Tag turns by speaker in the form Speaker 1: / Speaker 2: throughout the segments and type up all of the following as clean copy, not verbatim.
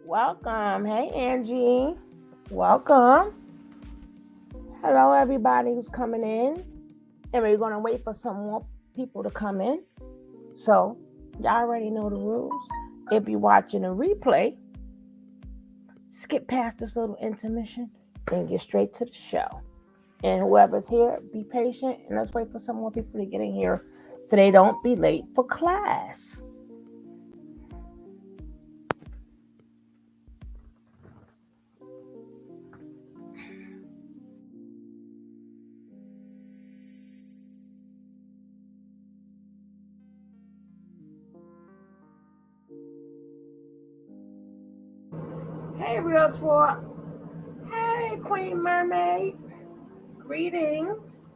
Speaker 1: Welcome. Hey, Angie. Welcome. Hello, everybody who's coming in. And we're going to wait for some more people to come in. So, y'all already know the rules. If you're watching a replay, skip past this little intermission and get straight to the show. And whoever's here, be patient and let's wait for some more people to get in here so they don't be late for class. Hey, Real Talk. Hey, Queen Mermaid. Greetings.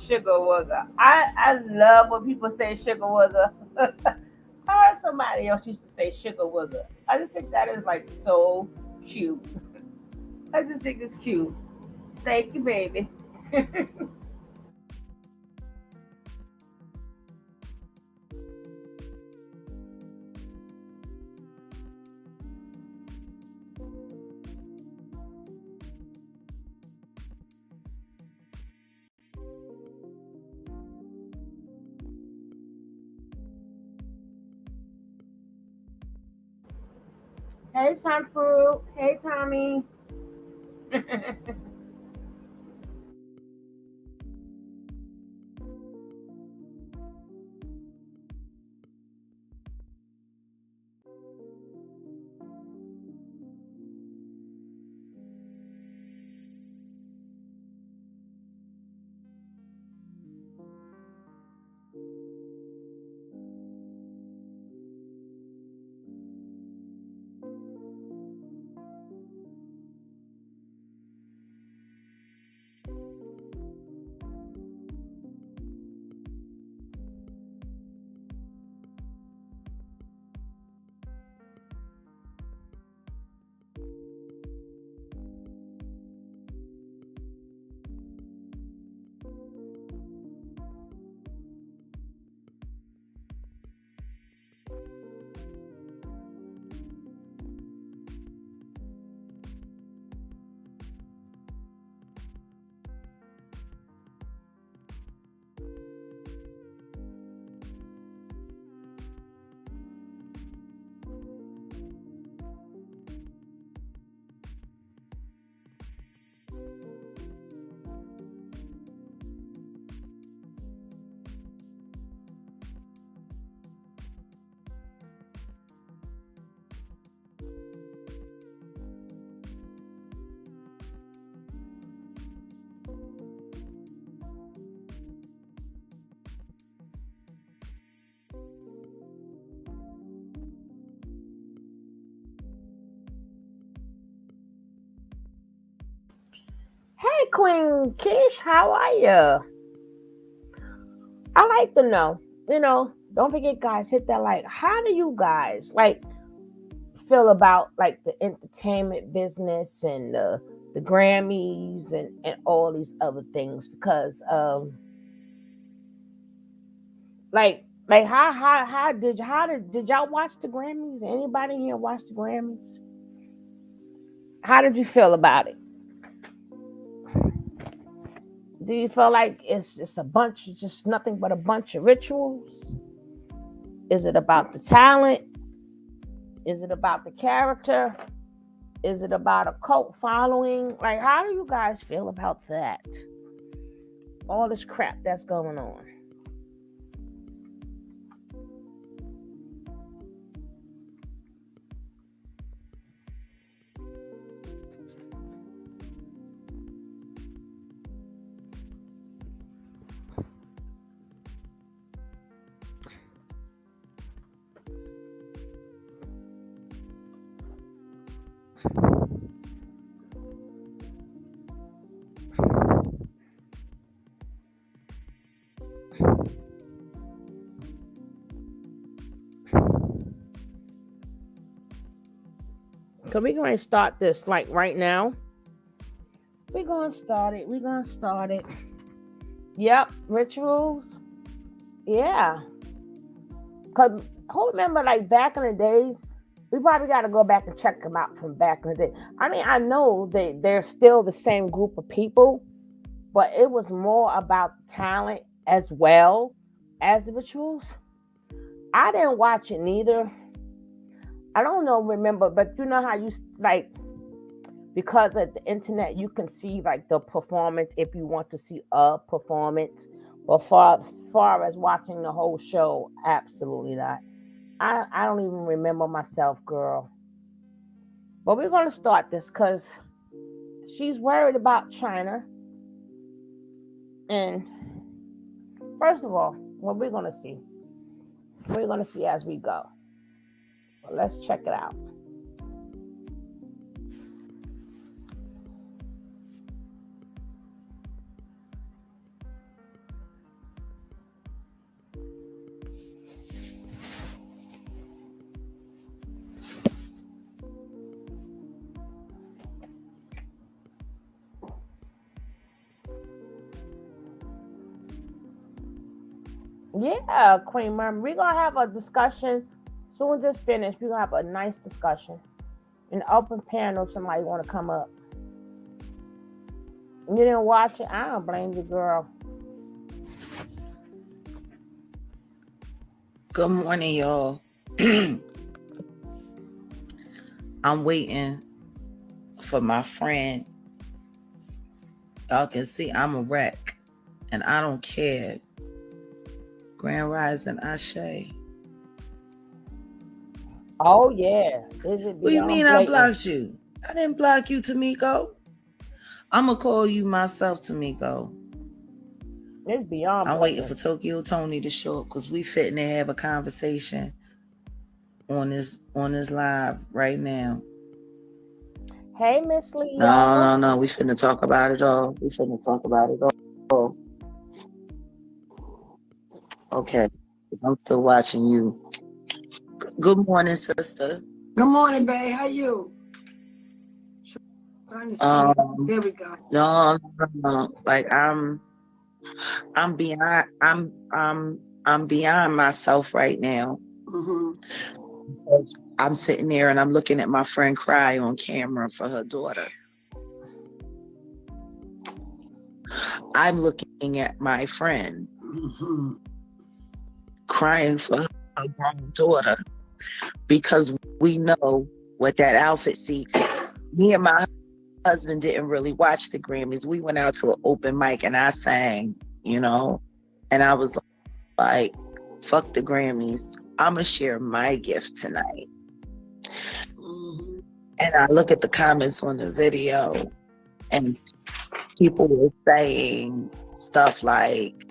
Speaker 1: Sugar wugger. I love when people say sugar wugger. I heard somebody else used to say sugar wugger. I just think that is like so cute. I just think it's cute. Thank you, baby. Hey, Sunfruit. Hey, Tommy. Hey, Queen Kish. How are you? I like to know. Don't forget, guys, hit that like. How do you guys feel about like the entertainment business and the Grammys and all these other things? Because like how did y'all watch the Grammys? Anybody here watch the Grammys? How did you feel about it? Do you feel like it's just a bunch of just nothing but a bunch of rituals? Is it about the talent? Is it about the character? Is it about a cult following? Like, how do you guys feel about that? All this crap that's going on. Cause we're gonna start this like right now. We're gonna start it. Yep, rituals. Yeah. Cause who remember like back in the days, we probably got to go back and check them out from back in the day. I mean, I know they're still the same group of people, but it was more about talent as well as the rituals. I didn't watch it neither. I don't know, remember, but you know how you like, because of the internet, you can see like the performance if you want to see a performance. But far as watching the whole show, absolutely not. I don't even remember myself, girl. But we're gonna start this because she's worried about Chyna. And first of all, what we're gonna see. We're gonna see as we go. Well, let's check it out. Yeah, Queen Mom, we're gonna have a discussion soon as this finished. We're gonna have a nice discussion. An open panel, somebody wanna come up. You didn't watch it, I don't blame you, girl.
Speaker 2: Good morning, y'all. I'm waiting for my friend. Y'all can see I'm a wreck, and I don't care. Grand Rising Ashe.
Speaker 1: Oh yeah. Is it
Speaker 2: What do you mean
Speaker 1: blatant?
Speaker 2: I blocked you? I didn't block you, Tamiko. I'm going to call you myself, Tamiko.
Speaker 1: It's beyond
Speaker 2: I'm
Speaker 1: blatant.
Speaker 2: waiting for Tokyo Toni to show up because we fitting to have a conversation on this live right now.
Speaker 1: Hey, Miss Leo.
Speaker 2: No. We finna talk about it all. Okay. I'm still watching you. Good morning, sister.
Speaker 3: Good morning, babe. How you? Trying to see. There we go.
Speaker 2: No. Like I'm beyond. I'm beyond myself right now.
Speaker 3: Mm-hmm.
Speaker 2: I'm sitting there and I'm looking at my friend cry on camera for her daughter. I'm looking at my friend crying for her grown daughter because we know what that outfit. See, me and my husband didn't really watch the Grammys. We went out to an open mic and I sang, and I was like, fuck the Grammys. I'm going to share my gift tonight. And I look at the comments on the video and people were saying stuff like,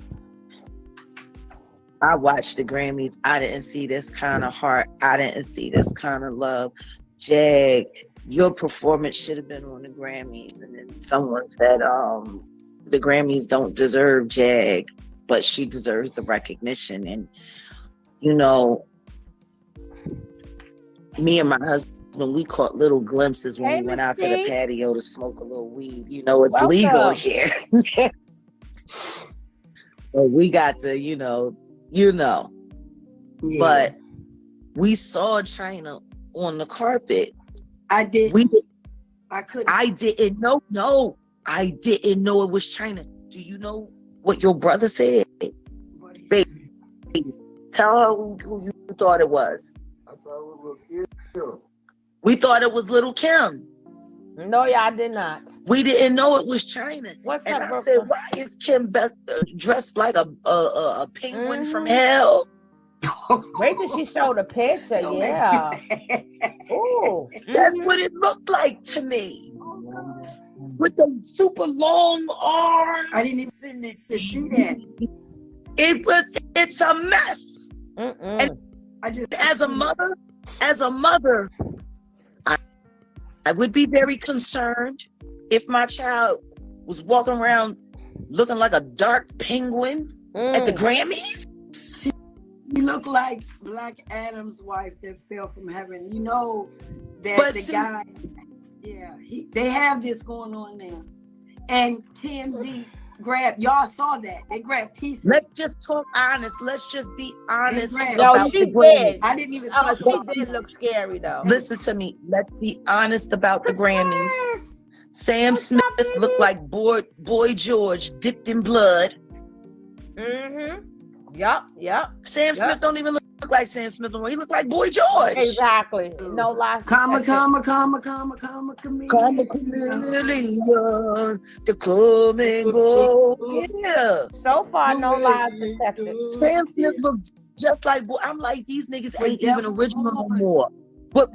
Speaker 2: I watched the Grammys. I didn't see this kind of heart. I didn't see this kind of love. Jag, your performance should have been on the Grammys. And then someone said, the Grammys don't deserve Jag, but she deserves the recognition. And, me and my husband, we caught little glimpses when we went out to the patio to smoke a little weed. It's legal here. But we got to, Yeah. But we saw Chyna on the carpet.
Speaker 3: I did. I couldn't.
Speaker 2: I didn't know. No, I didn't know it was Chyna. Do you know what your brother said? Baby, tell her who you thought it was. I thought it was Little Kim. We thought it was Little Kim.
Speaker 1: No, y'all did not.
Speaker 2: We didn't know it was Chyna.
Speaker 1: What's
Speaker 2: and
Speaker 1: up,
Speaker 2: I said, why is Kim dressed like a penguin from hell?
Speaker 1: Wait till she showed the picture. Yeah. Ooh.
Speaker 2: That's what it looked like to me. With the super long arms.
Speaker 3: I didn't even see that.
Speaker 2: It's a mess. And as a mother, I would be very concerned if my child was walking around looking like a dark penguin at the Grammys.
Speaker 3: You look like Black Adam's wife that fell from heaven. that the guy, they have this going on now. And TMZ y'all saw that. They grabbed pieces.
Speaker 2: Let's just talk honest. Let's just be honest
Speaker 1: No,
Speaker 2: about
Speaker 1: she
Speaker 2: the Grammys.
Speaker 1: did.
Speaker 3: I didn't even talk
Speaker 1: She
Speaker 3: about
Speaker 1: did look scary though.
Speaker 2: Listen to me. Let's be honest about the Grammys.
Speaker 1: Yes.
Speaker 2: Sam Smith looked like Boy George dipped in blood.
Speaker 1: Mm-hmm. Yup.
Speaker 2: Sam Smith don't even look like Sam Smith anymore. He looked like Boy George.
Speaker 1: Exactly. No lies.
Speaker 3: Comma, chameleon.
Speaker 2: The come and go. Yeah.
Speaker 1: So far, no lies detected.
Speaker 2: Sam Smith looked just like boy. I'm like, these niggas ain't even original no more. But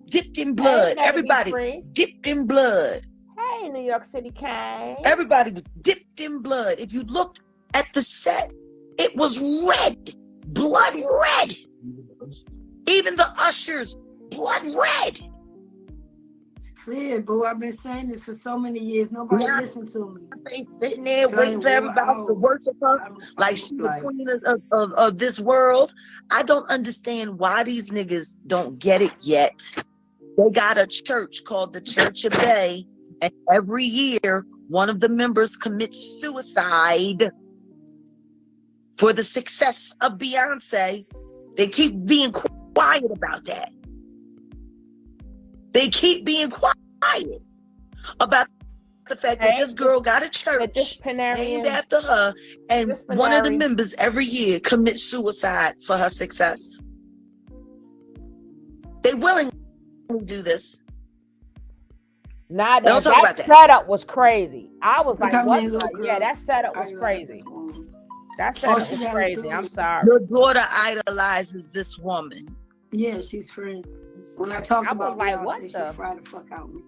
Speaker 2: dipped in blood. Everybody dipped in blood.
Speaker 1: Hey, New York City Kane.
Speaker 2: Everybody was dipped in blood. If you looked at the set, it was red. Blood red. Even the ushers, blood red.
Speaker 3: It's clear, boo. I've been saying this for so many years. Nobody listened to me.
Speaker 2: They sitting there waiting for everybody to worship her like she's the queen of this world. I don't understand why these niggas don't get it yet. They got a church called the Church of Bay, and every year one of the members commits suicide for the success of Beyonce. They keep being quiet about that. They keep being quiet about the fact that this girl got a church named after her, and one of the members every year commits suicide for her success. They willingly do this.
Speaker 1: Nah, that setup was crazy. I was like, what? Yeah, that setup was crazy. That setup was crazy. I'm sorry.
Speaker 2: Your daughter idolizes this woman.
Speaker 3: Yeah, she's friends. When I talk about
Speaker 1: like, what
Speaker 3: the fry the fuck out me.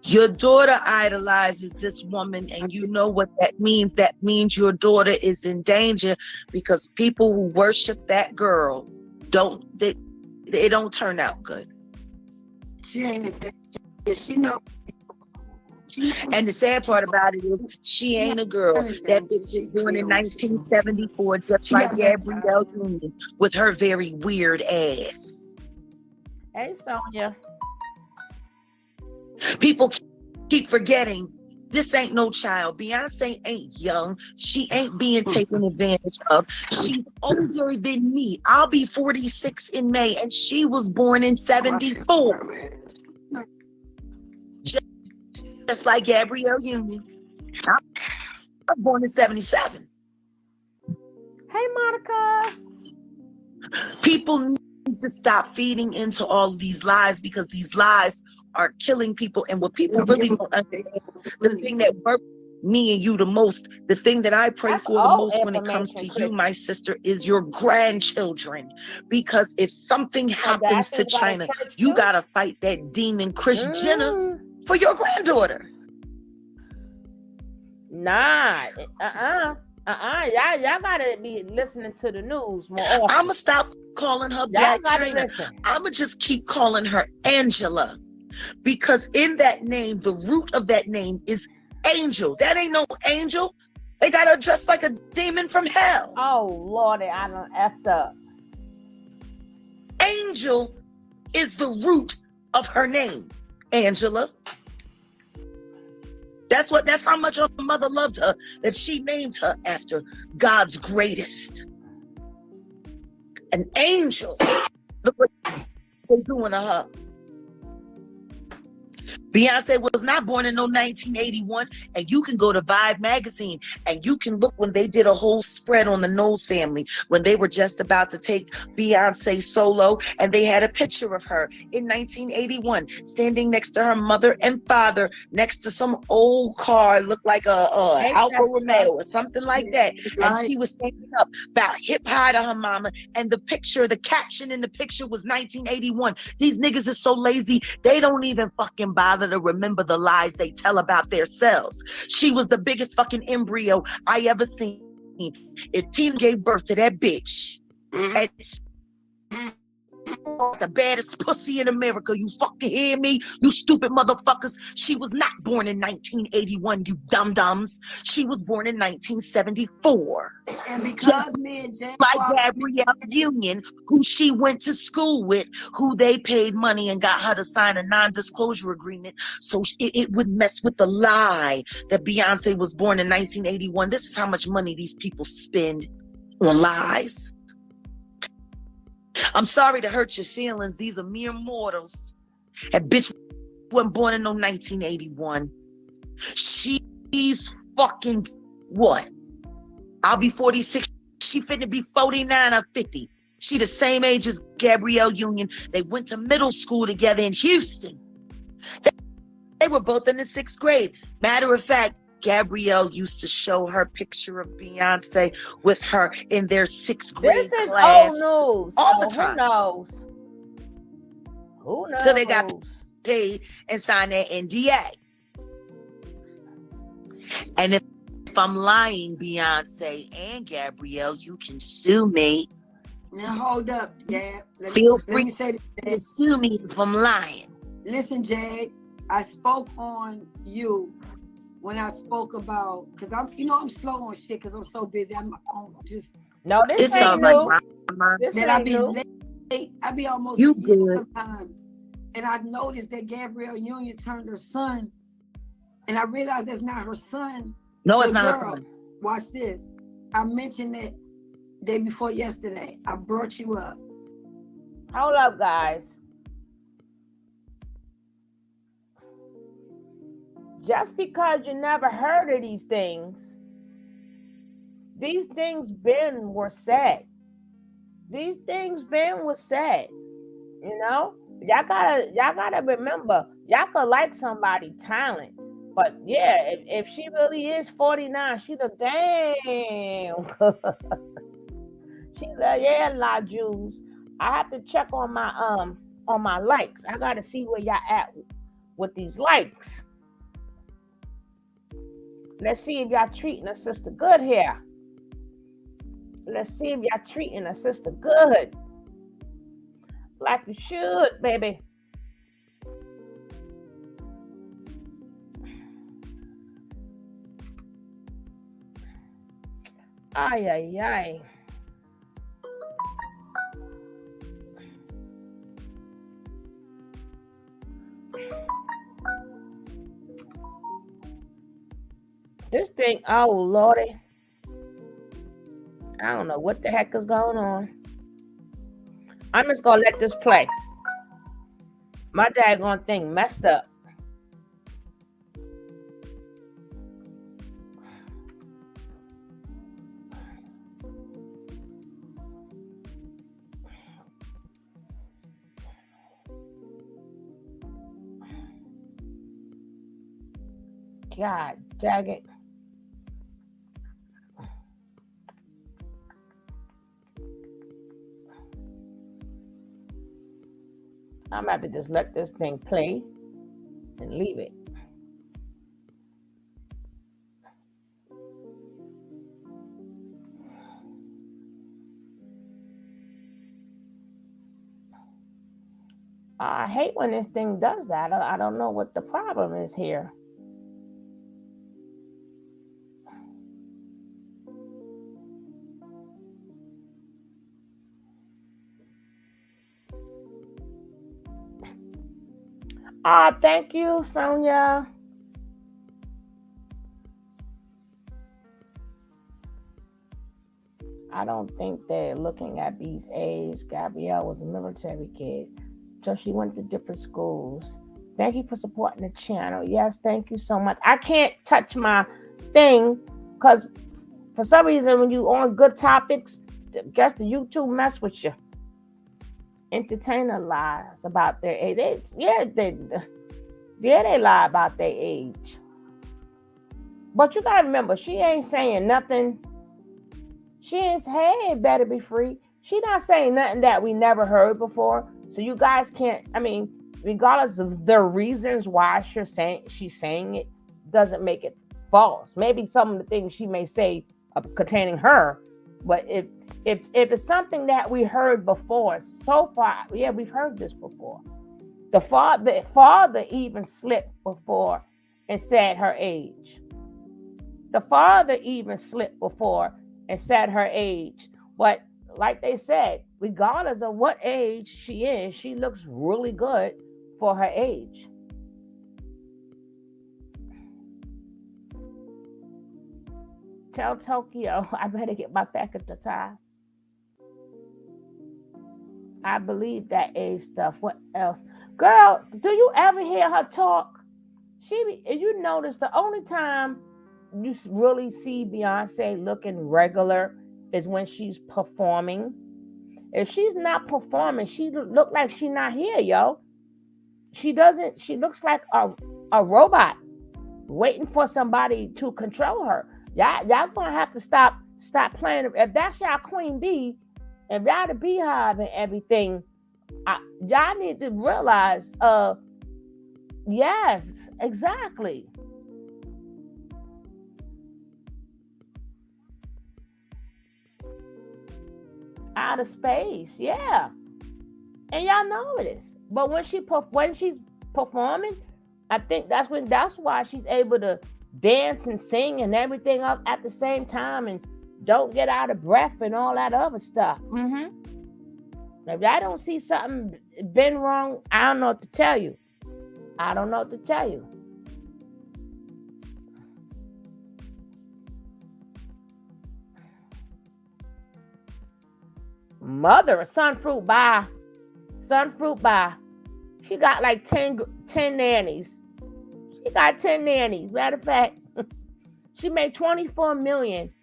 Speaker 2: Your daughter idolizes this woman, and you know what that means. That means your daughter is in danger, because people who worship that girl they don't turn out good.
Speaker 3: She ain't a danger. She know.
Speaker 2: And the sad part about it is she ain't a girl. That bitch was born in 1974, just like Gabrielle Union, with her very weird ass.
Speaker 1: Hey, Sonia.
Speaker 2: People keep forgetting this ain't no child. Beyonce ain't young. She ain't being taken advantage of. She's older than me. I'll be 46 in May, and she was born in 74. Just like Gabrielle Union. I was born in 77.
Speaker 1: Hey, Monica.
Speaker 2: People need to stop feeding into all of these lies, because these lies are killing people. And what people really don't understand, the thing that works me and you the most, the thing that I pray for the most when it comes to you, my sister, is your grandchildren. Because if something happens to Chyna, you gotta fight that demon Kris Jenner for your granddaughter.
Speaker 1: Nah, y'all gotta be listening to the news more often.
Speaker 2: I'ma stop calling her Black Chyna. I'ma just keep calling her Angela, because in that name, the root of that name is angel. That ain't no angel. They got her dressed like a demon from hell.
Speaker 1: Oh Lordy, I done effed up.
Speaker 2: Angel is the root of her name, Angela. That's how much her mother loved her, that she named her after God's greatest. An angel. Look what they're doing to her. Beyonce was not born in no 1981, and you can go to Vibe magazine and you can look when they did a whole spread on the Knowles family when they were just about to take Beyonce solo, and they had a picture of her in 1981 standing next to her mother and father next to some old car, looked like a Alfa Romeo or something like that, and she was standing up about hip high to her mama, and the caption in the picture was 1981. These niggas are so lazy, they don't even fucking bother to remember the lies they tell about themselves. She was the biggest fucking embryo I ever seen. If Tina gave birth to that bitch at the baddest pussy in America. You fucking hear me? You stupid motherfuckers. She was not born in 1981, you dum-dums. She was born in 1974.
Speaker 3: And because me and Jajuar,
Speaker 2: Like Gabrielle Union, who she went to school with, who they paid money and got her to sign a non-disclosure agreement so it would mess with the lie that Beyonce was born in 1981. This is how much money these people spend on lies. I'm sorry to hurt your feelings. These are mere mortals. That bitch wasn't born in no 1981. She's fucking what? I'll be 46. She finna be 49 or 50. She the same age as Gabrielle Union. They went to middle school together in Houston. They were both in the 6th grade. Matter of fact, Gabrielle used to show her picture of Beyonce with her in their 6th grade
Speaker 1: This is
Speaker 2: class
Speaker 1: old news.
Speaker 2: all the time.
Speaker 1: Who knows? Who knows?
Speaker 2: So they got paid and signed their NDA. And if I'm lying, Beyonce and Gabrielle, you can sue me.
Speaker 3: Now hold up, Gab.
Speaker 2: Feel free
Speaker 3: Let me say
Speaker 2: to
Speaker 3: this.
Speaker 2: sue me if I'm lying.
Speaker 3: Listen, Jag, I spoke on you when I spoke about, because I'm slow on shit because I'm so busy. I'm just
Speaker 1: No, this
Speaker 2: It's all
Speaker 1: ain't
Speaker 2: right,
Speaker 1: new.
Speaker 2: mama.
Speaker 1: This
Speaker 3: that I
Speaker 1: ain't
Speaker 3: be
Speaker 1: new.
Speaker 3: late. I be almost
Speaker 2: You
Speaker 3: late
Speaker 2: good.
Speaker 3: sometimes. And I noticed that Gabrielle Union turned her son, and I realized that's not her son.
Speaker 2: No,
Speaker 3: So,
Speaker 2: it's not her
Speaker 3: girl,
Speaker 2: son.
Speaker 3: watch this. I mentioned it day before yesterday. I brought you up.
Speaker 1: Hold up, guys. Just because you never heard of these things were said. These things was said. You know, y'all gotta remember, y'all could like somebody talent, but yeah, if she really is 49, she's a damn. She's a La Jews. I have to check on my likes. I gotta see where y'all at with these likes. Let's see if y'all treating a sister good here. Let's see if y'all treating a sister good. Like you should, baby. Ay, ay, ay. This thing, oh Lordy. I don't know what the heck is going on. I'm just gonna let this play. My daggone thing messed up. God dang it. I'm about to just let this thing play and leave it. I hate when this thing does that. I don't know what the problem is here. Thank you, Sonia. I don't think they're looking at B's age. Gabrielle was a military kid, so she went to different schools. Thank you for supporting the channel. Yes, thank you so much. I can't touch my thing because for some reason when you on good topics, I guess the YouTube mess with you. Entertainer lies about their age. They lie about their age. But you gotta remember, she ain't saying nothing. She ain't saying, hey, it better be free. She not saying nothing that we never heard before. So you guys can't, regardless of the reasons why she's saying it, doesn't make it false. Maybe some of the things she may say containing her But if it's something that we heard before, so far, yeah, we've heard this before. The father even slipped before and said her age. The father even slipped before and said her age. But like they said, regardless of what age she is, she looks really good for her age. Tell Tokyo I better get my back at the time. I believe that age stuff. What else? Girl, do you ever hear her talk? You notice the only time you really see Beyonce looking regular is when she's performing. If she's not performing, she look like she's not here, yo. She doesn't. She looks like a robot waiting for somebody to control her. Y'all gonna have to stop playing. If that's y'all queen bee, if y'all the beehive and everything, y'all need to realize. Yes, exactly. Out of space, yeah. And y'all know it is. But when she's performing, I think that's why she's able to dance and sing and everything up at the same time and don't get out of breath and all that other stuff. If I don't see something been wrong, I don't know what to tell you. I don't know what to tell you. Mother of Sunfruit Bar. Sunfruit Bar. She got like 10 nannies. She got 10 nannies. Matter of fact, she made 24 million.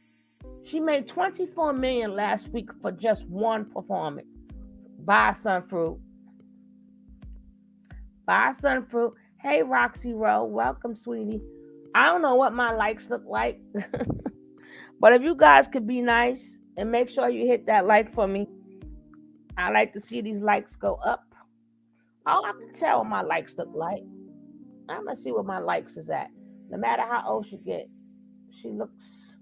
Speaker 1: She made 24 million last week for just one performance. Bye, Sunfruit. Bye, Sunfruit. Hey, Roxy Rowe. Welcome, sweetie. I don't know what my likes look like. But if you guys could be nice and make sure you hit that like for me. I like to see these likes go up. Oh, I can tell what my likes look like. I'm going to see what my likes is at. No matter how old she get, she looks,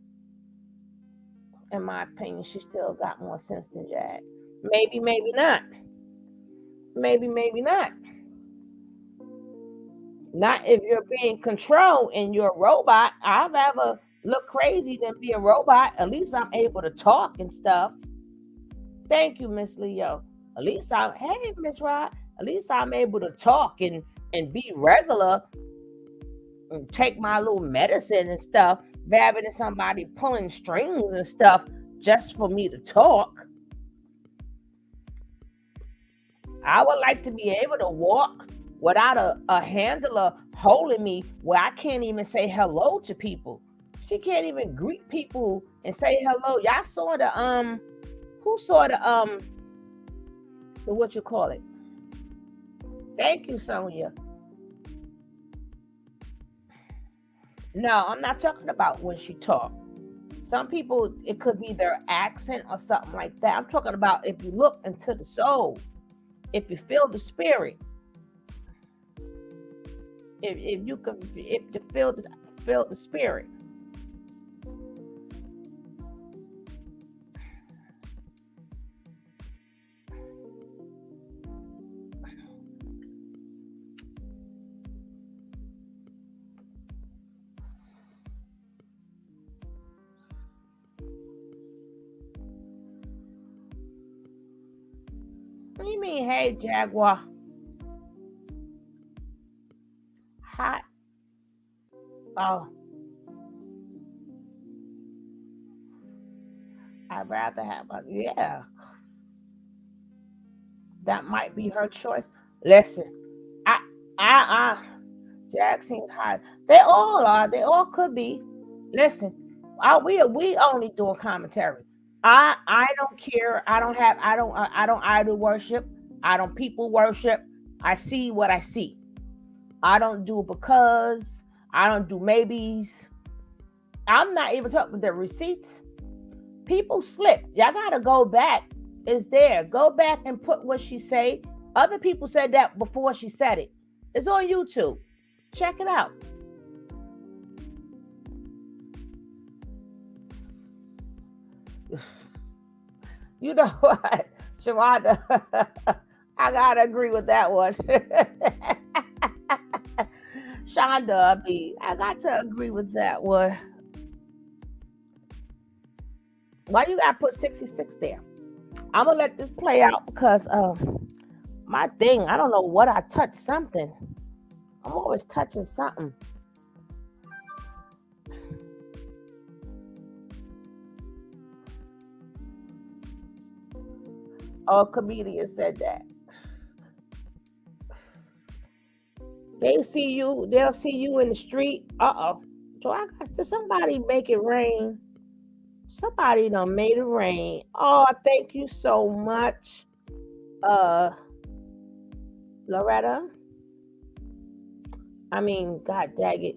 Speaker 1: in my opinion, she still got more sense than Jag. Maybe, maybe not. Maybe, maybe not. Not if you're being controlled and you're a robot. I'd rather look crazy than be a robot. At least I'm able to talk and stuff. Thank you, Miss Leo. At least hey, Miss Rod. At least I'm able to talk and be regular and take my little medicine and stuff, rather than somebody pulling strings and stuff just for me to talk. I would like to be able to walk without a handler holding me where I can't even say hello to people. She can't even greet people and say hello. Y'all saw the who saw the what you call it? Thank you, Sonia. No, I'm not talking about when she talk. Some people, it could be their accent or something like that. I'm talking about if you look into the soul, if you feel the spirit, if you feel the spirit. What do you mean, hey, Jaguar? Hot. Oh, I'd rather have yeah. That might be her choice. Listen, I Jackson High. They all are. They all could be. Listen, we only doing commentary. I don't care. I don't idol worship. I don't people worship. I see what I see. I don't do because. I don't do maybes. I'm not even talking about the receipts. People slip. Y'all gotta go back. It's there. Go back and put what she say. Other people said that before she said it. It's on YouTube. Check it out. You know what, Shawanda? I gotta agree with that one. Shonda, I got to agree with that one. Why you gotta put 66 there? I'm gonna let this play out because my thing, I don't know what I touched something. I'm always touching something. Oh, a comedian said that. They'll see you in the street. Uh-oh. So I got to somebody make it rain. Somebody done made it rain. Oh, thank you so much. Loretta. God dang it.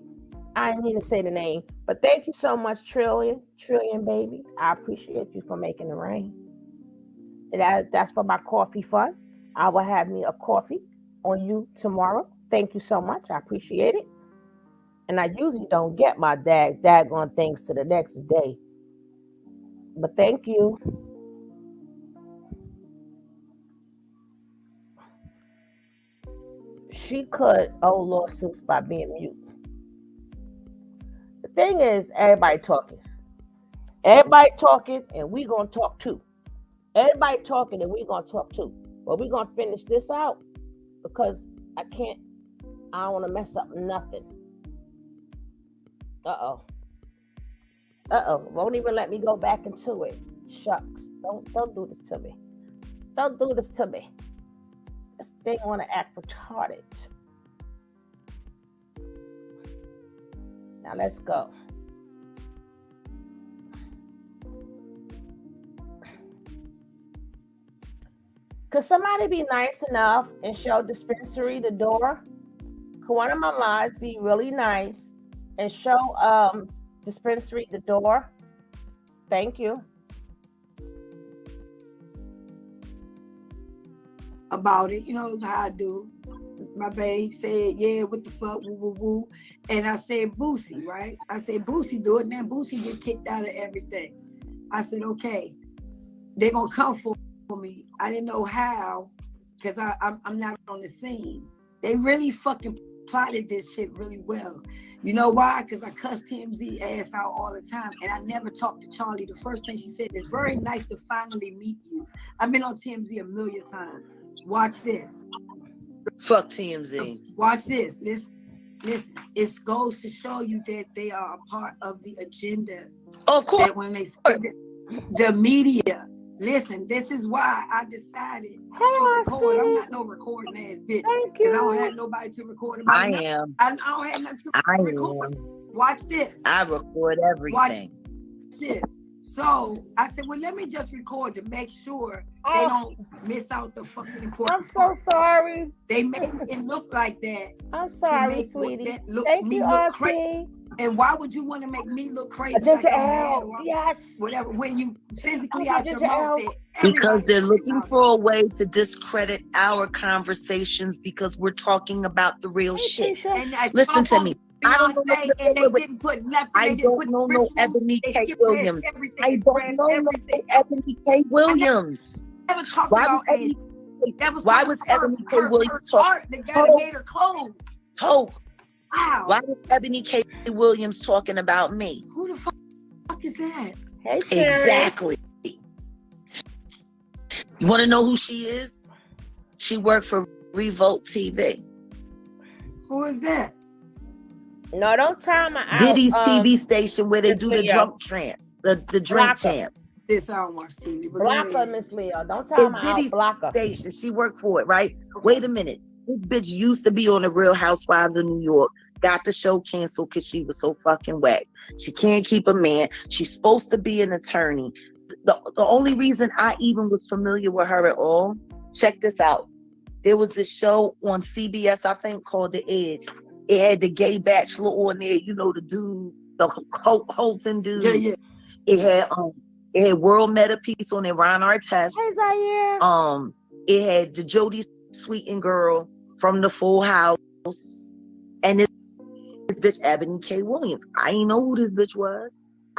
Speaker 1: I didn't mean to say the name. But thank you so much, Trillion baby. I appreciate you for making it rain. That's for my coffee fund. I will have me a coffee on you tomorrow. Thank you so much. I appreciate it. And I usually don't get my daggone things to the next day. But thank you. She could owe lawsuits by being mute. The thing is, everybody talking. Everybody talking, and we gonna talk too. Everybody talking, and we gonna talk too. But we gonna finish this out because I don't want to mess up nothing. Uh-oh. Won't even let me go back into it. Shucks. Don't do this to me. Don't do this to me. This thing want to act retarded. Now let's go. Could somebody be nice enough and show dispensary the door? Could one of my lives be really nice and show dispensary the door? Thank you.
Speaker 3: About it, you know how I do. My babe said, yeah, what the fuck, woo, woo, woo. And I said, Boosie, right? I said, Boosie do it. Now Boosie get kicked out of everything. I said, okay, they're going to come for me. I didn't know how, because I'm not on the scene. They really fucking plotted this shit really well. You know why? Because I cussed TMZ ass out all the time, and I never talked to Charlie. The first thing she said is, very nice to finally meet you. I've been on TMZ a million times. Watch this.
Speaker 2: Fuck TMZ.
Speaker 3: Watch this. Listen. It goes to show you that they are a part of the agenda.
Speaker 2: Of course.
Speaker 3: That when they the media. Listen, this is why I decided to record. I'm not no recording ass bitch. Because I don't have nobody to record about.
Speaker 2: I am.
Speaker 3: I don't have nothing to record. Watch this.
Speaker 2: I record everything.
Speaker 3: Watch this. So I said, well, let me just record to make sure they don't miss out the fucking important
Speaker 1: I'm so sorry.
Speaker 3: They made it look like that.
Speaker 1: I'm sorry, sweetie.
Speaker 3: Thank you, RC. And why would you want to make me look crazy? Like
Speaker 1: yes.
Speaker 3: Whatever. When you physically out your mouth.
Speaker 2: Because they're looking for a way to discredit our conversations because we're talking about the real shit. Listen to me. I don't know no Ebony K. Williams. I don't know no Ebony K. Williams. Why was Ebony K. Williams talking?
Speaker 3: The guy that made her clothes. Wow.
Speaker 2: Why was Ebony K. Williams talking about me?
Speaker 3: Who the fuck is that?
Speaker 1: Hey,
Speaker 2: exactly. You want to know who she is? She worked for Revolt TV.
Speaker 3: Who is that?
Speaker 1: No, don't time her out.
Speaker 2: Diddy's TV station where they do the drunk chant, the drink chants.
Speaker 3: This I don't watch TV.
Speaker 1: Block her, Miss Leo. Don't time her out. Block her.
Speaker 2: Station. She worked for it, right? Okay. Wait a minute. This bitch used to be on the Real Housewives of New York. Got the show canceled because she was so fucking whack. She can't keep a man. She's supposed to be an attorney. The only reason I even was familiar with her at all, check this out. There was this show on CBS, I think, called The Edge. It had the gay bachelor on there, you know, the dude, the Holton dude.
Speaker 3: Yeah.
Speaker 2: It had World Meta Peace on there, Ron Artest.
Speaker 1: Hey, Zaire.
Speaker 2: It had the Jodie Sweetin girl from the Full House, and this bitch Ebony K. Williams. I didn't know who this bitch was.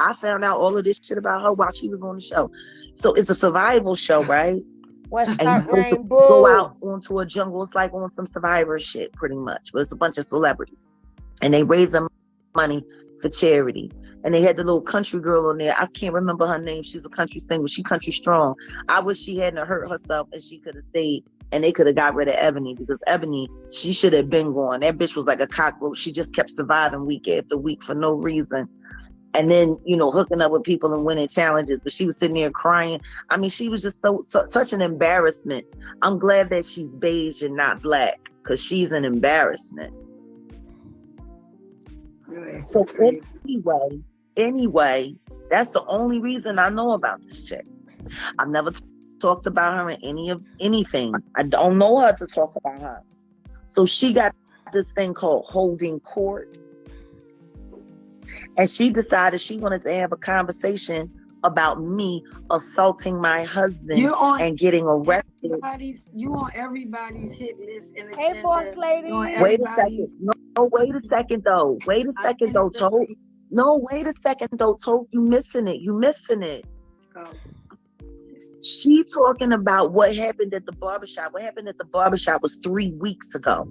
Speaker 2: I found out all of this shit about her while she was on the show. So it's a survival show, right?
Speaker 1: What's
Speaker 2: And you
Speaker 1: up,
Speaker 2: supposed to
Speaker 1: Rainbow?
Speaker 2: go out onto a jungle. It's like on some Survivor shit, pretty much. But it's a bunch of celebrities. And they raise them money for charity. And they had the little country girl on there. I can't remember her name. She's a country singer. She country strong. I wish she hadn't hurt herself and she could have stayed. And they could have got rid of Ebony, because Ebony, she should have been gone. That bitch was like a cockroach. She just kept surviving week after week for no reason. And then, you know, hooking up with people and winning challenges. But she was sitting there crying. I mean, she was just such an embarrassment. I'm glad that she's beige and not black, because she's an embarrassment. So anyway, that's the only reason I know about this chick. I've never talked about her in anything. I don't know her to talk about her. So she got this thing called holding court. And she decided she wanted to have a conversation about me assaulting my husband and getting arrested.
Speaker 3: You on everybody's hit list.
Speaker 1: Hey, boss lady.
Speaker 2: Wait a second. No, wait a second though. Wait a second though, Toad. No, wait a second though, Toad. You missing it.
Speaker 3: Oh.
Speaker 2: She talking about what happened at the barbershop. What happened at the barbershop was 3 weeks ago.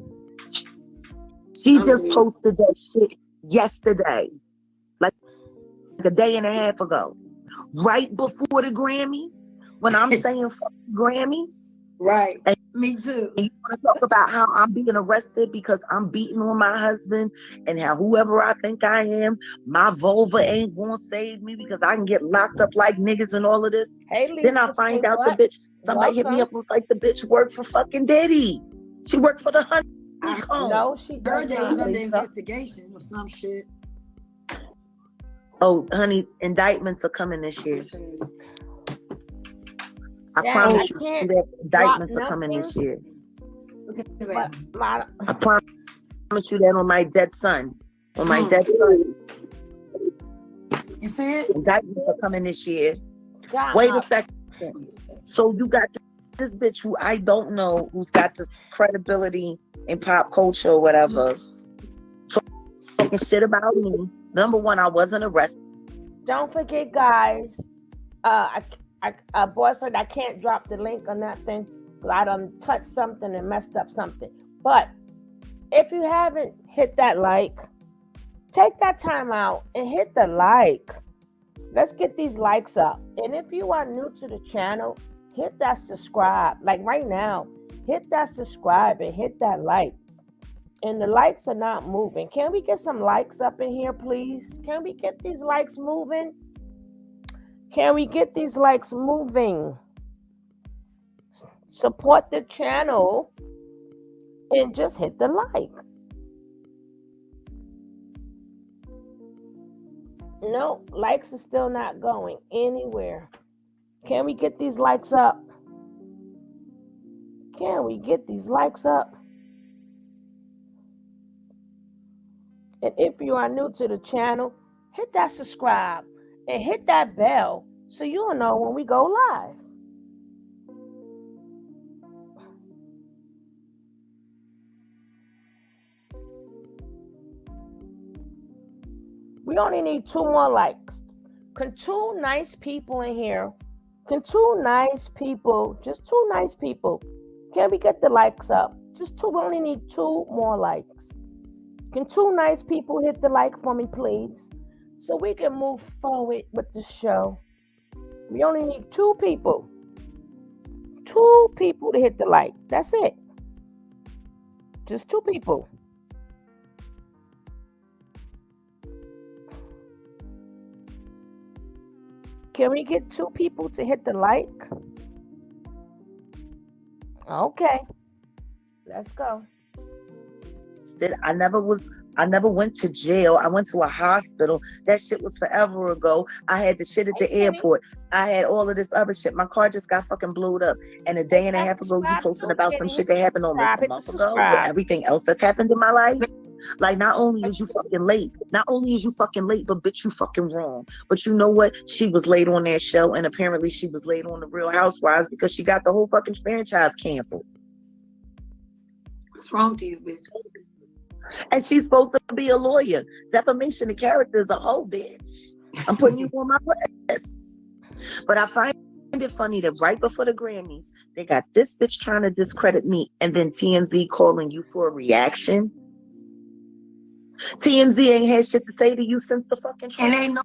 Speaker 2: She just posted that shit yesterday. Like a day and a half ago. Right before the Grammys. When I'm saying fuck Grammys.
Speaker 3: Right.
Speaker 2: And
Speaker 3: me too.
Speaker 2: And you want to talk about how I'm being arrested because I'm beating on my husband, and how whoever I think I am, my vulva ain't gonna save me because I can get locked up like niggas and all of this.
Speaker 1: Hey, Lisa,
Speaker 2: then I find out the bitch, somebody hit me up and was like, the bitch worked for fucking Diddy. She worked for the Honeycomb.
Speaker 1: No, she
Speaker 3: heard that was under
Speaker 1: Lisa.
Speaker 3: investigation or some shit.
Speaker 2: Oh, honey, indictments are coming this year. I promise you that indictments are coming this year. I promise you that on my dead son. On my dead son.
Speaker 3: You see it?
Speaker 2: Indictments are coming this year. Wait a second. So you got this bitch who I don't know, who's got this credibility in pop culture or whatever, talking shit about me. Number one, I wasn't arrested.
Speaker 1: Don't forget, guys. Boss said I can't drop the link on that thing because I done touched something and messed up something. But if you haven't hit that like, take that time out and hit the like. Let's get these likes up. And if you are new to the channel, hit that subscribe. Like right now, hit that subscribe and hit that like. And the likes are not moving. Can we get some likes up in here, please? Can we get these likes moving? Can we get these likes moving? Support the channel and just hit the like. No, likes are still not going anywhere. Can we get these likes up? Can we get these likes up? And if you are new to the channel, hit that subscribe and hit that bell so you'll know when we go live. We only need 2 more likes. Can 2 nice people in here, just 2 nice people, can we get the likes up? Just 2, we only need 2 more likes. Can 2 nice people hit the like for me, please? So we can move forward with the show. We only need 2 people. 2 people to hit the like. That's it. Just 2 people. Can we get 2 people to hit the like? Okay. Let's go.
Speaker 2: I never went to jail. I went to a hospital. That shit was forever ago. I had the shit at the airport. I had all of this other shit. My car just got fucking blowed up. And a day and a half ago, you posted about some shit that happened almost a month ago. With everything else that's happened in my life. Like, not only is you fucking late, but bitch, you fucking wrong. But you know what? She was late on that show, and apparently she was late on the Real Housewives because she got the whole fucking franchise canceled.
Speaker 3: What's wrong with these bitches?
Speaker 2: And she's supposed to be a lawyer. Defamation of character is a whole bitch. I'm putting you on my list. But I find it funny that right before the Grammys, they got this bitch trying to discredit me, and then TMZ calling you for a reaction. TMZ ain't had shit to say to you since the fucking
Speaker 3: And
Speaker 2: trial.
Speaker 3: ain't no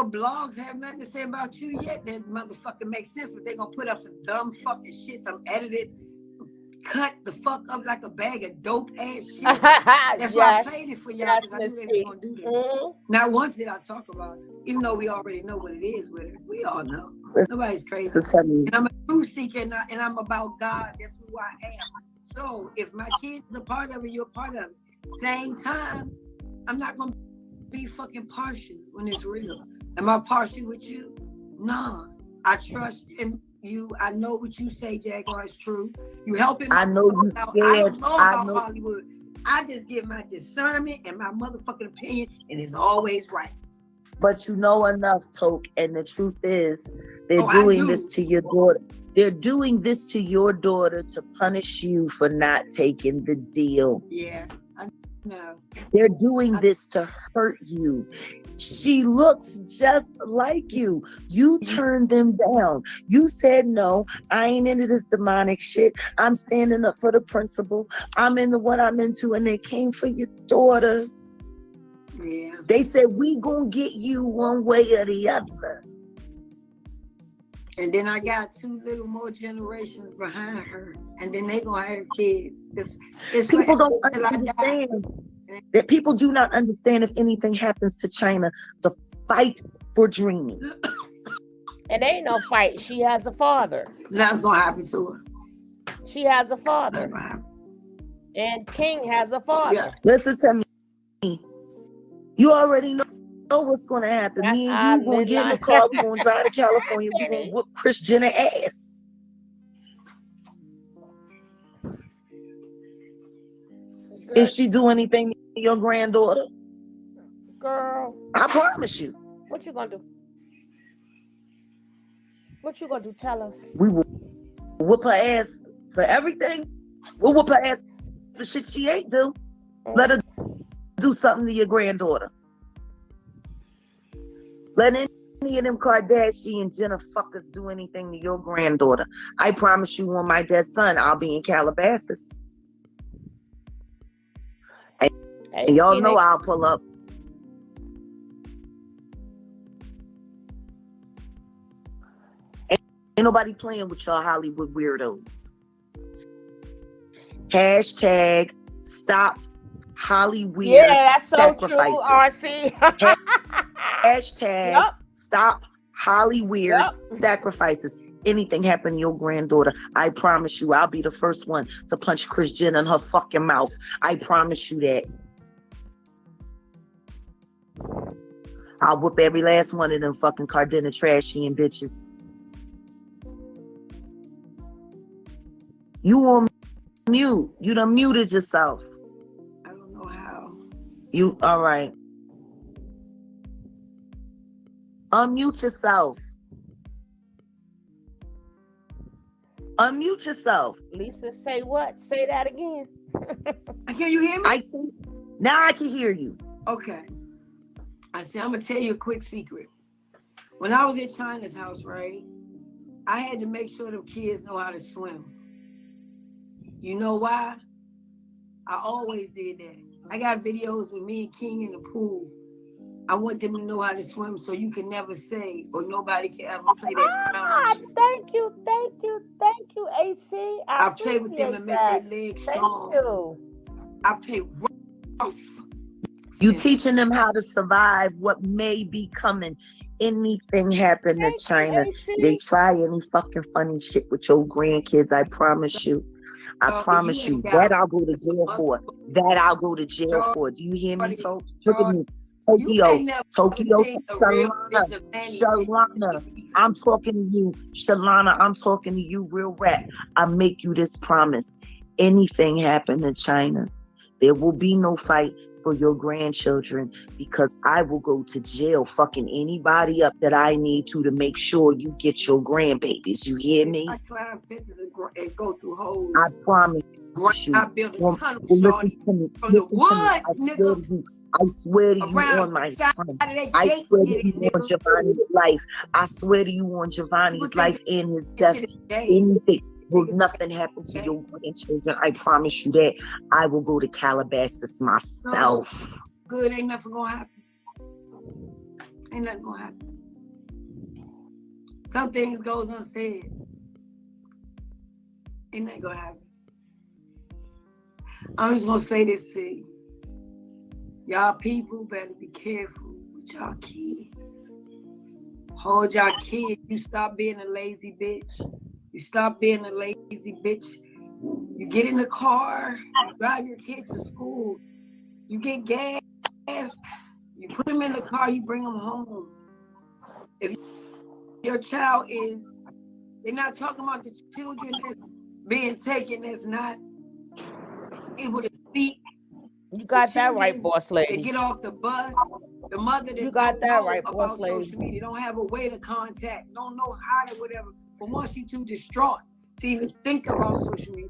Speaker 3: blogs have nothing to say about you yet. That motherfucker makes sense, but they gonna put up some dumb fucking shit, some edited, cut the fuck up like a bag of dope ass shit. That's why I played it for y'all, because I knew they was gonna do that.
Speaker 1: Mm-hmm.
Speaker 3: Not once did I talk about it, even though we already know what it is with it. We all know. Nobody's crazy. And I'm a truth seeker, and I'm about God. That's who I am. So if my kids are part of it, you're part of it. Same time, I'm not gonna be fucking partial when it's real. Am I partial with you? Nah. I trust in you. I know what you say, Jaguar, is true. You helping me.
Speaker 2: I know you
Speaker 3: out.
Speaker 2: scared.
Speaker 3: I don't know about Hollywood. I just give my discernment and my motherfucking opinion, and it's always right.
Speaker 2: But you know enough, Toke, and the truth is, they're doing this to your daughter. They're doing this to your daughter to punish you for not taking the deal.
Speaker 3: Yeah, I know.
Speaker 2: They're doing this to hurt you. She looks just like you. You turned them down. You said, no, I ain't into this demonic shit. I'm standing up for the principle. I'm into what I'm into. And they came for your daughter.
Speaker 3: Yeah.
Speaker 2: They said, we gonna get you one way or the other.
Speaker 3: And then I got 2 little more generations behind her. And then they gonna have kids. It's
Speaker 2: people don't understand. That people do not understand if anything happens to Chyna, the fight for dreaming.
Speaker 1: It ain't no fight. She has a father.
Speaker 3: That's gonna happen to her.
Speaker 1: She has a father. And King has a father.
Speaker 3: Yeah.
Speaker 2: Listen to me. You already know what's gonna happen.
Speaker 1: That's
Speaker 2: me and you gonna get in the car, we're gonna drive to California, we're gonna whoop Kris Jenner ass.
Speaker 1: Girl,
Speaker 2: if she do anything to your granddaughter,
Speaker 1: girl,
Speaker 2: I promise you.
Speaker 1: What you gonna do? What you gonna do? Tell us.
Speaker 2: We will whoop her ass for everything. We'll whoop her ass for shit she ain't do. Let her do something to your granddaughter. Let any of them Kardashian Jenner fuckers do anything to your granddaughter. I promise you, on my dead son, I'll be in Calabasas. And y'all know I'll pull up. Ain't nobody playing with y'all Hollywood weirdos. Hashtag stop Hollywood.
Speaker 1: Yeah, that's so
Speaker 2: sacrifices.
Speaker 1: true, RC.
Speaker 2: Hashtag stop Hollywood sacrifices. Anything happen to your granddaughter, I promise you, I'll be the first one to punch Kris Jenner in her fucking mouth. I promise you that. I'll whoop every last one of them fucking Cardena trashy and bitches. You on mute. You done muted yourself.
Speaker 3: I don't know how.
Speaker 2: You all right. Unmute yourself. Unmute yourself.
Speaker 1: Lisa, say what? Say that again.
Speaker 3: Can you hear me?
Speaker 2: Now I can hear you.
Speaker 3: Okay. I said, I'm going to tell you a quick secret. When I was at Chyna's house, right, I had to make sure them kids know how to swim. You know why? I always did that. I got videos with me and King in the pool. I want them to know how to swim so you can never say or nobody can ever play that.
Speaker 1: Thank you, AC.
Speaker 3: I play with them and make their legs strong.
Speaker 1: Thank you.
Speaker 3: I play rough.
Speaker 2: You teaching them how to survive what may be coming. Anything happen to Chyna, they try any fucking funny shit with your grandkids, I promise you. I promise you. That I'll go to jail for. That I'll go to jail for. Do you hear me, Toke? Look at me. Tokyo, Shalana, I'm talking to you. Shalana, I'm talking to you real rap. I make you this promise. Anything happen to Chyna, there will be no fight for your grandchildren, because I will go to jail fucking anybody up that I need to make sure you get your grandbabies. You hear me?
Speaker 3: I climb fences and go through holes.
Speaker 2: I promise you.
Speaker 3: I build a tunnel,
Speaker 2: listen to me.
Speaker 3: from the woods, nigga.
Speaker 2: I swear to you
Speaker 3: around
Speaker 2: on my
Speaker 3: the side
Speaker 2: son.
Speaker 3: of that
Speaker 2: I
Speaker 3: gate,
Speaker 2: swear to
Speaker 3: get it,
Speaker 2: you on
Speaker 3: nigga.
Speaker 2: Giovanni's life. I swear to you on
Speaker 3: People
Speaker 2: Giovanni's
Speaker 3: think
Speaker 2: life and his
Speaker 3: this
Speaker 2: death.
Speaker 3: shit is gay.
Speaker 2: Anything. Will
Speaker 3: Nigga,
Speaker 2: nothing happen to
Speaker 3: gay.
Speaker 2: your grandchildren? I promise you that. I will go to Calabasas
Speaker 3: No,
Speaker 2: myself.
Speaker 3: good, ain't nothing gonna happen. Ain't nothing gonna happen. Some things goes unsaid. Ain't nothing gonna happen. I'm just gonna say this to you. Y'all people better be careful with y'all kids. Hold y'all kids. You stop being a lazy bitch. You stop being a lazy bitch. You get in the car, you drive your kid to school, you get gas, you put them in the car, you bring them home. If your child is, they're not talking about the children that's being taken, that's not able to speak.
Speaker 1: You got that right, boss
Speaker 3: They
Speaker 1: lady.
Speaker 3: get off the bus. The mother that
Speaker 1: You got
Speaker 3: don't
Speaker 1: that
Speaker 3: know
Speaker 1: right, boss
Speaker 3: about
Speaker 1: lady.
Speaker 3: social media, don't have a way to contact, don't know how to whatever. For once, she too distraught to even think about social media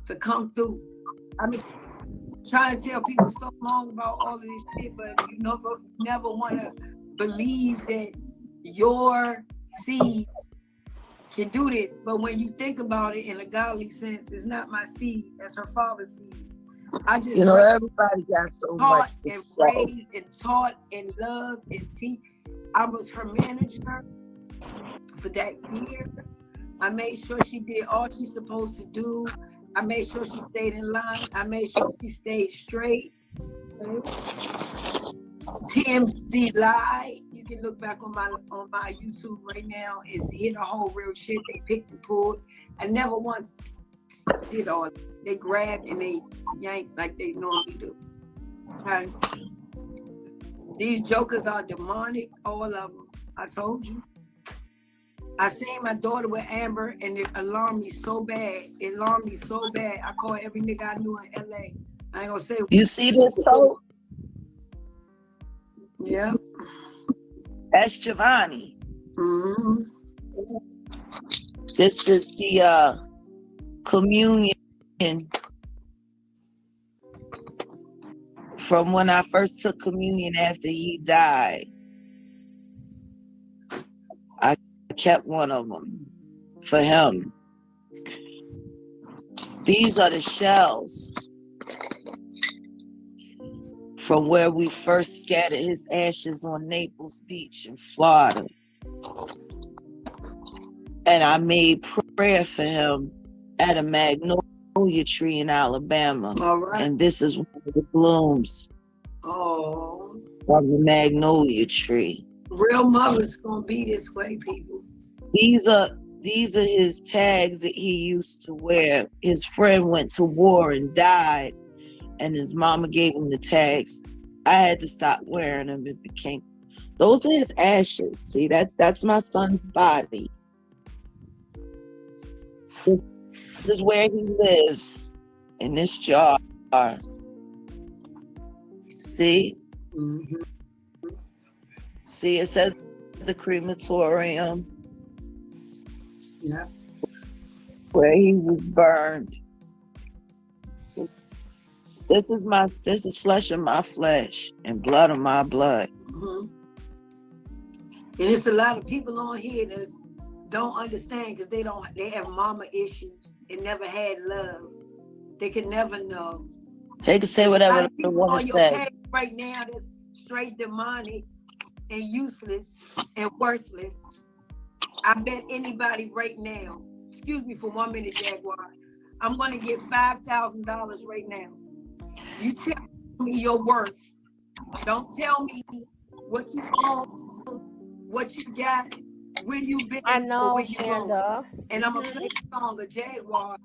Speaker 3: to come through. I've been trying to tell people so long about all of this shit, but you never want to believe that your seed can do this. But when you think about it in a godly sense, it's not my seed, that's her father's seed. I just
Speaker 2: Everybody got so much to
Speaker 3: and
Speaker 2: say.
Speaker 3: raised and taught and loved and teach. I was her manager for that year. I made sure she did all she's supposed to do. I made sure she stayed in line. I made sure she stayed straight. TMZ Live. You can look back on my YouTube right now. It's hit a whole real shit. They picked and pulled. I never once did all. They grabbed and they yanked like they normally do. Okay. These jokers are demonic, all of them. I told you. I seen my daughter with Amber and it alarmed me so bad. It alarmed me so bad. I called every nigga I knew in LA. I ain't gonna say.
Speaker 2: You see this, so?
Speaker 3: Yeah.
Speaker 2: That's Giovanni.
Speaker 3: Mm-hmm.
Speaker 2: This is the communion from when I first took communion after he died. I kept one of them for him. These are the shells from where we first scattered his ashes on Naples Beach in Florida. And I made prayer for him at a magnolia tree in Alabama.
Speaker 3: All right.
Speaker 2: And this is one of the blooms
Speaker 3: of
Speaker 2: the magnolia tree.
Speaker 3: Real mothers gonna be this way, people.
Speaker 2: These are his tags that he used to wear. His friend went to war and died, and his mama gave him the tags. I had to stop wearing them. It became, those are his ashes. See, that's my son's body. This is where he lives, in this jar. See?
Speaker 3: Mm-hmm.
Speaker 2: See, it says the crematorium.
Speaker 3: Yeah.
Speaker 2: Where he was burned. This is flesh of my flesh and blood of my blood.
Speaker 3: Mm-hmm. And it's a lot of people on here that don't understand because they have mama issues and never had love. They can never know.
Speaker 2: They can say whatever they
Speaker 3: want
Speaker 2: want
Speaker 3: to
Speaker 2: to say.
Speaker 3: page right now that's straight demonic and useless and worthless. I bet anybody right now, excuse me for 1 minute, Jaguar, I'm going to get $5,000 right now. You tell me your worth. Don't tell me what you own, what you got, where you been,
Speaker 1: I know,
Speaker 3: or where you going.
Speaker 1: Shanda.
Speaker 3: And I'm going to play a song of Jaguar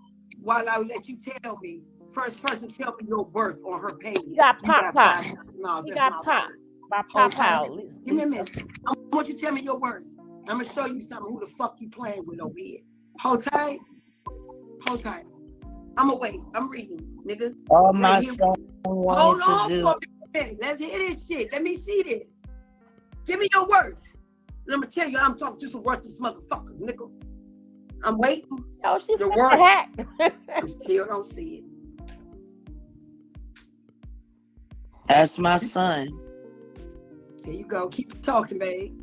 Speaker 3: while I let you tell me. First person tell me your worth on her page.
Speaker 1: You got pop.
Speaker 3: No,
Speaker 1: You
Speaker 3: that's
Speaker 1: got
Speaker 3: my
Speaker 1: pop.
Speaker 3: word.
Speaker 1: By pop
Speaker 3: Okay.
Speaker 1: out.
Speaker 3: Give me a minute. I want you to tell me your worth. I'm going to show you something. Who the fuck you playing with over here? Hold tight. Hold tight. I'm going to wait. I'm reading, nigga.
Speaker 2: All my son
Speaker 3: Hold
Speaker 2: wanted
Speaker 3: on
Speaker 2: to do.
Speaker 3: for a minute. Let's hear this shit. Let me see this. Give me your worth. And I'm going to tell you I'm talking to some worthless motherfuckers, nigga. I'm waiting.
Speaker 1: Oh, she
Speaker 3: The
Speaker 1: flipped
Speaker 3: worth.
Speaker 1: the hat.
Speaker 3: I still don't see it.
Speaker 2: That's my son.
Speaker 3: There you go. Keep talking, babe.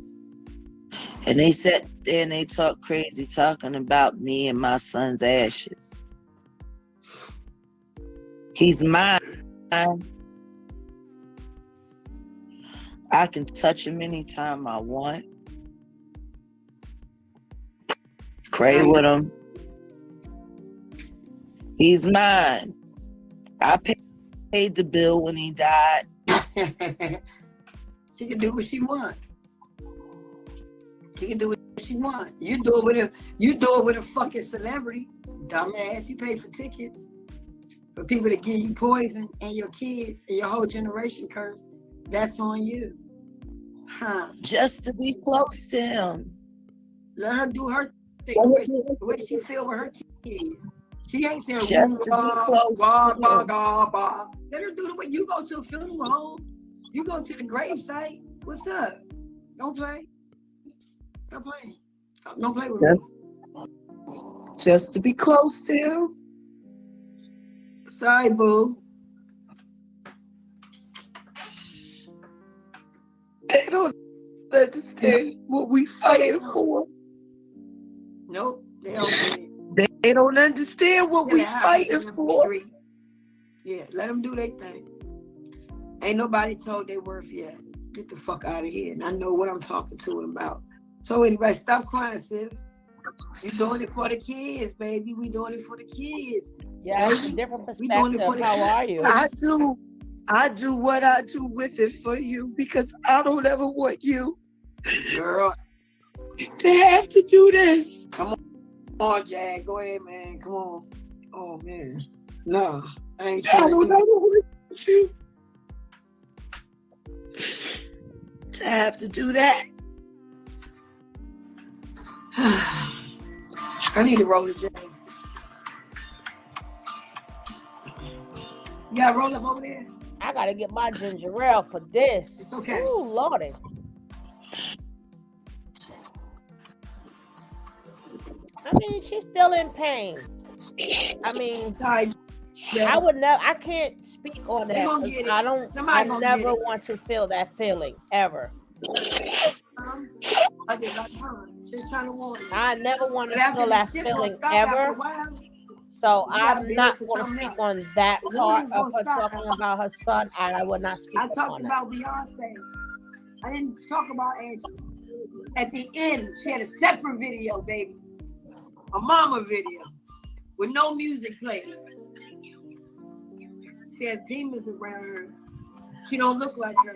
Speaker 2: And they sat there and they talk crazy, talking about me and my son's ashes. He's mine. I can touch him anytime I want. Pray with him. He's mine. I paid the bill when he died.
Speaker 3: She can do what she wants. She can do what she wants. You do it with a fucking celebrity. Dumbass. You pay for tickets for people to give you poison and your kids and your whole generation curse. That's on you. Huh.
Speaker 2: Just to be close to him.
Speaker 3: Let her do her thing. The way she feel with her kids. She ain't saying
Speaker 2: Just to be close to him.
Speaker 3: Let her do the way you go to a funeral home. You go to the gravesite. What's up? Don't play. Stop playing. Don't play with me.
Speaker 2: Just to be close to him.
Speaker 3: Sorry, boo.
Speaker 2: They don't understand what we fighting for.
Speaker 3: Nope, they don't get it.
Speaker 2: They don't understand what we fighting for.
Speaker 3: Yeah, let them do their thing. Ain't nobody told their worth yet. Get the fuck out of here. And I know what I'm talking to them about. So anyway, stop crying, sis. You doing it for the kids, baby. We doing it for the kids.
Speaker 1: Yeah, it's a different perspective. How are you?
Speaker 2: I do what I do with it for you because I don't ever want you,
Speaker 3: girl,
Speaker 2: to have to do this.
Speaker 3: Come on, Jag. Go ahead, man. Come on. Oh, man. No, I ain't trying
Speaker 2: I don't ever want you to have to do that.
Speaker 3: I need to roll the Jag. You gotta roll up over there?
Speaker 1: I gotta get my ginger ale for this.
Speaker 3: It's okay.
Speaker 1: Ooh, Lordy. I mean, she's still in pain. I mean,
Speaker 3: sorry.
Speaker 1: I would never. I can't speak on that. I don't. I never want to feel that feeling ever.
Speaker 3: Just trying to warn you.
Speaker 1: I never want to feel that feeling ever. So I'm not going to speak on that part of her talking about her son, and I would not speak on that.
Speaker 3: I talked about Beyonce. I didn't talk about Angie. At the end, she had a separate video, baby. A mama video with no music playing. She has demons around her. She don't look like her.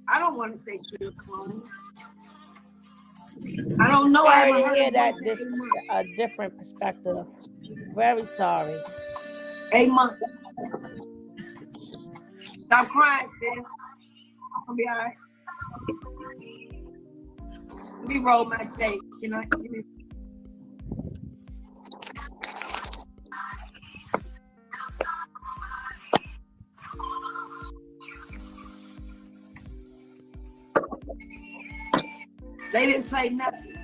Speaker 3: I don't want to say she's a clone. I don't know.
Speaker 1: I didn't hear that. This a different perspective. Very sorry.
Speaker 3: 8 months. Stop crying, sis. I'll be all right. Let me roll my tape. Can I? Give me... They didn't play nothing.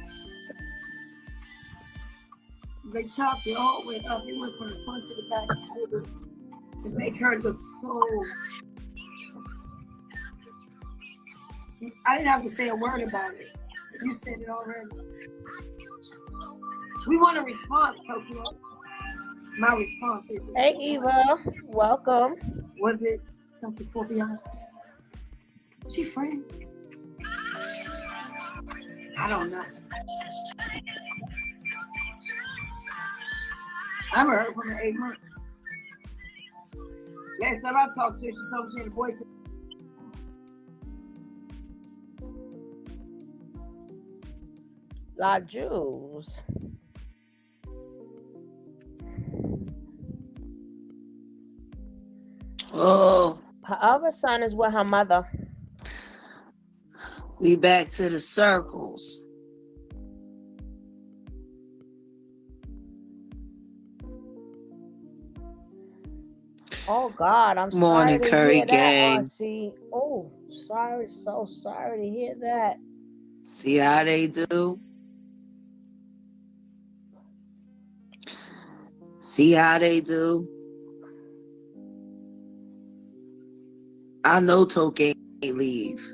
Speaker 3: They chopped it all the way up. It went from the front to the back to make her look so. I didn't have to say a word about it. You said it already. We want a response, Tokyo. My response is.
Speaker 1: Hey, Eva. Welcome.
Speaker 3: Was it something for Beyonce? She friend? I don't know. I haven't heard from her 8 months. Last time I talked to her, she told me she had a boyfriend.
Speaker 1: La Jules.
Speaker 2: Oh.
Speaker 1: Her other son is with her mother.
Speaker 2: We back to the circles.
Speaker 1: Oh God, I'm
Speaker 2: Morning,
Speaker 1: sorry to
Speaker 2: Curry
Speaker 1: hear
Speaker 2: gang.
Speaker 1: that, RC. Oh, sorry, so sorry to hear that.
Speaker 2: See how they do? See how they do? I know Toke ain't leave.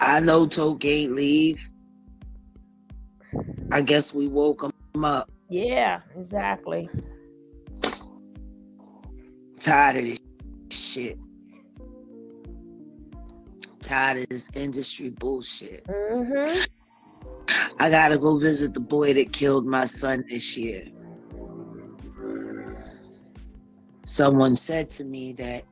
Speaker 2: I know Toke ain't leave. I guess we woke him up.
Speaker 1: Yeah, exactly.
Speaker 2: Tired of this shit. Tired of this industry bullshit.
Speaker 1: Mm-hmm.
Speaker 2: I gotta go visit the boy that killed my son this year. Someone said to me that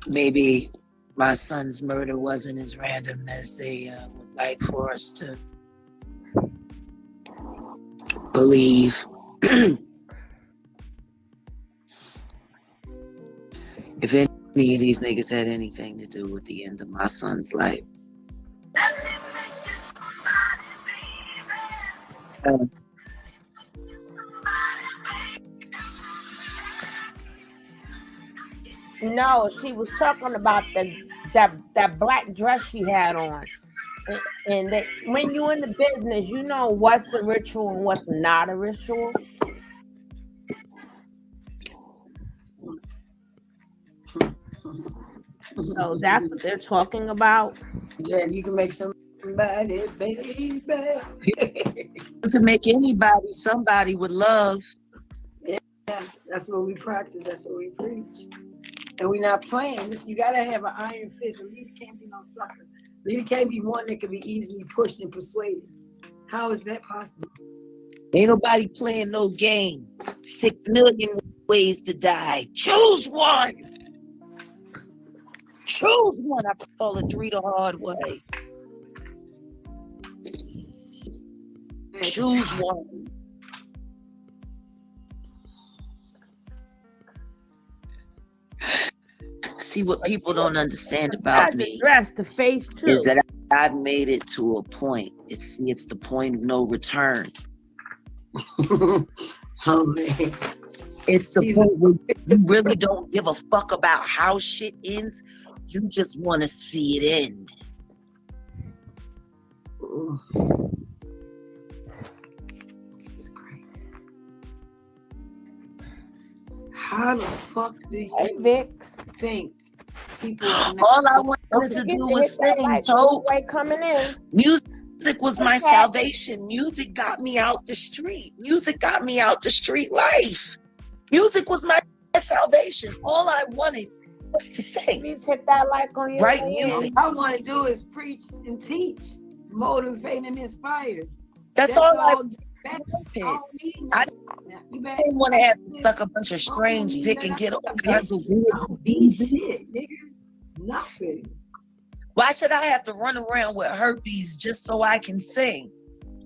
Speaker 2: maybe my son's murder wasn't as random as they would like for us to believe. If any of these niggas had anything to do with the end of my son's life.
Speaker 1: No, she was talking about that black dress she had on. And that when you're in the business, you know what's a ritual and what's not a ritual. So that's what they're talking about.
Speaker 3: Yeah, you can make somebody, baby.
Speaker 2: You can make anybody somebody with love.
Speaker 3: Yeah, that's what we practice. That's what we preach. And we're not playing. You gotta have an iron fist. A leader can't be no sucker. Leader can't be one that can be easily pushed and persuaded. How is that possible?
Speaker 2: Ain't nobody playing no game. 6 million ways to die. Choose one. Choose one. I call it 3 the hard way. Choose one. See, what people don't understand about me
Speaker 1: dress the face too
Speaker 2: is that I've made it to a point. It's the point of no return.
Speaker 3: Oh man.
Speaker 2: It's the point where you really don't give a fuck about how shit ends. You just want to see it end.
Speaker 3: This is crazy. How the fuck do you think people are not?
Speaker 2: All I wanted to do was sing, Toke.
Speaker 1: Coming in.
Speaker 2: Music was my salvation. Music got me out the street. Music got me out the street life. Music was my salvation. All I wanted was to sing.
Speaker 1: Please hit that like on your
Speaker 2: right music.
Speaker 3: All I want to do is preach and teach, motivate and inspire.
Speaker 2: That's all I
Speaker 3: wanted.
Speaker 2: I didn't want to have to suck a bunch of strange dick and get all kinds of weird diseases.
Speaker 3: Nothing.
Speaker 2: Why should I have to run around with herpes just so I can sing?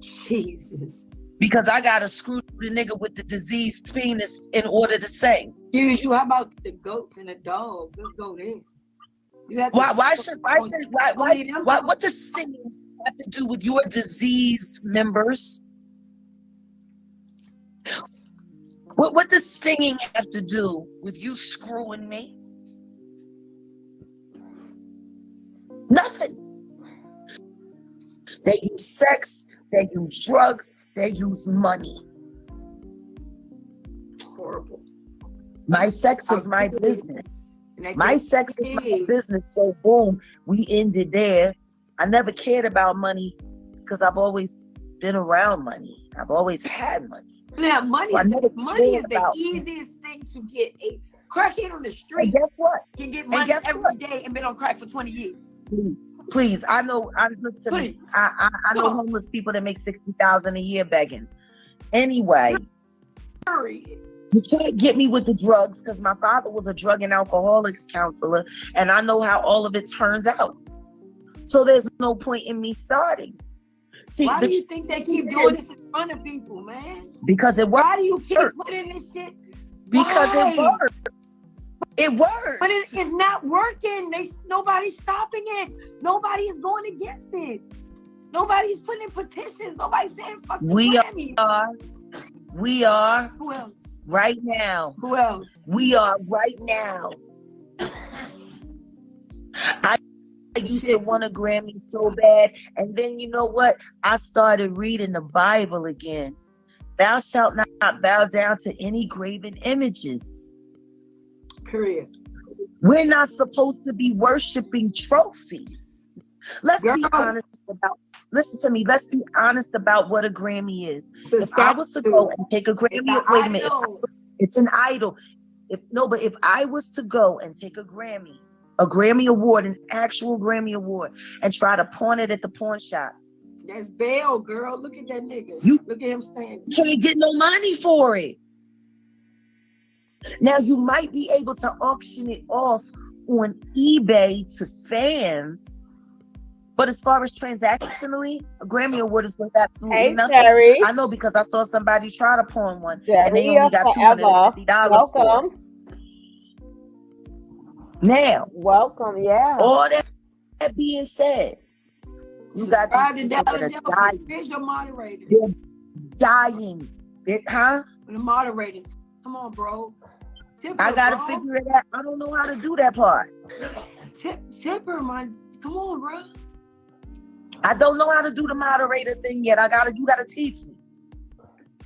Speaker 3: Jesus.
Speaker 2: Because I gotta screw the nigga with the diseased penis in order to sing.
Speaker 3: Excuse you, how about the goats and the dogs? Let's go there. You have
Speaker 2: why what does singing have to do with your diseased members? What does singing have to do with you screwing me? Nothing. They use sex, they use drugs, they use money.
Speaker 3: Horrible.
Speaker 2: My sex is my business. My sex is my business. So boom, we ended there. I never cared about money because I've always been around money. I've always had money.
Speaker 3: Now, money
Speaker 2: So
Speaker 3: is the easiest thing to get. A crackhead on the street.
Speaker 2: And guess what?
Speaker 3: Can get money every day and been on crack for 20 years.
Speaker 2: Please, I know. Listen to me. I know homeless people that make $60,000 a year begging. Anyway, you can't get me with the drugs because my father was a drug and alcoholics counselor, and I know how all of it turns out. So there's no point in me starting. See,
Speaker 3: why do you think they keep doing this in front of people, man?
Speaker 2: Because it works.
Speaker 3: Why do you keep putting this shit?
Speaker 2: Because it works. It works.
Speaker 3: But it's not working. Nobody's stopping it. Nobody is going against it. Nobody's putting in petitions. Nobody's saying fuck the Grammy.
Speaker 2: We are.
Speaker 3: Who else?
Speaker 2: Right now.
Speaker 3: Who else?
Speaker 2: We are right now. I used to want a Grammy so bad. And then you know what? I started reading the Bible again. Thou shalt not bow down to any graven images.
Speaker 3: Period.
Speaker 2: We're not supposed to be worshiping trophies. Let's be honest about, listen to me, let's be honest about what a Grammy is. If I was to go and take a Grammy, wait a minute, it's an idol. But if I was to go and take a Grammy award, an actual Grammy award, and try to pawn it at the pawn shop.
Speaker 3: That's bail, girl. Look at that nigga. Look at him standing.
Speaker 2: Can't get no money for it. Now you might be able to auction it off on eBay to fans, but as far as transactionally, a Grammy award is worth absolutely nothing.
Speaker 1: Terry.
Speaker 2: I know because I saw somebody try to pawn one and they only got $250
Speaker 1: Welcome.
Speaker 2: for it. Now,
Speaker 1: welcome, yeah.
Speaker 2: All that being said, you got these people that are dying.
Speaker 3: Here's your moderators.
Speaker 2: They're dying. The
Speaker 3: moderators. Come on, bro.
Speaker 2: I gotta figure it out. I don't know how to do that part.
Speaker 3: Tipper, man. Come on, bro.
Speaker 2: I don't know how to do the moderator thing yet. You gotta teach me.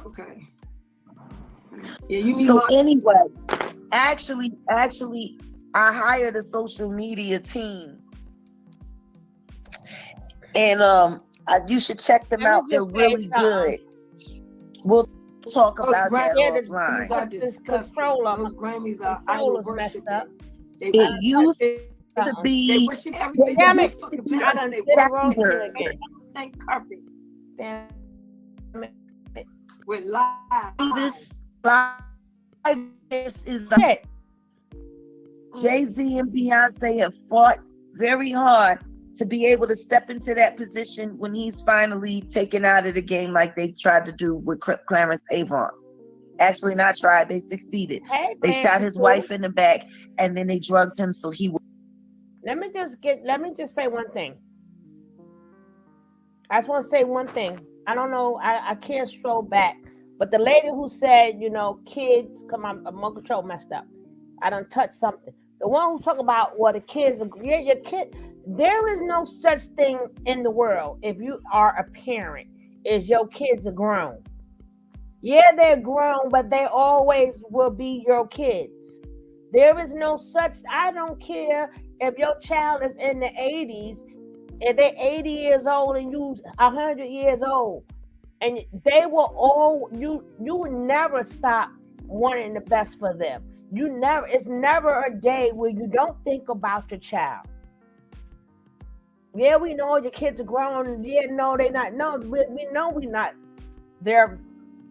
Speaker 3: Okay. Yeah, you need
Speaker 2: so anyway, actually, I hired a social media team. And you should check them out. They're really good. We'll talk about that offline.
Speaker 3: Those Grammys are idol
Speaker 1: messed up.
Speaker 2: It used to be.
Speaker 1: Damn it! I done said the wrong thing again.
Speaker 3: Thank carpet.
Speaker 1: Damn it.
Speaker 3: With live.
Speaker 2: This is the Jay-Z and Beyonce have fought very hard to be able to step into that position when he's finally taken out of the game, like they tried to do with Clarence Avant. Actually, not tried; they succeeded. They shot his wife in the back, and then they drugged him so he would.
Speaker 1: Let me just say one thing. I just want to say one thing. I don't know. I can't stroll back, but the lady who said, kids, come on, remote control messed up. I done touched something. The one who's talking about the kids are, your kid. There is no such thing in the world. If you are a parent, is your kids are grown. Yeah, they're grown, but they always will be your kids. There is no such. I don't care if your child is in the 80s, if they're 80 years old and you 100 years old, and they will all you will never stop wanting the best for them. It's never a day where you don't think about your child. Yeah, we know your kids are grown. Yeah, no, they're not. No, we know we're not. They're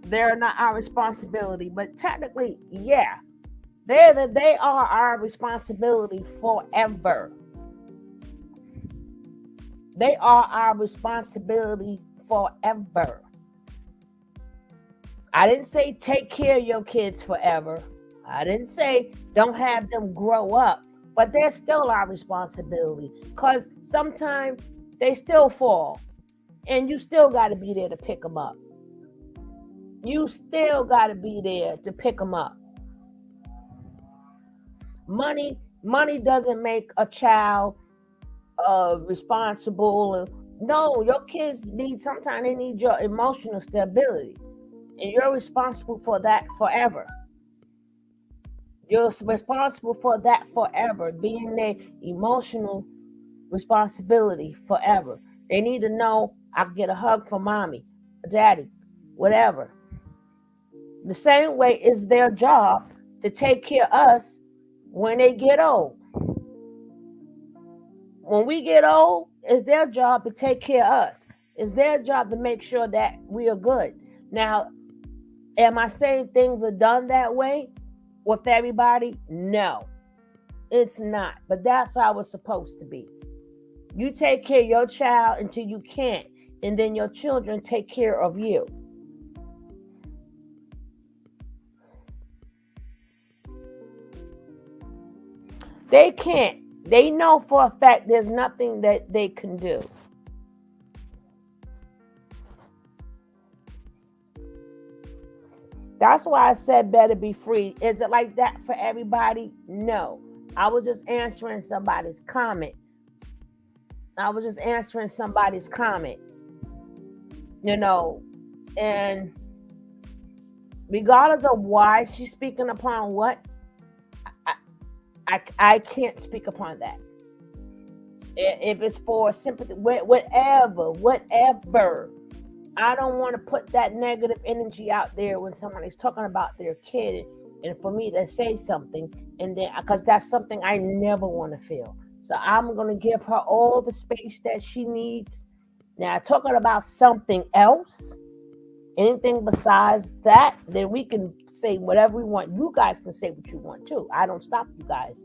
Speaker 1: not our responsibility. But technically, yeah, they are our responsibility forever. They are our responsibility forever. I didn't say take care of your kids forever. I didn't say don't have them grow up, but they're still our responsibility because sometimes they still fall and you still got to be there to pick them up. You still got to be there to pick them up. Money doesn't make a child responsible. No, your kids sometimes they need your emotional stability, and you're responsible for that forever. You're responsible for that forever, being their emotional responsibility forever. They need to know I can get a hug from mommy, daddy, whatever. The same way is their job to take care of us when they get old. When we get old, it's their job to take care of us. It's their job to make sure that we are good. Now, am I saying things are done that way with everybody? No, it's not. But that's how it's supposed to be. You take care of your child until you can't, and then your children take care of you. They can't. They know for a fact there's nothing that they can do. That's why I said better be free. Is it like that for everybody? No. I was just answering somebody's comment. I was just answering somebody's comment, and regardless of why she's speaking upon what, I can't speak upon that. If it's for sympathy, whatever, I don't want to put that negative energy out there when somebody's talking about their kid, and for me to say something, and then because that's something I never want to feel. So I'm going to give her all the space that she needs. Now, talking about something else, anything besides that, then we can say whatever we want. You guys can say what you want too. I don't stop you guys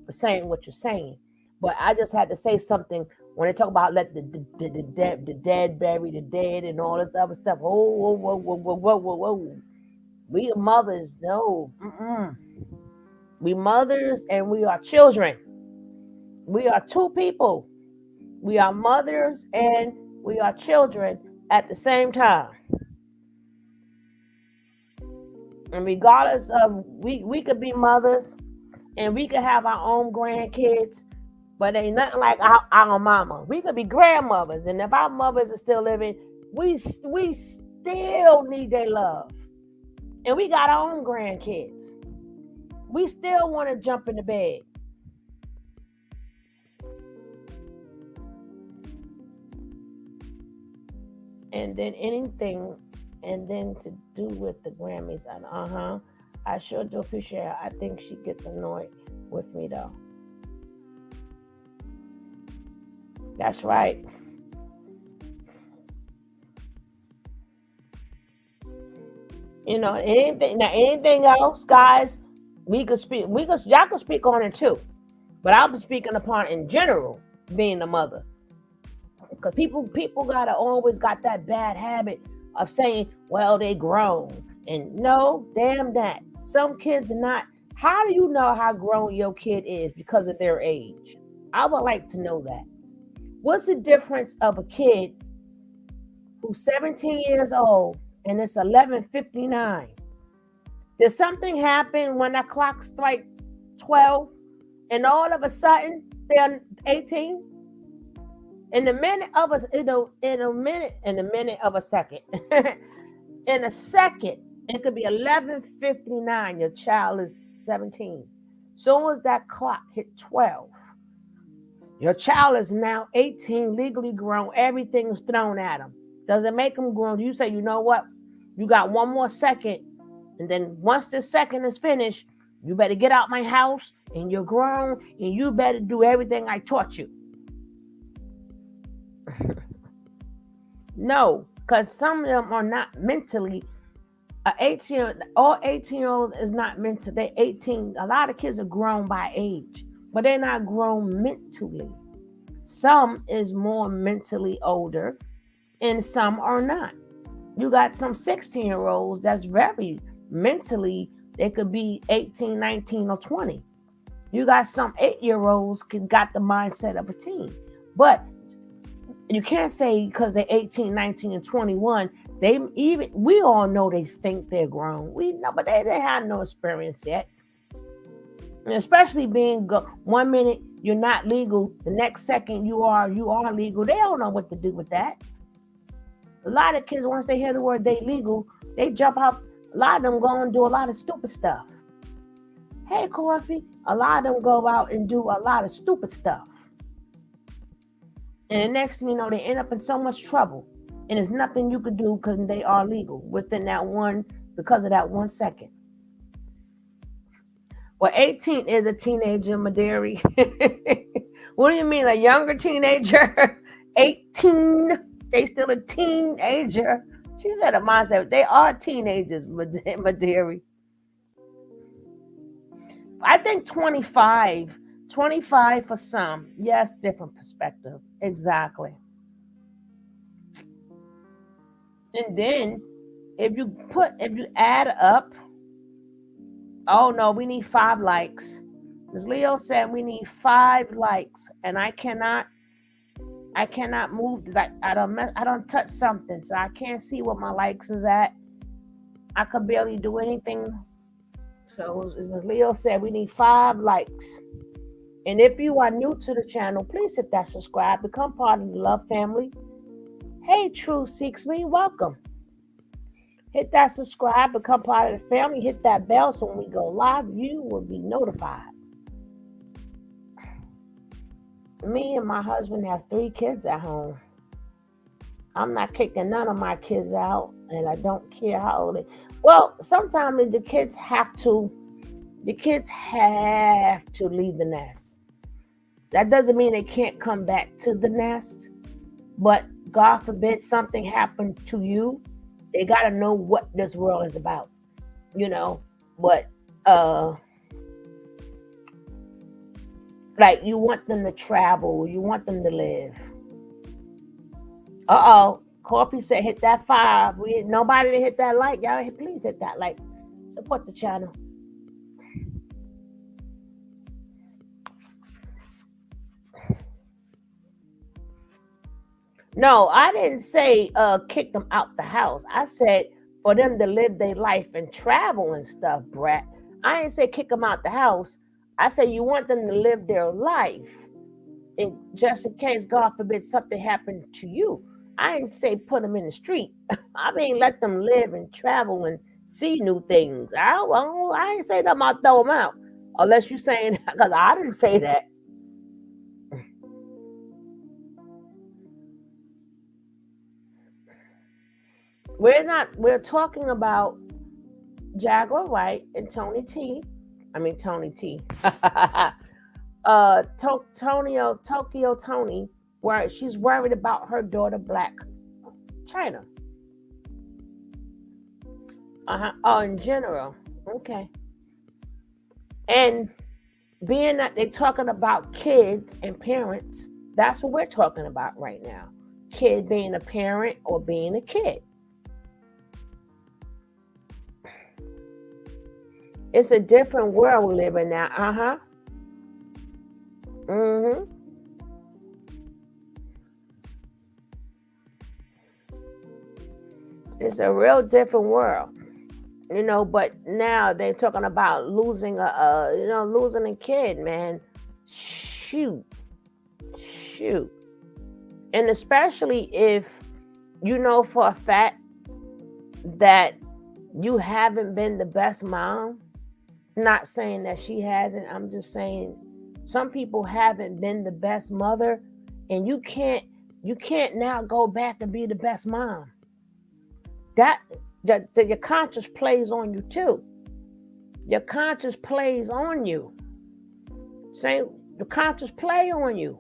Speaker 1: for saying what you're saying. But I just had to say something when they talk about let the dead bury the dead and all this other stuff. Whoa. We are mothers, no. We mothers and we are children. We are two people. We are mothers and we are children at the same time. And regardless of, we could be mothers and we could have our own grandkids, but ain't nothing like our mama. We could be grandmothers, and if our mothers are still living, we still need their love. And we got our own grandkids. We still want to jump in the bed. And then to do with the Grammys, and I sure do appreciate her. I think she gets annoyed with me though. That's right. Anything else, guys, y'all can speak on it too. But I'll be speaking upon in general being a mother. Because people gotta always got that bad habit of saying, well, they grown. And no, damn that. Some kids are not. How do you know how grown your kid is because of their age? I would like to know that. What's the difference of a kid who's 17 years old and it's 11:59? Did something happen when that clock strikes 12 and all of a sudden they're 18? In a minute of a second. In a second, it could be 11:59. Your child is 17. Soon as that clock hit 12, your child is now 18, legally grown. Everything is thrown at them. Does it make them grown? You say, you know what? You got one more second. And then once this second is finished, you better get out my house and you're grown and you better do everything I taught you. No, because some of them are not mentally. All 18-year-olds is not mentally. They're 18. A lot of kids are grown by age, but they're not grown mentally. Some is more mentally older, and some are not. You got some 16-year-olds that's very mentally. They could be 18, 19, or 20. You got some 8-year-olds got the mindset of a teen, but you can't say because they're 18, 19, and 21, we all know they think they're grown. We know, but they have no experience yet. And especially being 1 minute you're not legal, the next second you are legal. They don't know what to do with that. A lot of kids, once they hear the word they legal, they jump out. A lot of them go and do a lot of stupid stuff. Hey, Coffee, a lot of them go out and do a lot of stupid stuff. And the next thing you know, they end up in so much trouble. And there's nothing you could do because they are legal because of that 1 second. Well, 18 is a teenager, Maderi. What do you mean, a younger teenager? 18, they still a teenager. She said a mindset. They are teenagers, Maderi. I think 25 for some. Yes, different perspective. Exactly. And then if you add up, oh no, we need 5 likes. Ms. Leo said we need 5 likes, and I cannot move because I don't touch something, so I can't see what my likes is at. I could barely do anything. So Ms. Leo said we need 5 likes. And if you are new to the channel, please hit that subscribe, become part of the Love family. Hey, True Seeks Me, welcome. Hit that subscribe, become part of the family, hit that bell so when we go live, you will be notified. Me and my husband have 3 kids at home. I'm not kicking none of my kids out, and I don't care how old they. Well, sometimes the kids have to leave the nest. That doesn't mean they can't come back to the nest, but God forbid something happened to you, they got to know what this world is about, but like you want them to travel, you want them to live. Coffee said hit that 5. Nobody to hit that like. Y'all please hit that like. Support the channel. No, I didn't say kick them out the house. I said for them to live their life and travel and stuff, Brett. I didn't say kick them out the house. I said you want them to live their life. And just in case, God forbid, something happened to you. I didn't say put them in the street. I mean, let them live and travel and see new things. I didn't say that I'll throw them out. Unless you're saying, because I didn't say that. We're talking about Jaguar Wright and Toni T. Tokyo Toni, where she's worried about her daughter, Black Chyna. Oh, in general. Okay. And being that they're talking about kids and parents, that's what we're talking about right now. Kid being a parent or being a kid. It's a different world we live in now. It's a real different world, but now they're talking about losing a kid, man. Shoot. And especially if you know for a fact that you haven't been the best mom. Not saying that she hasn't. I'm just saying some people haven't been the best mother, and you can't now go back and be the best mom. That your conscience plays on you too. Your conscience plays on you. Saying the conscience play on you.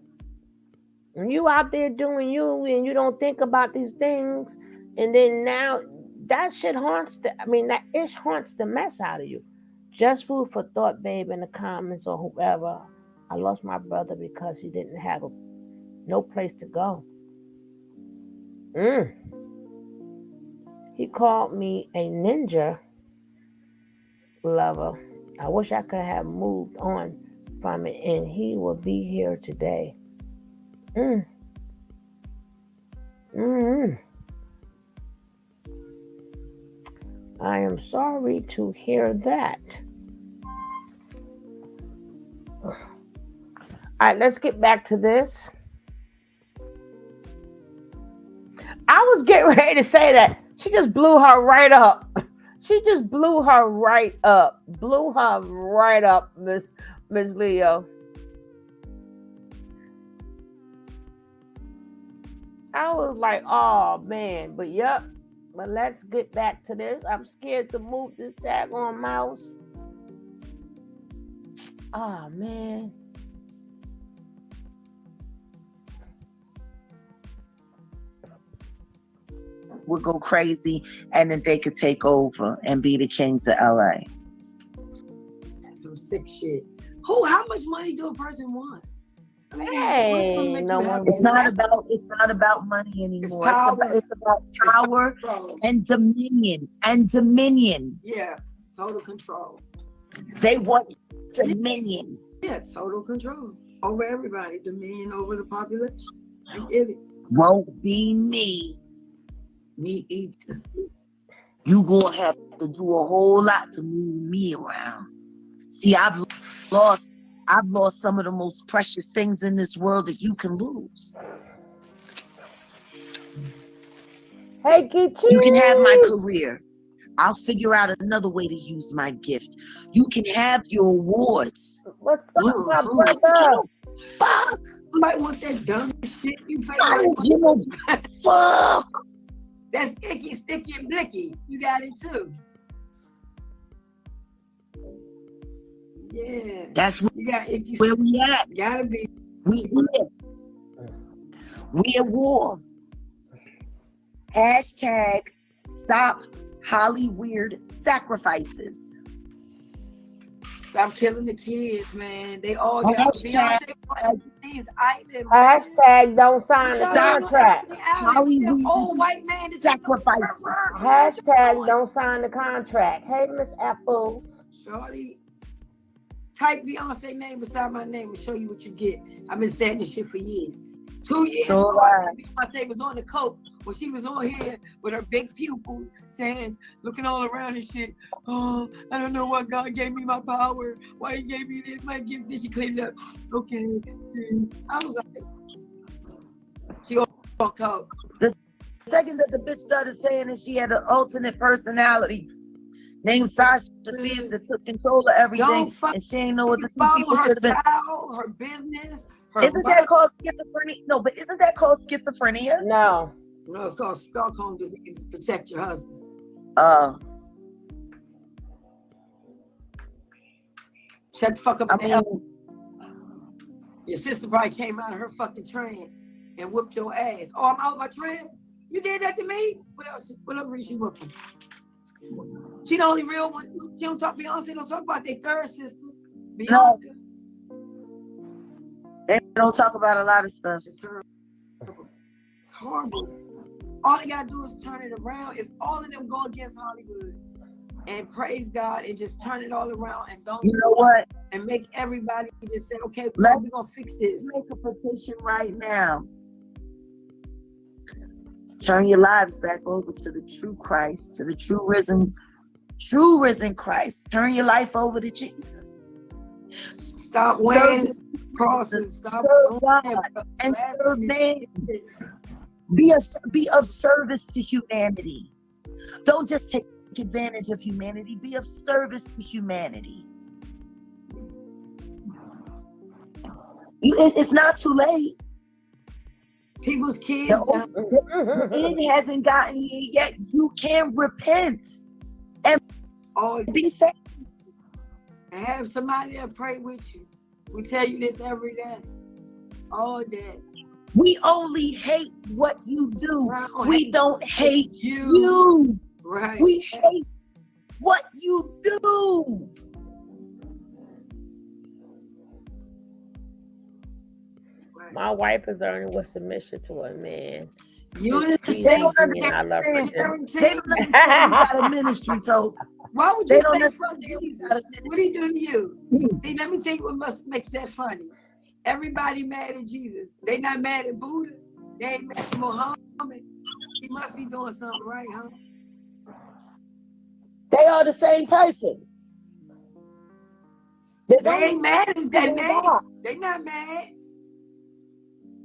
Speaker 1: When you out there doing you and you don't think about these things, and then now that shit haunts that ish haunts the mess out of you. Just food for thought, babe, in the comments or whoever. I lost my brother because he didn't have no place to go. He called me a ninja lover. I wish I could have moved on from it, and he will be here today. I am sorry to hear that. All right, let's get back to this. I was getting ready to say that. She just blew her right up. Blew her right up, Miss Leo. I was like, oh man, but yep. But let's get back to this. I'm scared to move this daggone mouse. Oh man.
Speaker 2: Would go crazy, and then they could take over and be the kings of LA.
Speaker 3: That's some sick shit. How much money do a person want? I mean,
Speaker 2: it's not about money anymore. It's about power and dominion.
Speaker 3: Yeah, total control.
Speaker 2: They want dominion.
Speaker 3: Yeah, total control over everybody. Dominion over the population. I get it.
Speaker 2: Won't be me. Me either. You gonna have to do a whole lot to move me around. See, I've lost I've lost some of the most precious things in this world that you can lose.
Speaker 1: Hey, Kichi.
Speaker 2: You can have my career. I'll figure out another way to use my gift. You can have your awards.
Speaker 1: What's up, my
Speaker 3: Mhm.
Speaker 1: brother?
Speaker 2: Fuck.
Speaker 3: You might want that dumb shit you pay.
Speaker 2: I don't give a fuck.
Speaker 3: That's icky, sticky, and blicky. You got it too. Yeah.
Speaker 2: That's
Speaker 3: You got icky.
Speaker 2: where we at.
Speaker 3: Gotta be.
Speaker 2: We here. We at war. Hashtag stop Hollyweird sacrifices.
Speaker 3: Stop killing the kids, man. They all got
Speaker 2: Hashtag
Speaker 3: these items.
Speaker 1: Hashtag don't sign the
Speaker 2: Stop.
Speaker 1: contract.
Speaker 3: Hollywood old white man that
Speaker 2: sacrifices.
Speaker 1: Hashtag don't sign the contract. Hey, Miss Apple.
Speaker 3: Shorty, type Beyonce name beside my name and show you what you get. I've been saying this shit for years. 2 years
Speaker 2: So
Speaker 3: ago, Beyonce was on the coke when she was on here with her big pupils saying, looking all around and shit. Oh, I don't know why God gave me my power. Why he gave me this, my gift. Then she cleaned it up. Okay. I was like, she on coke.
Speaker 2: The second that the bitch started saying that she had an alternate personality named Sasha Fierce that took control of everything, and she ain't know what the two people should have been.
Speaker 3: Child, her business.
Speaker 2: Isn't that called schizophrenia? No, but isn't that called schizophrenia?
Speaker 1: No.
Speaker 3: No, it's called Stockholm disease. Protect your husband. Shut the fuck up. Your sister probably came out of her fucking trance and whooped your ass. Oh, I'm out of my trance? You did that to me? What else? What other reason she whooping? She the only real one. She don't talk Beyonce, don't talk about their third sister, Bianca.
Speaker 2: No. They don't talk about a lot of stuff.
Speaker 3: It's horrible. All they gotta do is turn it around. If all of them go against Hollywood and praise God and just turn it all around and don't,
Speaker 2: you know what?
Speaker 3: And make everybody just say, okay,
Speaker 2: we're
Speaker 3: gonna fix this.
Speaker 2: Make a petition right now. Turn your lives back over to the true Christ, to the true risen Christ. Turn your life over to Jesus.
Speaker 3: Stop wearing crosses. Stop
Speaker 2: serve God and serve man. Be of service to humanity. Don't just take advantage of humanity. Be of service to humanity. It's not too late.
Speaker 3: People's kids.
Speaker 2: It hasn't gotten here yet. You can repent and be saved.
Speaker 3: And have somebody that pray with you. We tell you this every day. All day.
Speaker 2: We only hate what you do. We don't hate you.
Speaker 3: Right.
Speaker 2: We hate what you do.
Speaker 1: My wife is learning what submission to a man.
Speaker 3: You understand?
Speaker 2: They don't
Speaker 1: understand.
Speaker 2: They don't understand you got a ministry, so
Speaker 3: why would you say fuck Jesus? What he do to you? See, let me tell you what makes that funny. Everybody mad at Jesus. They not mad at Buddha. They ain't mad at Muhammad. He must be doing something right, huh?
Speaker 2: They are the same person.
Speaker 3: They ain't mad at that name. They not mad.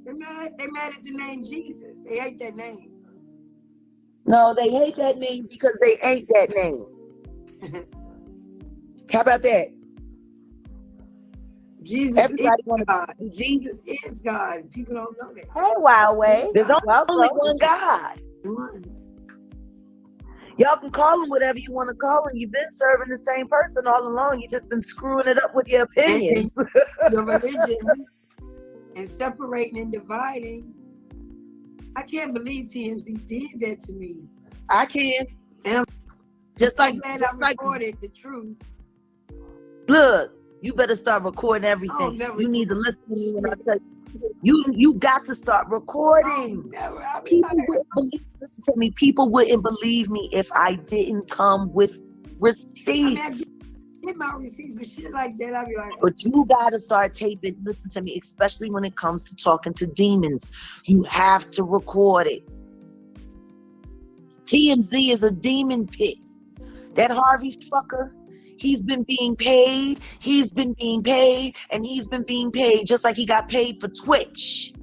Speaker 3: They mad at the name Jesus. They hate that name.
Speaker 2: No, they hate that name because they ain't that name. How about that?
Speaker 3: Jesus is God. Jesus is God. People don't know that.
Speaker 1: Hey, Wild Way.
Speaker 2: There's only one God. Y'all can call him whatever you want to call him. You've been serving the same person all along. You've just been screwing it up with your opinions.
Speaker 3: Your religions and separating and dividing. I can't believe TMZ did that to me.
Speaker 2: I can.
Speaker 3: And I'm
Speaker 2: just like
Speaker 3: I recorded the truth.
Speaker 2: Look, you better start recording everything. You need to listen to me when I tell you. You got to start recording. People wouldn't believe, listen to me. People wouldn't believe me if I didn't come with receipts.
Speaker 3: I get my receipts, but shit like that, I'll be like.
Speaker 2: But you gotta start taping. Listen to me, especially when it comes to talking to demons. You have to record it. TMZ is a demon pit. That Harvey fucker, He's been being paid. He's been being paid, and he's been being paid just like he got paid for Twitch.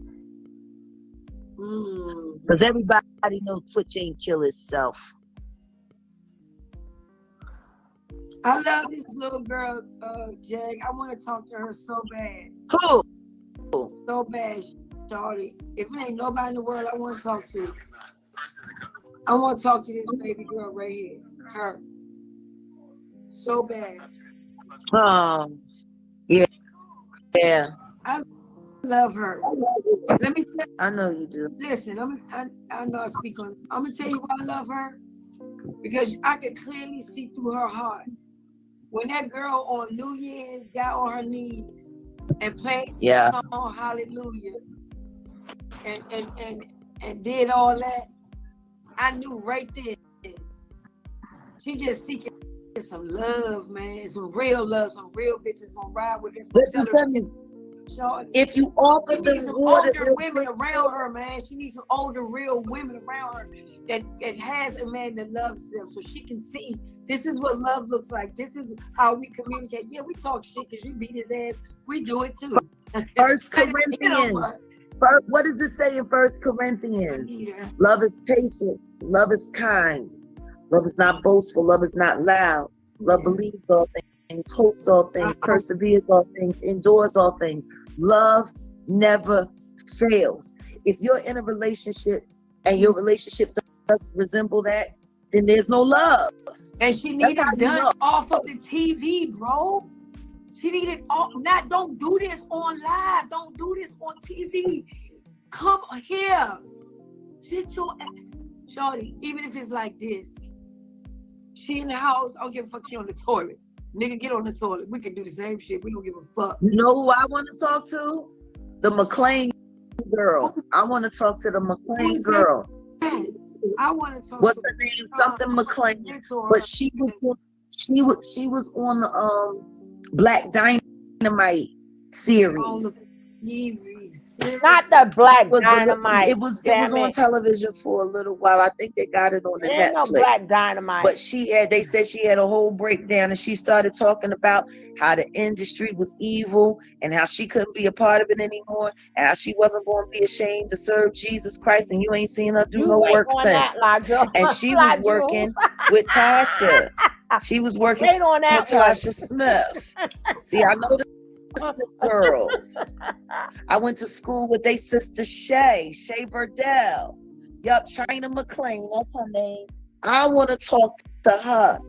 Speaker 2: Because everybody knows Twitch ain't kill itself.
Speaker 3: I love this little girl, Jag. I want to talk to her so bad.
Speaker 2: Who?
Speaker 3: So bad, Shorty. If it ain't nobody in the world I want to talk to, I want to talk to this baby girl right here. Her. So bad.
Speaker 2: Yeah. Yeah.
Speaker 3: I love her. Let me tell you.
Speaker 2: I know you do.
Speaker 3: Listen, I know I speak on. I'm gonna tell you why I love her, because I can clearly see through her heart. When that girl on New Year's got on her knees and played the song Hallelujah and did all that, I knew right then she just seeking some love, man, some real love, some real bitches gonna ride with this.
Speaker 2: Listen to me. If you offer them
Speaker 3: some
Speaker 2: water,
Speaker 3: older women around her, man. She needs some older, real women around her that has a man that loves them, so she can see this is what love looks like. This is how we communicate. Yeah, we talk shit because you beat his ass. We do it too.
Speaker 2: First Corinthians. What does it say in First Corinthians? Love is patient. Love is kind. Love is not boastful. Love is not loud. Love believes all things, hopes all things, perseveres all things, endures all things. Love never fails. If you're in a relationship and your relationship doesn't resemble that, then there's no love.
Speaker 3: And she needed it done off of the TV, bro. She needed don't do this on live. Don't do this on TV. Come here. Sit your shorty, even if it's like this. She in the house, I don't give a fuck, she on the toilet. Nigga, get on the toilet. We can do the same shit. We don't give a fuck.
Speaker 2: You know who I want to talk to? The McLean girl. I want to talk to the McLean girl.
Speaker 3: I want to talk.
Speaker 2: What's her name? Something McLean. But she was on the Black Dynamite series.
Speaker 1: Not the Black Dynamite.
Speaker 2: It was on television for a little while. I think they got it on the Netflix.
Speaker 1: No Black Dynamite.
Speaker 2: But they said she had a whole breakdown, and she started talking about how the industry was evil and how she couldn't be a part of it anymore, and how she wasn't going to be ashamed to serve Jesus Christ, and you ain't seen her do no work since. And she was working with Tasha. She was working with Tasha Smith. See, I know the girls. I went to school with their sister Shay Burdell. Yup, Chyna McLean, that's her name. I want to talk to her.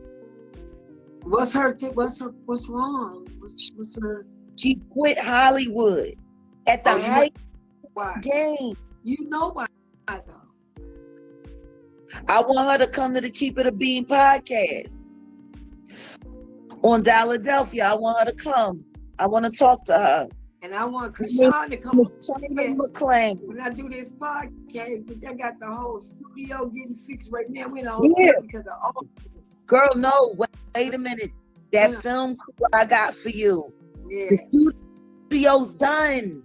Speaker 3: What's wrong? What's her?
Speaker 2: She quit Hollywood at the height game.
Speaker 3: You know why though?
Speaker 2: I want her to come to the Keep It a Bean podcast on Philadelphia. I want her to come. I want to talk to her.
Speaker 3: And I want Krishan to come.
Speaker 2: Chyna McLean.
Speaker 3: When I do this podcast, which I got the whole studio getting fixed right now. We're in a hotel because of all this.
Speaker 2: Girl, no, wait a minute. That film crew I got for you.
Speaker 3: Yeah.
Speaker 2: The studio's done.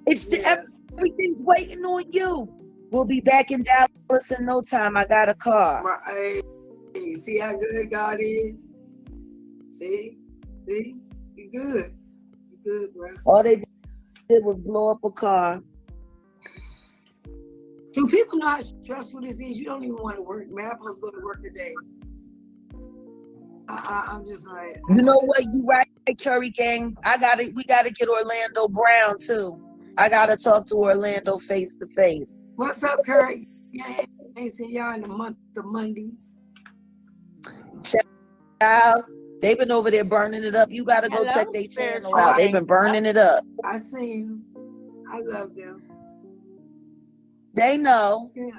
Speaker 2: It's everything's waiting on you. We'll be back in Dallas in no time. I got a car.
Speaker 3: Hey, see how good God is? See? You good. You good, bro.
Speaker 2: All they did was blow up a car.
Speaker 3: Do people know how stressful this is? You don't even want to work, man. I'm supposed to go to work today. I'm just like,
Speaker 2: you know what? You right, Curry Gang. We gotta get Orlando Brown too. I gotta talk to Orlando face to face.
Speaker 3: What's up, Curry? I ain't seen y'all in the month of Mondays.
Speaker 2: Child, they've been over there burning it up. You gotta go check their channel out. They've been burning it up.
Speaker 3: I see them. I love them.
Speaker 2: They know.
Speaker 3: Yeah.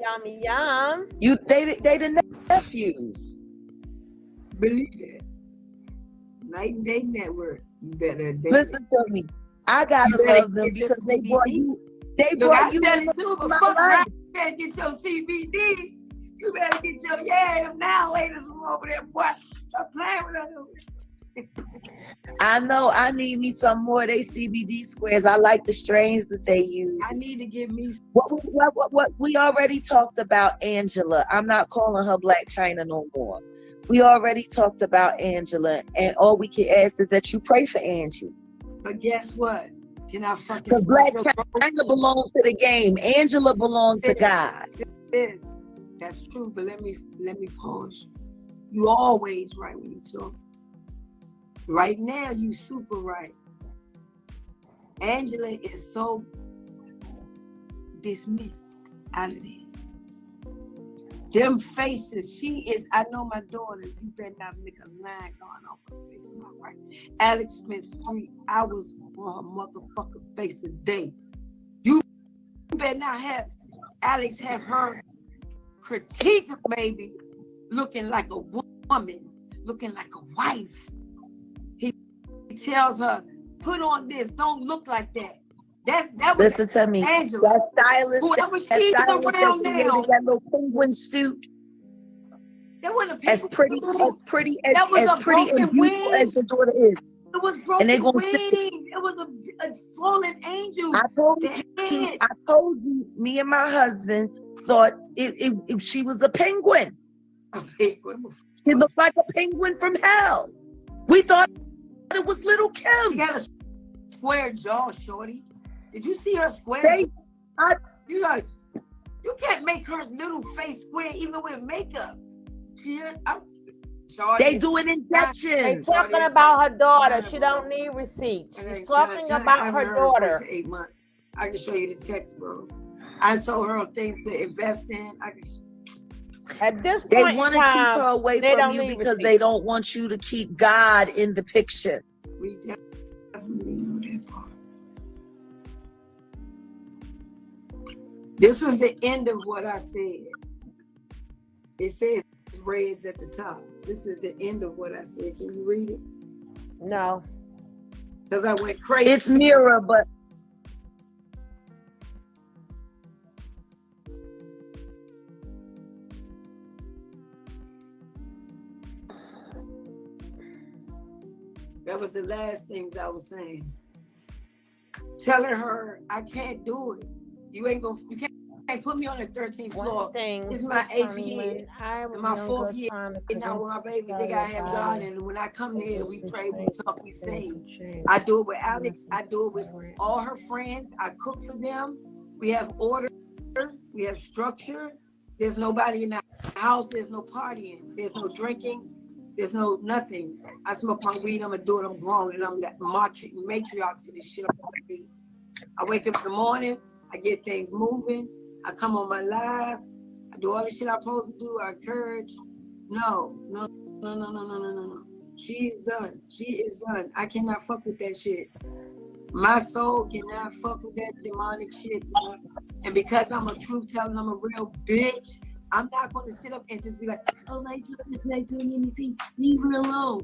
Speaker 1: Yummy yum.
Speaker 2: They the nephews.
Speaker 3: Believe it. Night and Day Network. You better
Speaker 2: listen to me. I gotta love them because they brought you. They brought you into my life.
Speaker 3: You better get your CBD. You better get your them now ladies from over there, boy. Stop playing with them.
Speaker 2: I know. I need me some more of they CBD squares. I like the strains that they use.
Speaker 3: I need to get me.
Speaker 2: What we already talked about Angela. I'm not calling her Black Chyna no more. We already talked about Angela, and all we can ask is that you pray for Angie.
Speaker 3: But guess what? Can I fucking
Speaker 2: Because Black China belongs to the game. Angela belongs to God.
Speaker 3: That's true, but let me pause. You always right when you talk. Right now, you super right. Angela is so dismissed out of there. Them faces, she is, I know my daughter, you better not make a line going off her face, not right. Alex spent 3 hours on her motherfucking face a day. You better not have Alex have her critique maybe looking like a woman, looking like a wife. He tells her, put on this, don't look like that. That was
Speaker 2: Listen to me.
Speaker 3: Angela.
Speaker 2: That stylist,
Speaker 3: Whoever
Speaker 2: that
Speaker 3: she's
Speaker 2: stylist
Speaker 3: around
Speaker 2: that
Speaker 3: now.
Speaker 2: that little penguin suit,
Speaker 3: That wasn't a
Speaker 2: as pretty
Speaker 3: that
Speaker 2: as
Speaker 3: was a
Speaker 2: pretty and
Speaker 3: broken
Speaker 2: beautiful
Speaker 3: wing.
Speaker 2: as your daughter is.
Speaker 3: It was
Speaker 2: And
Speaker 3: broken
Speaker 2: they gonna
Speaker 3: wings. It was a fallen angel.
Speaker 2: I told you, me and my husband thought if she was a penguin. She looked like a penguin from hell. We thought it was little Kim.
Speaker 3: She got a square jaw, shorty. Did you see her square
Speaker 2: jaw?
Speaker 3: You can't make her little face square even with makeup.
Speaker 2: They doing injections.
Speaker 1: They talking about her daughter. She don't need receipts. She's talking about her daughter.
Speaker 3: For 8 months. I can show you the text, bro. I told her things to invest in.
Speaker 1: At this point,
Speaker 2: they want to keep her away from you because they don't want you to keep God in the picture.
Speaker 3: We definitely know that part. This was the end of what I said. It says reds at the top. This is the end of what I said. Can you read it?
Speaker 1: No.
Speaker 3: Because I went crazy.
Speaker 2: It's mirror, but
Speaker 3: that was the last things I was saying. Telling her I can't do it. You can't put me on the 13th floor. This is my 8th year. And my 4th year. Now with my babies, they gotta have God. And when I come there, we pray, we talk, we sing. I do it with Alex. I do it with all her friends. I cook for them. We have order. We have structure. There's nobody in the house. There's no partying. There's no drinking. There's no nothing. I smoke my weed. I'm gonna do it. I'm grown, and I'm that matriarch to this shit. I wake up in the morning. I get things moving. I come on my live. I do all the shit I'm supposed to do. I encourage. No. She's done. She is done. I cannot fuck with that shit. My soul cannot fuck with that demonic shit. And because I'm a truth teller, I'm a real bitch. I'm not going to sit up and just be like, oh, I told doing anything. Leave her alone.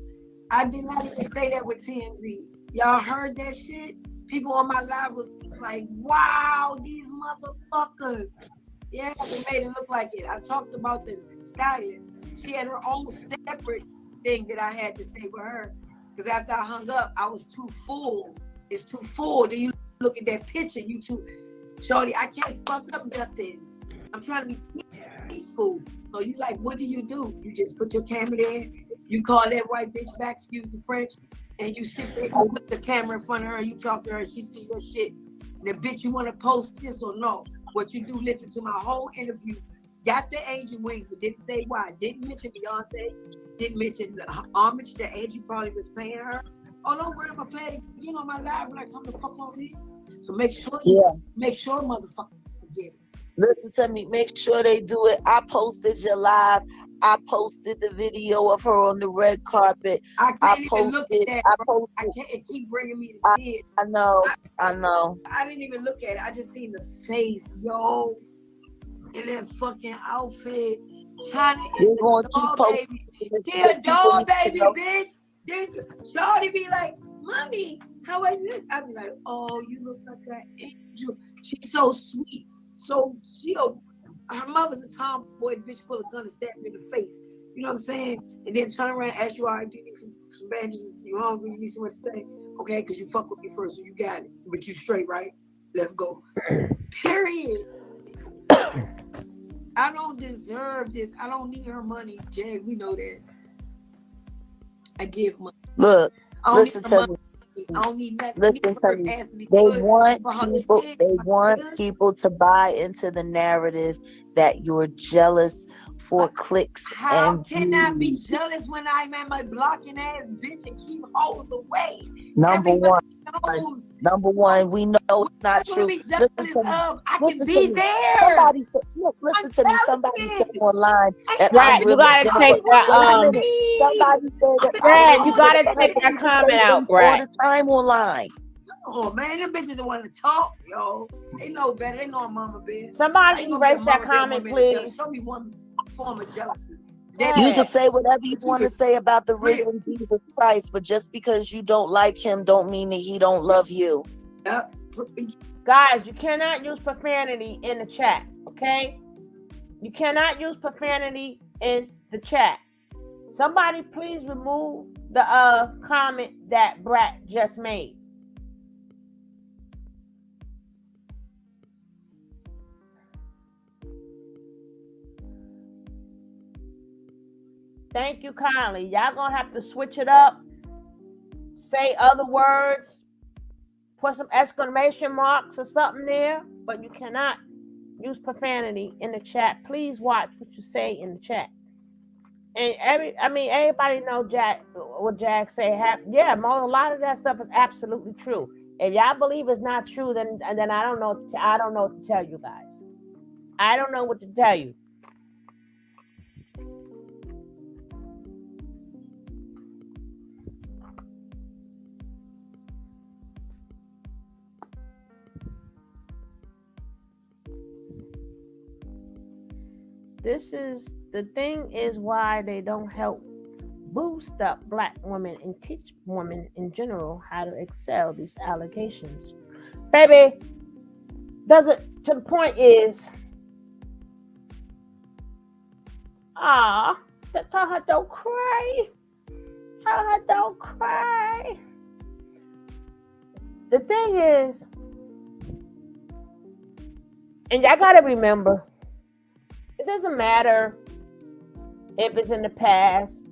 Speaker 3: I did not even say that with TMZ. Y'all heard that shit? People on my live was like, wow, these motherfuckers. Yeah, they made it look like it. I talked about the stylist. She had her own separate thing that I had to say with her. Because after I hung up, I was too full. It's too full. Then you look at that picture, you too. Shorty, I can't fuck up nothing. I'm trying to be peaceful. So you like, what do? You just put your camera there. You call that white bitch back, excuse the French, and you sit there and put the camera in front of her, you talk to her, and she sees your shit. And the bitch, you want to post this or no? What you do, listen to my whole interview. Got the angel wings, but didn't say why. Didn't mention Beyonce. Didn't mention the homage that Angie probably was paying her. Oh, don't worry, I'm gonna play it again on my live when I come the fuck off here. So make sure motherfucker get it.
Speaker 2: Listen to me, make sure they do it. I posted your live. I posted the video of her on the red carpet.
Speaker 3: I can't even look at that. I can't. It keep bringing me to tears.
Speaker 2: I know.
Speaker 3: I didn't even look at it. I just seen the face, yo, in that fucking outfit. Chyna is a doll baby. She a doll baby, bitch. Shorty be like, mommy, how I look? I be like, oh, you look like that angel. She's so sweet. So her mother's a tomboy bitch full of guns, stab me in the face. You know what I'm saying? And then turn around, ask you, all right, do you need some bandages? You hungry? You need somewhere to stay? Okay, because you fuck with me first, so you got it. But you straight, right? Let's go. Period. I don't deserve this. I don't need her money, Jay. We know that. I give money.
Speaker 2: Look,
Speaker 3: I don't
Speaker 2: listen
Speaker 3: need the
Speaker 2: to
Speaker 3: money.
Speaker 2: me.
Speaker 3: I don't need nothing.
Speaker 2: Listen
Speaker 3: For her
Speaker 2: to me.
Speaker 3: ass to be
Speaker 2: They
Speaker 3: good,
Speaker 2: want
Speaker 3: for her
Speaker 2: people.
Speaker 3: kids,
Speaker 2: They
Speaker 3: my
Speaker 2: want
Speaker 3: good.
Speaker 2: people to buy into the narrative that you're jealous for clicks
Speaker 3: How
Speaker 2: and
Speaker 3: can I be
Speaker 2: views.
Speaker 3: jealous when I'm at my blocking ass bitch and keep hoes away?
Speaker 2: Number one.
Speaker 3: Everybody knows.
Speaker 2: Number one, we know it's
Speaker 3: What
Speaker 2: not
Speaker 3: you want
Speaker 2: true.
Speaker 3: to be jealous
Speaker 2: Listen to me.
Speaker 3: of? I can
Speaker 2: Listen to
Speaker 3: be
Speaker 2: me.
Speaker 3: there.
Speaker 2: Somebody said, look,
Speaker 3: I'm
Speaker 2: listen to me. Somebody said
Speaker 3: talented.
Speaker 2: online
Speaker 3: Ain't
Speaker 2: that I'm
Speaker 1: Right, you
Speaker 2: really
Speaker 1: gotta
Speaker 2: jealous.
Speaker 1: take
Speaker 3: nobody
Speaker 1: that.
Speaker 3: one
Speaker 2: Wait a
Speaker 3: like
Speaker 2: minute.
Speaker 3: me.
Speaker 2: Somebody said
Speaker 3: I've
Speaker 2: that
Speaker 3: been
Speaker 2: I'm
Speaker 1: Brad,
Speaker 3: doing
Speaker 1: you
Speaker 2: really
Speaker 3: all this
Speaker 1: gotta
Speaker 2: jealous
Speaker 1: take
Speaker 2: because
Speaker 1: that
Speaker 3: shit.
Speaker 2: you
Speaker 1: comment
Speaker 2: say
Speaker 1: out,
Speaker 2: things all
Speaker 1: Brad.
Speaker 2: the time online.
Speaker 3: Oh man, them bitches that want to talk, yo. They know better. They know I'm mama bear. How
Speaker 1: Somebody
Speaker 3: you gonna be a
Speaker 1: erase that
Speaker 3: mama bear
Speaker 1: comment,
Speaker 3: woman and jealous?
Speaker 1: please.
Speaker 3: Show me one form of jealousy.
Speaker 2: You can
Speaker 1: Brad,
Speaker 2: say whatever you
Speaker 3: Keep
Speaker 2: want to
Speaker 3: it
Speaker 2: say about the
Speaker 3: real.
Speaker 2: risen Jesus Christ, but just because you don't like him don't mean that he don't love you.
Speaker 3: Yep.
Speaker 1: guys, you cannot use profanity in the chat, okay? You cannot use profanity in the chat. Somebody please remove the comment that Brad just made. Thank you kindly. Y'all gonna have to switch it up, say other words, put some exclamation marks or something there, but you cannot use profanity in the chat. Please watch what you say in the chat. And everybody know what Jack say. Yeah, a lot of that stuff is absolutely true. If y'all believe it's not true, then I don't know. I don't know what to tell you guys. I don't know what to tell you. This is the thing is why they don't help boost up black women and teach women in general how to excel these allegations. Baby, to the point is, tell her don't cry. Tell her don't cry. The thing is, and y'all gotta remember, it doesn't matter if it's in the past.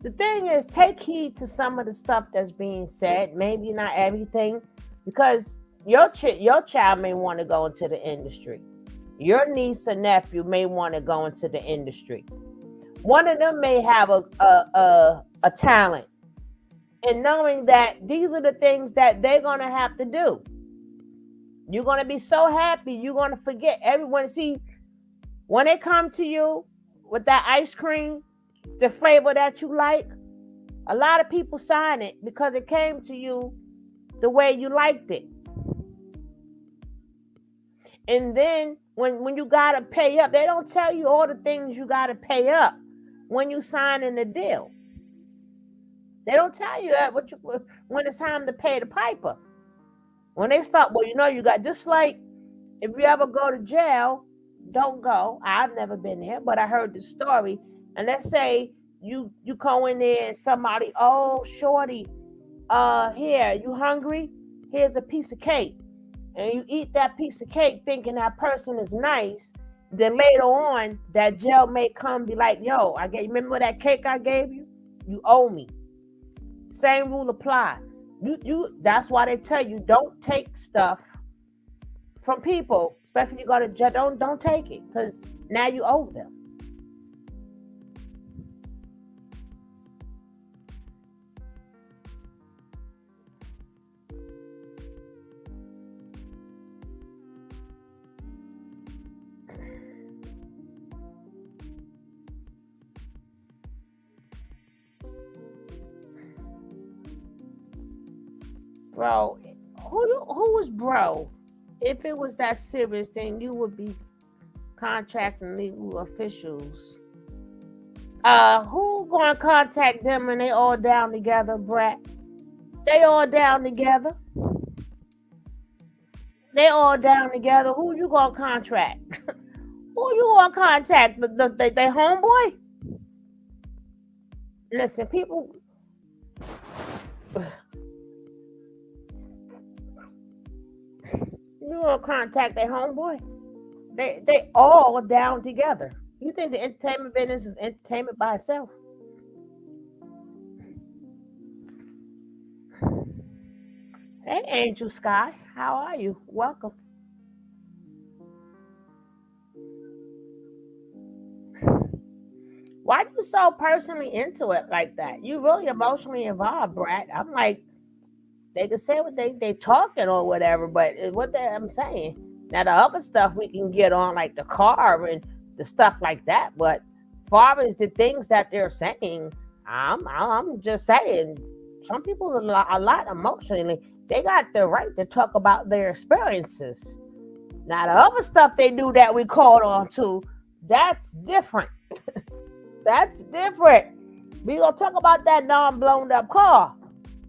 Speaker 1: The thing is, take heed to some of the stuff that's being said. Maybe not everything, because your child may want to go into the industry. Your niece or nephew may want to go into the industry. One of them may have a talent, and knowing that these are the things that they're gonna have to do. You're gonna be so happy, you're gonna forget everyone. See, when they come to you with that ice cream, the flavor that you like, a lot of people sign it because it came to you the way you liked it. And then when you gotta pay up, they don't tell you all the things you gotta pay up when you sign in the deal. They don't tell you that when it's time to pay the piper. When they start, well, you got, just like if you ever go to jail, don't go. I've never been there, but I heard the story. And let's say you go in there and somebody, oh, shorty, here, you hungry? Here's a piece of cake. And you eat that piece of cake thinking that person is nice. Then later on, that jail may come and be like, yo, remember that cake I gave you? You owe me. Same rule apply. That's why they tell you don't take stuff from people, especially you go to jail. Don't take it, because now you owe them. Bro, who was bro? If it was that serious, then you would be contracting legal officials. Who gonna contact them and they all down together, Brett? They all down together. They all down together. Who you gonna contract? Who you gonna contact? The homeboy? Listen, people. You gonna contact their homeboy? They all down together. You think the entertainment business is entertainment by itself? Hey, Angel Sky, how are you? Welcome. Why are you so personally into it like that? You really emotionally involved, Brad. I'm like, they can say what they talking or whatever, but what I'm saying. Now the other stuff we can get on, like the car and the stuff like that, but far as the things that they're saying, I'm just saying, some people a lot emotionally. They got the right to talk about their experiences. Now the other stuff they do that we called on to, that's different. That's different. We gonna talk about that non-blown up car.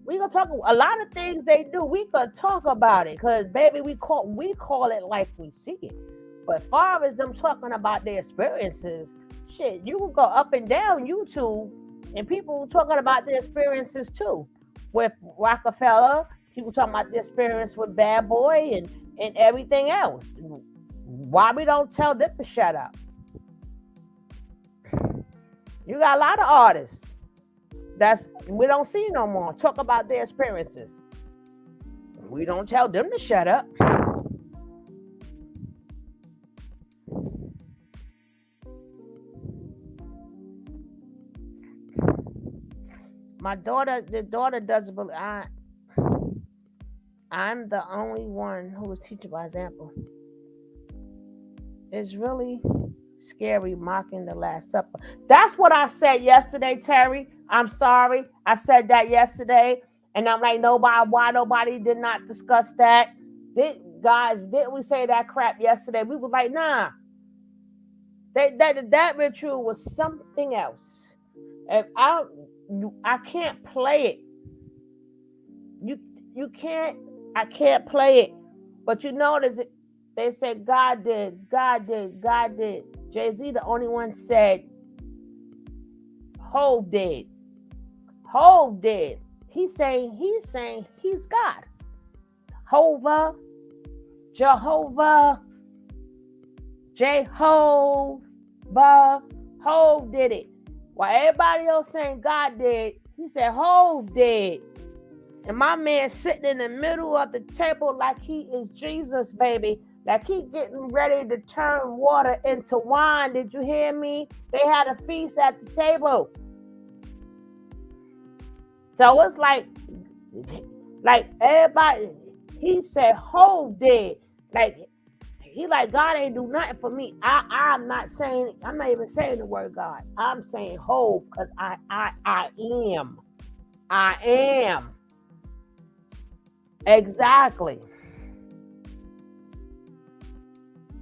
Speaker 1: We gonna talk a lot of things they do. We could talk about it, cause baby, we call it like we see it. But far as them talking about their experiences, shit, you can go up and down YouTube, and people talking about their experiences too. With Rockefeller, people talking about their experience with Bad Boy and everything else. Why we don't tell them to shut up? You got a lot of artists that's we don't see no more talk about their experiences. We don't tell them to shut up. The daughter doesn't believe. I'm the only one who was teaching by example. It's really scary mocking the Last Supper. That's what I said yesterday, Terry. I'm sorry. I said that yesterday. And I'm like, why nobody did not discuss that? Didn't we say that crap yesterday? We were like, nah. That ritual was something else. If I can't play it. You can't. I can't play it. But you notice it. They said God did. Jay-Z, the only one said Hov did. He's saying he's God. Jehovah, Hov did it. While everybody else saying God did, he said Hov did. And my man sitting in the middle of the table like he is Jesus, baby. Like he getting ready to turn water into wine. Did you hear me? They had a feast at the table. So it's like everybody, he said, Hov did. Like, he like, God ain't do nothing for me. I'm not even saying the word God. I'm saying Hov because I am. I am. Exactly.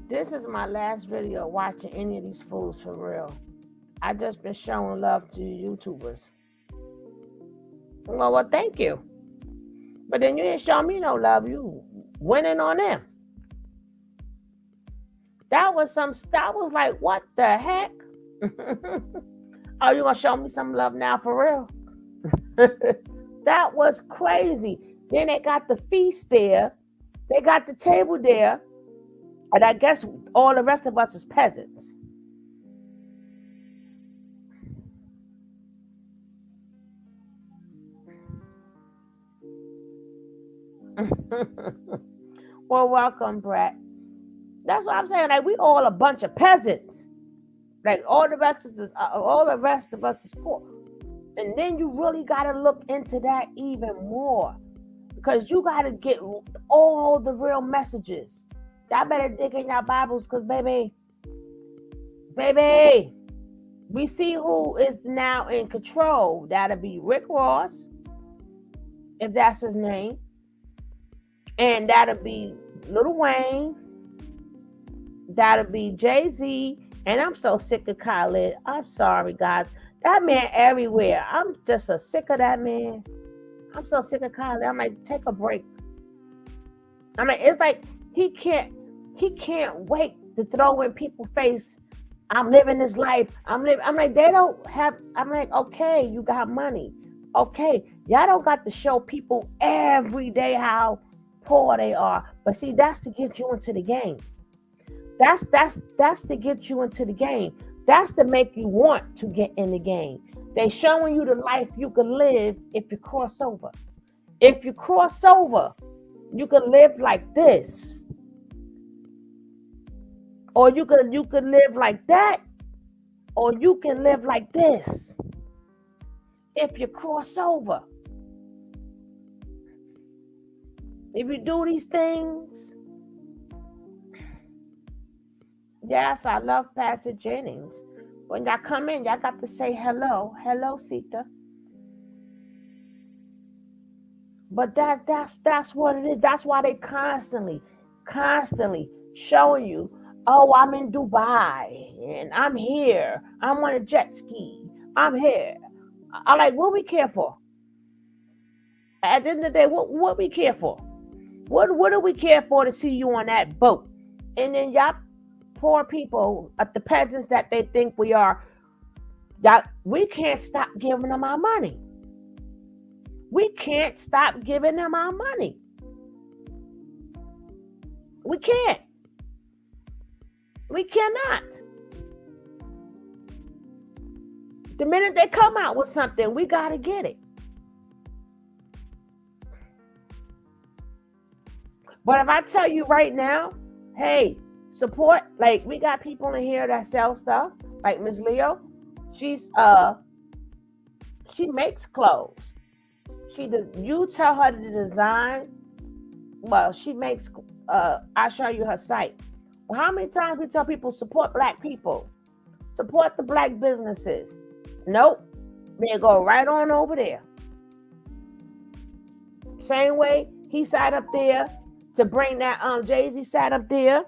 Speaker 1: This is my last video watching any of these fools for real. I just been showing love to YouTubers. Well, thank you. But then you didn't show me no love. You winning on them. That was like, what the heck? Oh, you gonna show me some love now for real? That was crazy. Then they got the feast there. They got the table there. And I guess all the rest of us is peasants. Well, welcome, Brett. That's what I'm saying. Like, we all a bunch of peasants. Like, all the rest of us is poor. And then you really got to look into that even more. Because you got to get all the real messages. Y'all better dig in your Bibles because, baby, we see who is now in control. That'll be Rick Ross, if that's his name. And that'll be Lil Wayne. That'll be Jay-Z. And I'm so sick of Khaled. I'm sorry, guys. That man everywhere. I'm just so sick of that man. I'm so sick of Khaled. I'm like, take a break. I mean, it's like he can't wait to throw in people's face. I'm living this life. I'm like, they don't have. I'm like, okay, you got money. Okay, y'all don't got to show people every day how poor they are. But see, that's to get you into the game. That's to get you into the game. That's to make you want to get in the game. They showing you the life you can live if you cross over. If you cross over, you can live like this. Or you can live like that. Or you can live like this. If you cross over. If you do these things. Yes, I love Pastor Jennings. When y'all come in, y'all got to say hello. Hello, Sita. But that's what it is. That's why they constantly showing you, oh, I'm in Dubai and I'm here. I'm on a jet ski. I'm here. I like, what we care for? At the end of the day, what we care for? What do we care for to see you on that boat? And then y'all poor people, the peasants that they think we are, we can't stop giving them our money. We can't stop giving them our money. We can't. We cannot. The minute they come out with something, we got to get it. But if I tell you right now, hey, support, like we got people in here that sell stuff, like Miss Leo. She makes clothes. You tell her to design. Well, she makes. I'll show you her site. Well, how many times we tell people support Black people, support the Black businesses? Nope, they go right on over there. Same way he sat up there to bring that. Jay-Z sat up there,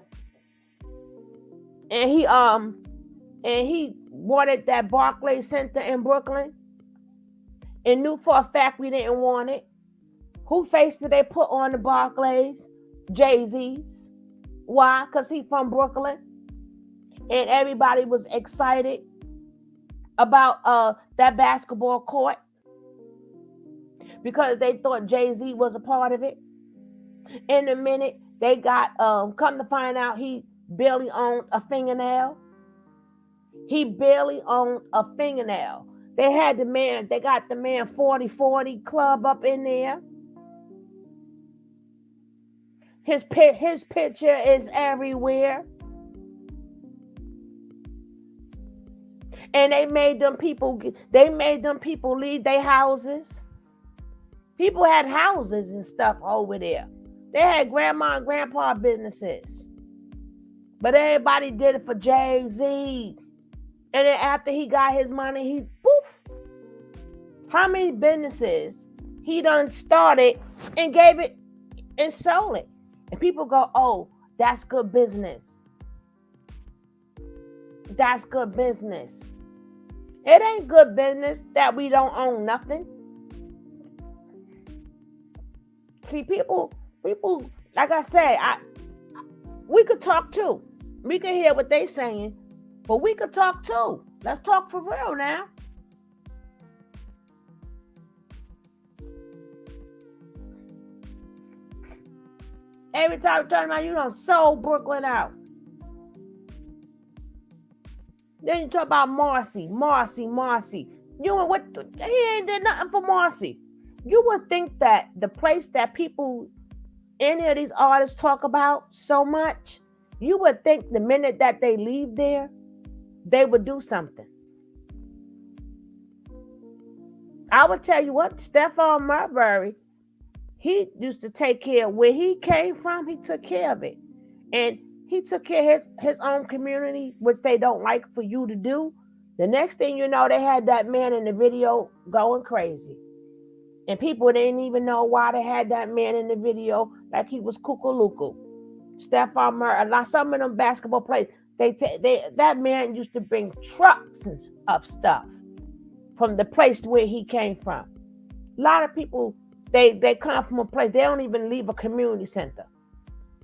Speaker 1: and he wanted that Barclays Center in Brooklyn, and knew for a fact we didn't want it. Who face did they put on the Barclays? Jay-Z's. Why? Because he from Brooklyn. And everybody was excited about that basketball court because they thought Jay-Z was a part of it. In a minute, they got, come to find out, he barely owned a fingernail. He barely owned a fingernail. They got the man 40-40 club up in there. His picture is everywhere. And they made them people leave their houses. People had houses and stuff over there. They had grandma and grandpa businesses. But everybody did it for Jay-Z. And then after he got his money, he poof. How many businesses he done started and gave it and sold it? And people go, oh, that's good business. That's good business. It ain't good business that we don't own nothing. See, people, like I said, we could talk too. We can hear what they saying, but we could talk too. Let's talk for real now. Every time you turn around, you done sold Brooklyn out. Then you talk about Marcy. You and what? He ain't did nothing for Marcy. You would think that the place that people, any of these artists talk about so much, you would think the minute that they leave there, they would do something. I would tell you what, Stephon Marbury, he used to take care of where he came from. He took care of it. And he took care of his own community, which they don't like for you to do. The next thing you know, they had that man in the video going crazy. And people didn't even know why they had that man in the video like he was cuckoo-luckoo. Stephon Marbury, some of them basketball players, that man used to bring trucks of stuff from the place where he came from. A lot of people, they come from a place, they don't even leave a community center.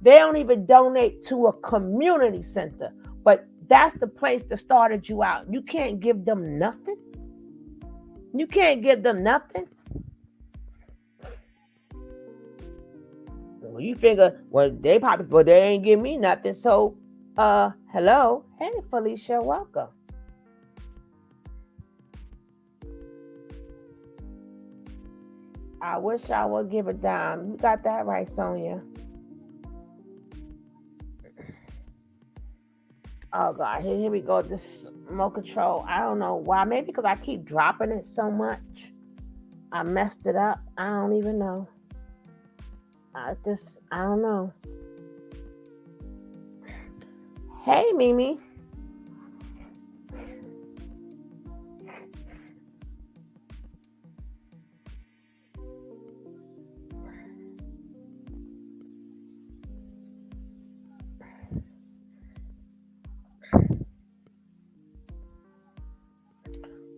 Speaker 1: They don't even donate to a community center. But that's the place that started you out. You can't give them nothing. You can't give them nothing. Well, you figure, they ain't give me nothing. So, hello. Hey, Felicia, welcome. I wish I would give a dime. You got that right, Sonia. Oh God, here we go. This remote control. I don't know why. Maybe because I keep dropping it so much. I messed it up. I don't even know. I don't know. Hey, Mimi.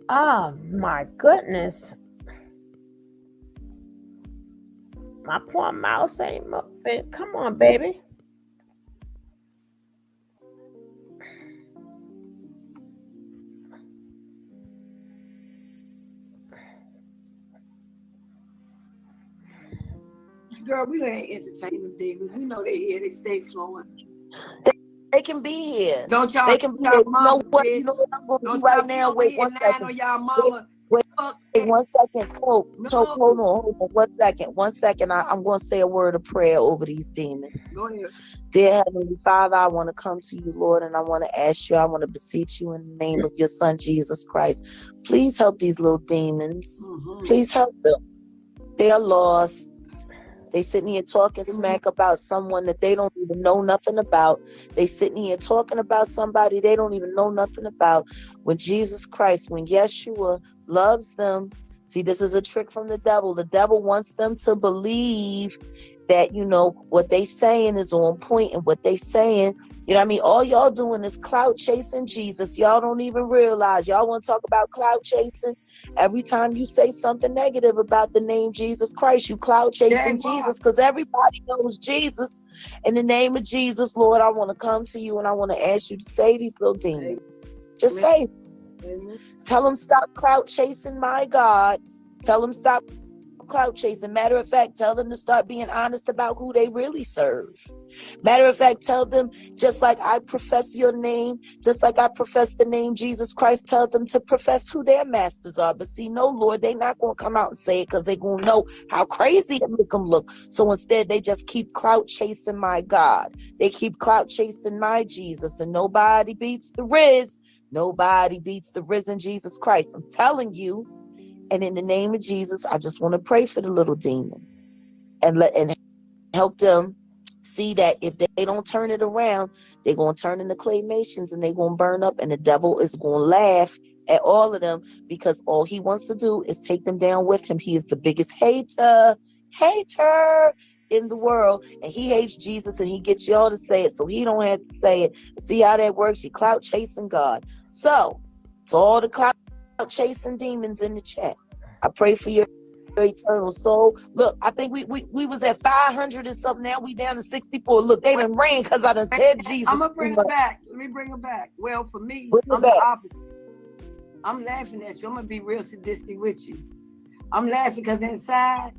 Speaker 1: Oh my goodness. My poor mouse ain't moving. Come on, baby.
Speaker 3: Girl, we ain't entertainment demons. We know they here. They stay flowing.
Speaker 2: They can be here.
Speaker 3: Don't y'all
Speaker 2: They can be
Speaker 3: y'all
Speaker 2: here.
Speaker 3: mama,
Speaker 2: You know what I'm going to do
Speaker 3: don't
Speaker 2: right
Speaker 3: y'all be
Speaker 2: now?
Speaker 3: over
Speaker 2: Wait
Speaker 3: here
Speaker 2: one
Speaker 3: lying
Speaker 2: second.
Speaker 3: on y'all mama.
Speaker 2: Wait,
Speaker 3: Fuck
Speaker 2: wait
Speaker 3: that.
Speaker 2: 1 second. Hold on.
Speaker 3: No.
Speaker 2: 1 second. I'm going to say a word of prayer over these demons.
Speaker 3: Go ahead.
Speaker 2: Dear Heavenly Father, I want to come to you, Lord, and I want to ask you, I want to beseech you in the name of your son, Jesus Christ. Please help these little demons. Please help them. They are lost. They sitting here talking smack about someone that they don't even know nothing about. They sitting here talking about somebody they don't even know nothing about. When Jesus Christ, when Yeshua loves them, see, this is a trick from the devil. The devil wants them to believe that, you know, what they saying is on point, and what they saying, you know what I mean? All y'all doing is clout chasing Jesus. Y'all don't even realize. Y'all want to talk about clout chasing? Every time you say something negative about the name Jesus Christ, you clout chasing Jesus, because everybody knows Jesus. In the name of Jesus, Lord, I want to come to you and I want to ask you to save these little demons. Just save them. Tell them stop clout chasing, my God. Tell them stop clout chasing. Matter of fact, tell them to start being honest about who they really serve. Matter of fact, tell them, just like I profess your name, just like I profess the name Jesus Christ, tell them to profess who their masters are. But see, no, Lord, they're not going to come out and say it, because they're going to know how crazy it make them look. So instead, they just keep clout chasing my God. They keep clout chasing my Jesus, and nobody beats the Riz. Nobody beats the risen Jesus Christ. I'm telling you. And in the name of Jesus, I just want to pray for the little demons and help them see that if they don't turn it around, they're going to turn into claymations and they're going to burn up, and the devil is going to laugh at all of them, because all he wants to do is take them down with him. He is the biggest hater in the world, and he hates Jesus, and he gets y'all to say it so he don't have to say it. See how that works? You clout chasing God. So to all the clout chasing demons in the chat, I pray for your eternal soul. Look, I think we was at 500 and something. Now we down to 64. Look, they done ran because I done said Jesus.
Speaker 3: I'm gonna bring it back. Let me bring it back. Well, for me, I'm the opposite. I'm laughing at you. I'm gonna be real sadistic with you. I'm laughing because inside,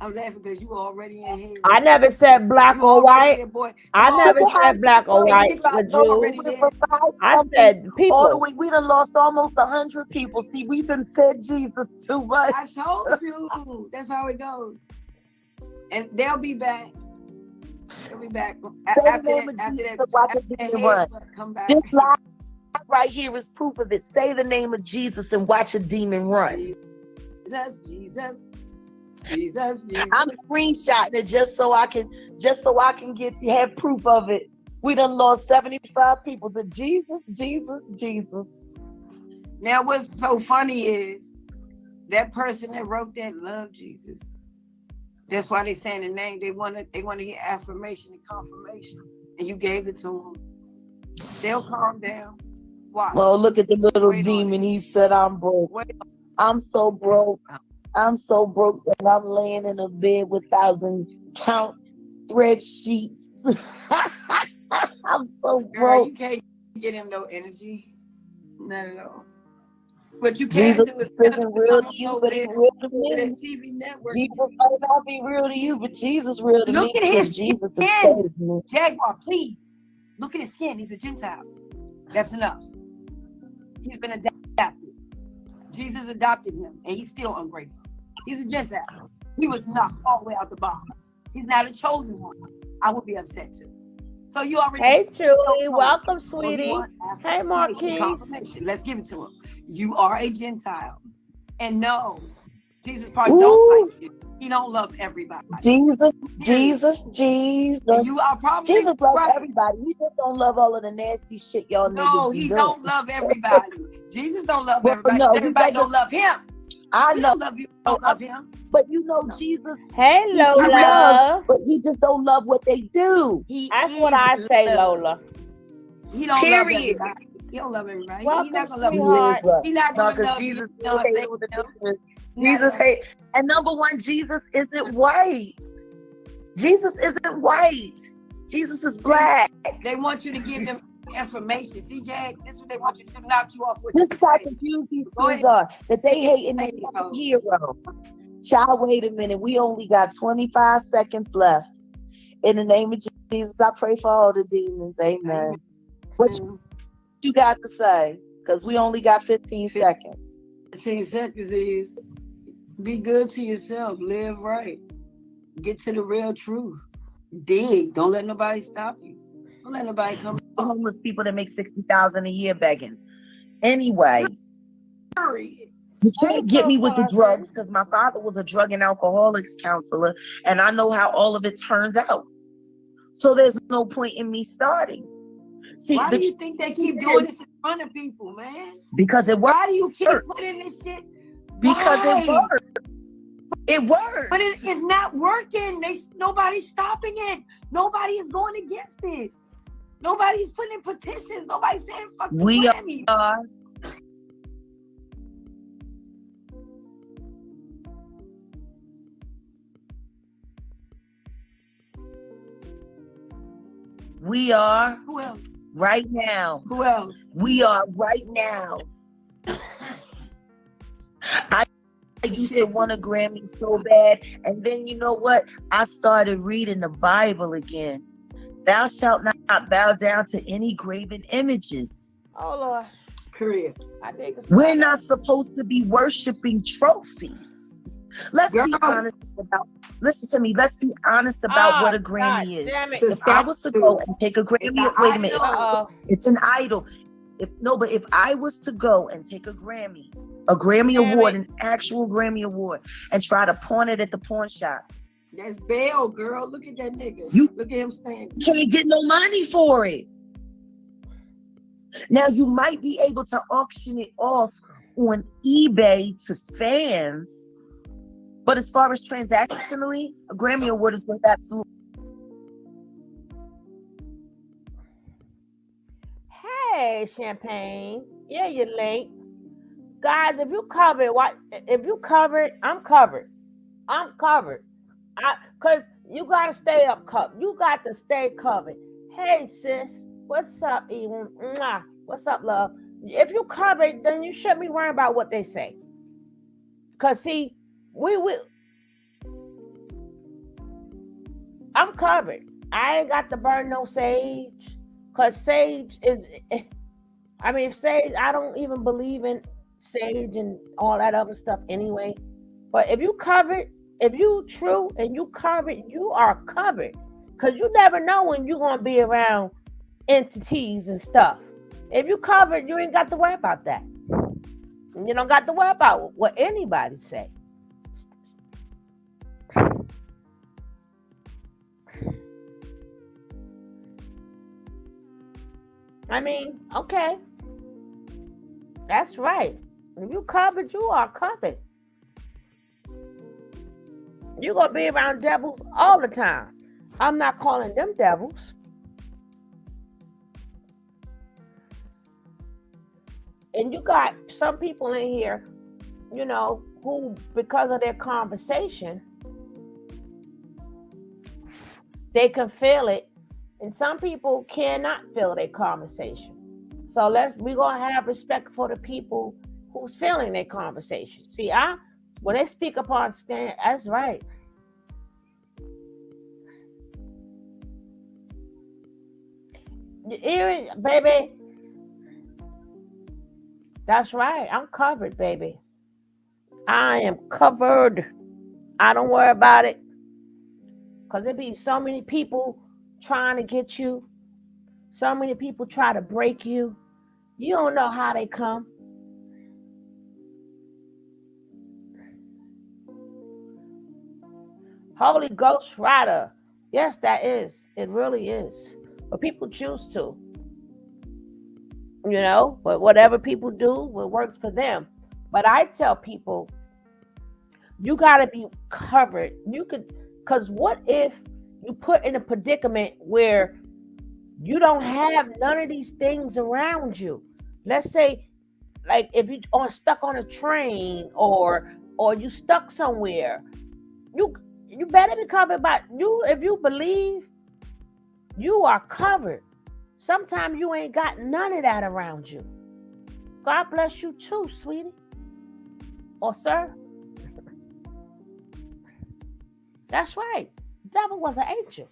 Speaker 3: I'm laughing because you already in here.
Speaker 1: I never said black or white.
Speaker 3: There, boy.
Speaker 1: I never said black or white. I said people.
Speaker 2: All the way, we done lost almost 100 people. See, we've been said Jesus too much.
Speaker 3: I told you. That's how it goes. And they'll be back. They'll be back. After that, come back.
Speaker 2: This live right here is proof of it. Say the name of Jesus and watch a demon run.
Speaker 3: Jesus.
Speaker 2: I'm screenshotting it just so I can have proof of it. We done lost 75 people to Jesus.
Speaker 3: Now, what's so funny is that person that wrote that loved Jesus. That's why they saying the name. They want to hear affirmation and confirmation, and you gave it to them. They'll calm down. Watch.
Speaker 2: Oh, look at the little demon. He said, "I'm broke. I'm so broke. I'm so broke that I'm laying in a bed with 1,000 thread sheets." I'm so broke.
Speaker 3: Girl, you can't get him no energy. Not at all. What you can do is
Speaker 2: isn't real to you, but he's real to me.
Speaker 3: TV network.
Speaker 2: Jesus might not be real to you, but Jesus real to me.
Speaker 3: Look at his
Speaker 2: Jesus
Speaker 3: skin. Jajuar, please. Look at his skin. He's a Gentile. That's enough. He's been adopted. Jesus adopted him, and he's still ungrateful. He's a Gentile. he was knocked all the way out the box. He's not a chosen one. I would be upset too. So you already.
Speaker 1: Hey, Julie,
Speaker 3: know.
Speaker 1: welcome,
Speaker 3: So
Speaker 1: sweetie. Hey,
Speaker 3: confirmation,
Speaker 1: Marquise.
Speaker 3: confirmation. Let's give it to him. You are a Gentile, and no, Jesus probably don't like you. He don't love everybody.
Speaker 2: Jesus.
Speaker 3: And you are probably
Speaker 2: Jesus loves
Speaker 3: right.
Speaker 2: everybody. He just don't love all of the nasty shit y'all niggas
Speaker 3: No,
Speaker 2: be
Speaker 3: he
Speaker 2: doing.
Speaker 3: don't love everybody. Jesus don't love
Speaker 2: Well,
Speaker 3: everybody.
Speaker 2: no,
Speaker 3: Everybody don't love him.
Speaker 2: I
Speaker 3: He
Speaker 2: know.
Speaker 3: don't love you. Don't love him.
Speaker 2: But you know,
Speaker 3: No.
Speaker 2: Jesus,
Speaker 1: Hey,
Speaker 2: he
Speaker 1: Lola.
Speaker 2: loves, but he just don't love what they do.
Speaker 1: That's what I say, Lola.
Speaker 3: He don't love
Speaker 2: Period.
Speaker 3: everybody. He don't love everybody.
Speaker 1: Welcome,
Speaker 3: He's not gonna love
Speaker 1: sweetheart.
Speaker 3: you. He's not
Speaker 2: No,
Speaker 3: gonna
Speaker 2: because
Speaker 3: love
Speaker 2: Jesus
Speaker 3: you. No,
Speaker 2: hated with the difference. Jesus hate. And number one, Jesus isn't white. Jesus isn't white. Jesus is black.
Speaker 3: They want you to give them information. See, Jack, this is what they want you to do, knock you off with
Speaker 2: This
Speaker 3: your
Speaker 2: is how
Speaker 3: face.
Speaker 2: confused these
Speaker 3: Go
Speaker 2: kids
Speaker 3: ahead.
Speaker 2: are. That they hating their hero. Child, wait a minute. We only got 25 seconds left. In the name of Jesus, I pray for all the demons. Amen. What you got to say? Because we only got 15 seconds.
Speaker 3: 15 seconds is be good to yourself. Live right. Get to the real truth. Dig. Don't let nobody stop you. Don't let nobody come.
Speaker 2: Homeless people that make $60,000 a year begging. Anyway, you can't get me with the drugs because my father was a drug and alcoholics counselor, and I know how all of it turns out. So there's no point in me starting. See,
Speaker 3: why do you think they keep doing this in front of people, man?
Speaker 2: Because it works.
Speaker 3: Why do you keep putting this shit?
Speaker 2: Because
Speaker 3: Why?
Speaker 2: it works. It works.
Speaker 3: But it's not working. Nobody's stopping it. Nobody is going against it. Nobody's putting in petitions. Nobody's saying fuck the Grammy.
Speaker 2: We are.
Speaker 3: Who else?
Speaker 2: Right now.
Speaker 3: Who else?
Speaker 2: We are right now. I used to want a Grammy so bad, and then you know what? I started reading the Bible again. Thou shalt not bow down to any graven images.
Speaker 1: Oh Lord.
Speaker 3: Period.
Speaker 2: We're not supposed to be worshiping trophies. Let's be honest about. Listen to me. Let's be honest about what a Grammy is. If I was to go and take a Grammy, wait a minute. It's an idol. If I was to go and take a Grammy award, an actual Grammy award, and try to pawn it at the pawn shop.
Speaker 3: That's bail, girl. Look at that nigga. Look at him standing.
Speaker 2: Can't get no money for it. Now you might be able to auction it off on eBay to fans, but as far as transactionally, a Grammy award is worth absolutely.
Speaker 1: Hey, Champagne. Yeah, you're late. Guys, if you covered, I'm covered. I'm covered. Cause you gotta stay up covered. You got to stay covered. Hey sis, what's up, Eden? What's up, love? If you covered, then you shouldn't be worrying about what they say. Cause see, I'm covered. I ain't got to burn no sage. Cause sage is, sage, I don't even believe in sage and all that other stuff anyway. But if you covered, if you true and you covered, you are covered. Because you never know when you're going to be around entities and stuff. If you covered, you ain't got to worry about that. And you don't got to worry about what anybody say. Okay. That's right. If you covered, you are covered. You're going to be around devils all the time. I'm not calling them devils. And you got some people in here, who, because of their conversation, they can feel it. And some people cannot feel their conversation. So we're going to have respect for the people who's feeling their conversation. See, when they speak upon scan, that's right. You hear it, baby? That's right. I'm covered, baby. I am covered. I don't worry about it. Because there be so many people trying to get you. So many people try to break you. You don't know how they come. Holy Ghost rider. Yes, that is. It really is. But people choose to. But whatever people do, what works for them. But I tell people, you got to be covered. Because what if you put in a predicament where you don't have none of these things around you? Let's say, like, if you are stuck on a train or you stuck somewhere, you better be covered by you. If you believe, you are covered. Sometimes you ain't got none of that around you. God bless you too, sweetie. Or sir. That's right. The devil was an angel.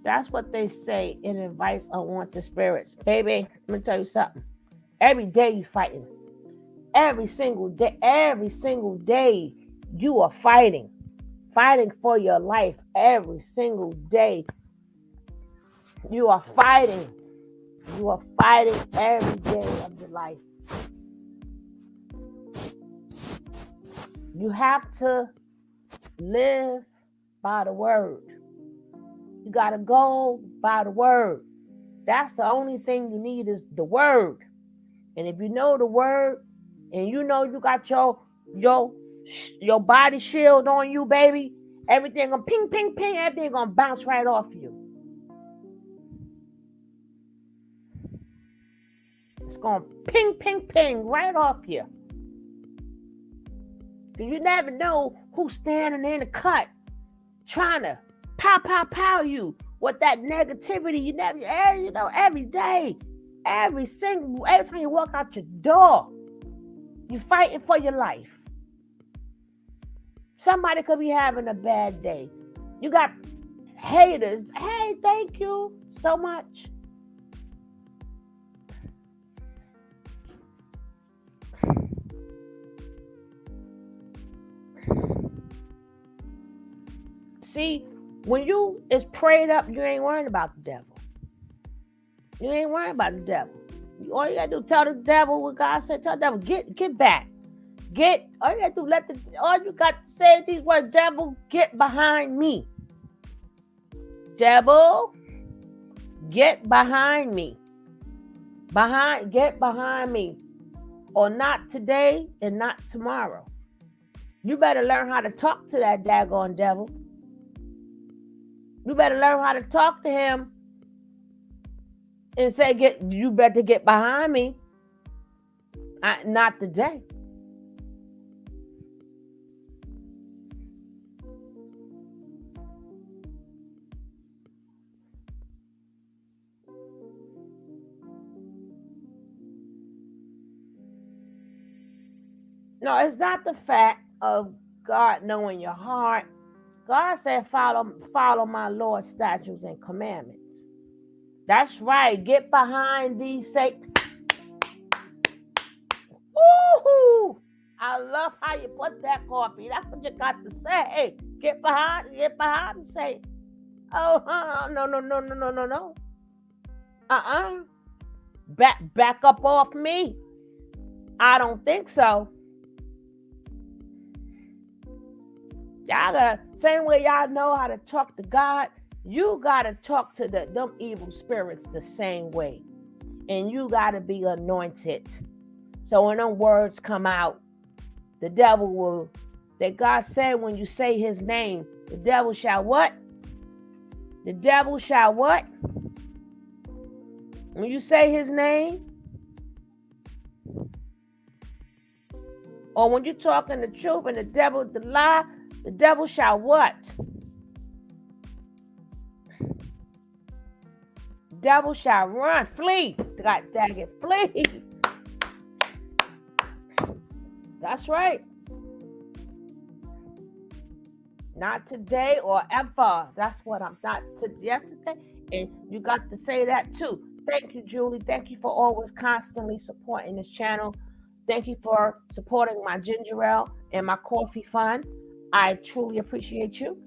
Speaker 1: That's what they say in advice on unwanted spirits. Baby, let me tell you something. Every day you fighting. Every single day you are fighting. Fighting for your life every single day. You are fighting. You are fighting every day of your life. You have to live by the word. You got to go by the word. That's the only thing you need is the word. And if you know the word and you know you got your body shield on you, baby, everything gonna ping, ping, ping, everything gonna bounce right off you. It's gonna ping, ping, ping right off you. Because you never know who's standing in the cut trying to pow you with that negativity. You never, every day, every time you walk out your door, you're fighting for your life. Somebody could be having a bad day. You got haters. Hey, thank you so much. See, when you is prayed up, you ain't worrying about the devil. You ain't worrying about the devil. All you gotta do, tell the devil what God said. Tell the devil, get back. All you gotta do, all you got to say these words, devil, get behind me. Devil, get behind me. Get behind me. Or not today and not tomorrow. You better learn how to talk to that daggone devil. You better learn how to talk to him and say, you better get behind me. Not today. No, it's not the fact of God knowing your heart. God said, follow my Lord's statutes and commandments. That's right. Get behind these, Satan. Woo-hoo! I love how you put that, Coffee. That's what you got to say. Hey, get behind and say, oh, no. Back up off me. I don't think so. Y'all gotta, same way y'all know how to talk to God, you gotta talk to them evil spirits the same way. And you gotta be anointed. So when them words come out, the devil will, that God said when you say his name, the devil shall what? The devil shall what? When you say his name, or when you're talking the truth and the devil the lie, the devil shall what? The devil shall run, flee. God dang it, flee. That's right. Not today or ever. That's what I'm not to yesterday. And you got to say that too. Thank you, Julie. Thank you for always constantly supporting this channel. Thank you for supporting my ginger ale and my coffee fund. I truly appreciate you.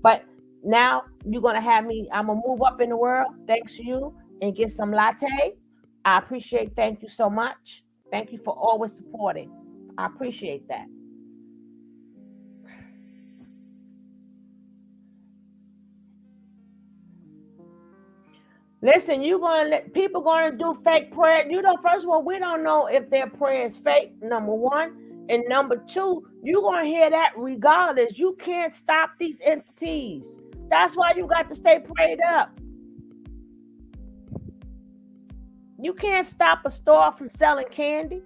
Speaker 1: But now you're gonna have me, I'm gonna move up in the world thanks to you and get some latte. I appreciate, thank you so much. Thank you for always supporting. I appreciate that. Listen, you gonna let people gonna do fake prayer. You know, first of all, we don't know if their prayer is fake, number one. And number two, you're gonna hear that regardless. You can't stop these entities. That's why you got to stay prayed up. You can't stop a store from selling candy.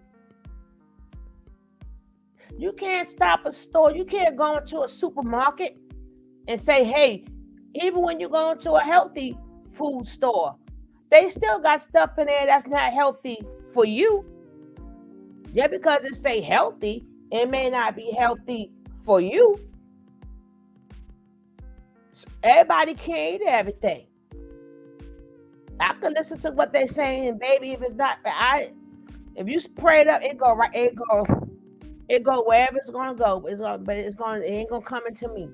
Speaker 1: You can't stop a store. You can't go into a supermarket and say, hey, even when you go into a healthy food store, they still got stuff in there that's not healthy for you. Yeah, because it say healthy, it may not be healthy for you. Everybody can't eat everything. I can listen to what they're saying, and baby, if it's not, if you spray it up, it go right, it go wherever it's gonna go. But it ain't gonna come into me.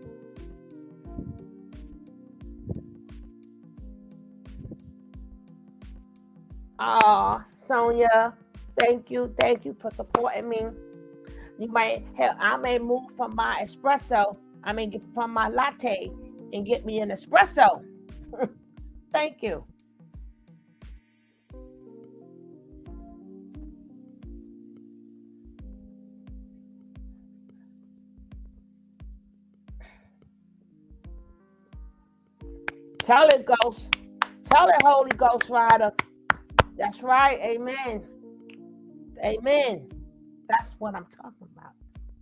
Speaker 1: Sonia, thank you for supporting me. You might help. I may move from my espresso. I mean, get from my latte and get me an espresso. Thank you. Tell it, Ghost. Tell it, Holy Ghost Rider. That's right. Amen. Amen. That's what I'm talking about.